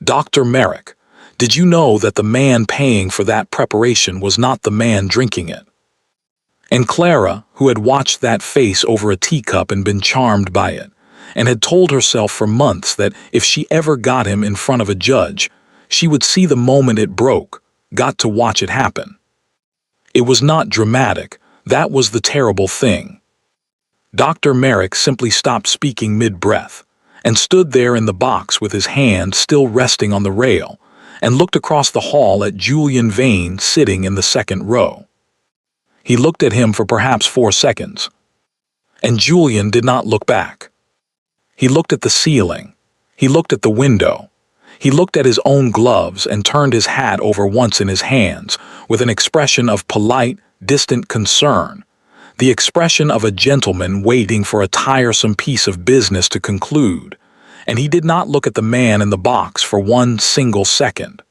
"Dr. Merrick, did you know that the man paying for that preparation was not the man drinking it?" And Clara, who had watched that face over a teacup and been charmed by it, and had told herself for months that if she ever got him in front of a judge, she would see the moment it broke, got to watch it happen. It was not dramatic, that was the terrible thing. Dr. Merrick simply stopped speaking mid-breath, and stood there in the box with his hand still resting on the rail, and looked across the hall at Julian Vane sitting in the second row. He looked at him for perhaps 4 seconds, and Julian did not look back. He looked at the ceiling, he looked at the window, he looked at his own gloves and turned his hat over once in his hands with an expression of polite, distant concern, the expression of a gentleman waiting for a tiresome piece of business to conclude, and he did not look at the man in the box for 1 single second.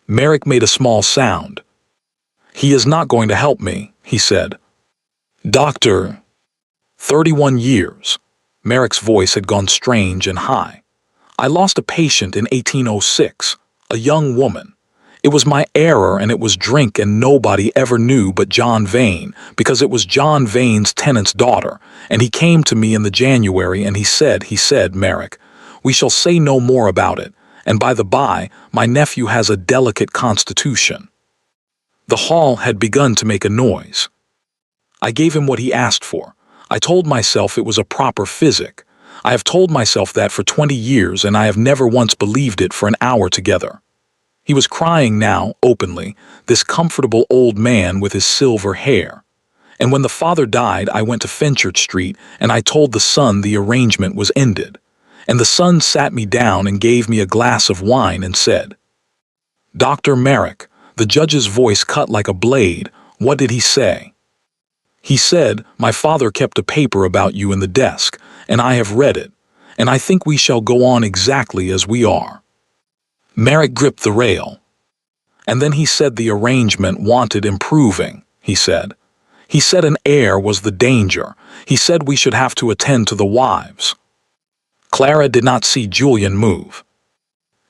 Merrick made a small sound. "He is not going to help me," he said. "Doctor." 31 years. Merrick's voice had gone strange and high. "I lost a patient in 1806, a young woman. It was my error, and it was drink, and nobody ever knew but John Vane, because it was John Vane's tenant's daughter, and he came to me in the January, and he said, Merrick, we shall say no more about it, and by the by, my nephew has a delicate constitution." The hall had begun to make a noise. I gave him what he asked for. I told myself it was a proper physic. I have told myself that for 20 years, and I have never once believed it for an hour together. He was crying now, openly, this comfortable old man with his silver hair. And when the father died, I went to Fenchurch Street, and I told the son the arrangement was ended. And the son sat me down and gave me a glass of wine and said, "Dr. Merrick," the judge's voice cut like a blade, What did he say? He said, "My father kept a paper about you in the desk, and I have read it, and I think we shall go on exactly as we are." Merrick gripped the rail. And then he said the arrangement wanted improving, he said. He said an heir was the danger. He said we should have to attend to the wives. Clara did not see Julian move.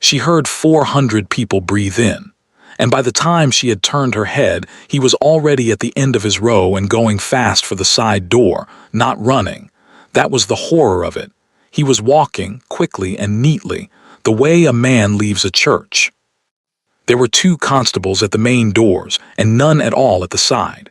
She heard 400 people breathe in, and by the time she had turned her head, he was already at the end of his row and going fast for the side door, not running. That was the horror of it. He was walking, quickly and neatly, the way a man leaves a church. There were 2 constables at the main doors, and none at all at the side.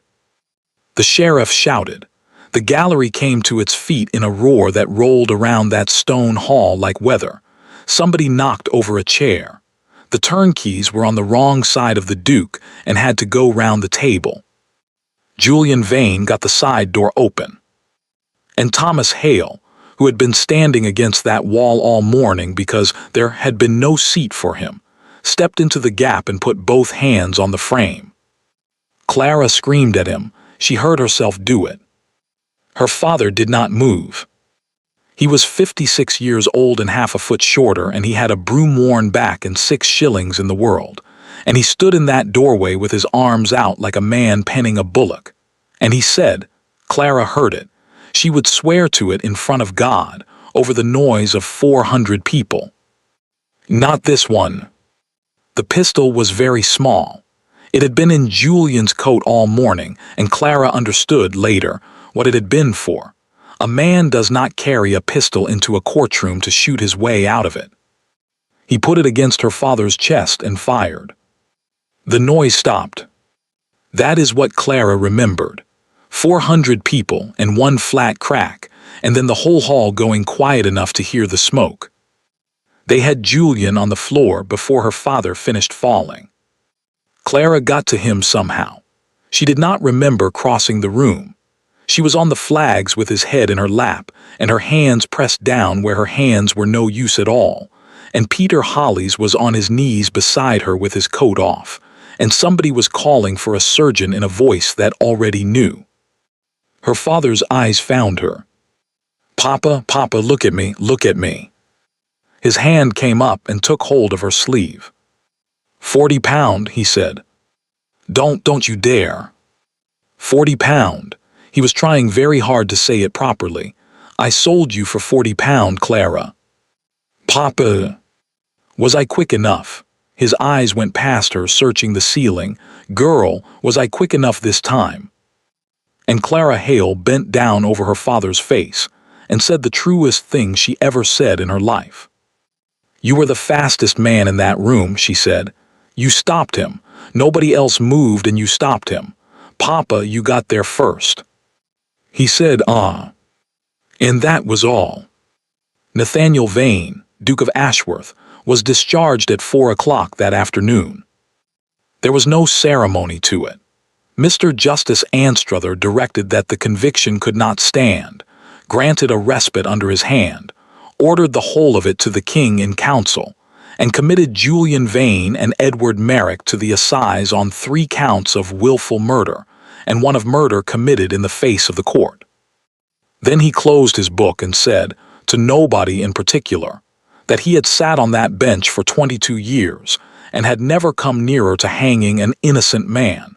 The sheriff shouted. The gallery came to its feet in a roar that rolled around that stone hall like weather. Somebody knocked over a chair. The turnkeys were on the wrong side of the Duke and had to go round the table. Julian Vane got the side door open. And Thomas Hale, who had been standing against that wall all morning because there had been no seat for him, stepped into the gap and put both hands on the frame. Clara screamed at him. She heard herself do it. Her father did not move. He was 56 years old and half a foot shorter, and he had a broom-worn back and 6 shillings in the world. And he stood in that doorway with his arms out like a man penning a bullock. And he said, Clara heard it, she would swear to it in front of God, over the noise of 400 people. Not this one. The pistol was very small. It had been in Julian's coat all morning, and Clara understood later what it had been for. A man does not carry a pistol into a courtroom to shoot his way out of it. He put it against her father's chest and fired. The noise stopped. That is what Clara remembered. 400 people and 1 flat crack, and then the whole hall going quiet enough to hear the smoke. They had Julian on the floor before her father finished falling. Clara got to him somehow. She did not remember crossing the room. She was on the flags with his head in her lap, and her hands pressed down where her hands were no use at all, and Peter Hollis was on his knees beside her with his coat off, and somebody was calling for a surgeon in a voice that already knew. Her father's eyes found her. "Papa, Papa, look at me, look at me." His hand came up and took hold of her sleeve. £40, he said. Don't you dare." £40. He was trying very hard to say it properly. "I sold you for £40, Clara." "Papa." Was I quick enough? His eyes went past her, searching the ceiling. Girl, was I quick enough this time? And Clara Hale bent down over her father's face and said the truest thing she ever said in her life. "You were the fastest man in that room," she said. "You stopped him. Nobody else moved and you stopped him. Papa, you got there first." He said, "Ah." And that was all. Nathaniel Vane, Duke of Ashworth, was discharged at 4 o'clock that afternoon. There was no ceremony to it. Mr. Justice Anstruther directed that the conviction could not stand, granted a respite under his hand, ordered the whole of it to the King in council, and committed Julian Vane and Edward Merrick to the assize on 3 counts of willful murder, and 1 of murder committed in the face of the court. Then he closed his book and said, to nobody in particular, that he had sat on that bench for 22 years and had never come nearer to hanging an innocent man.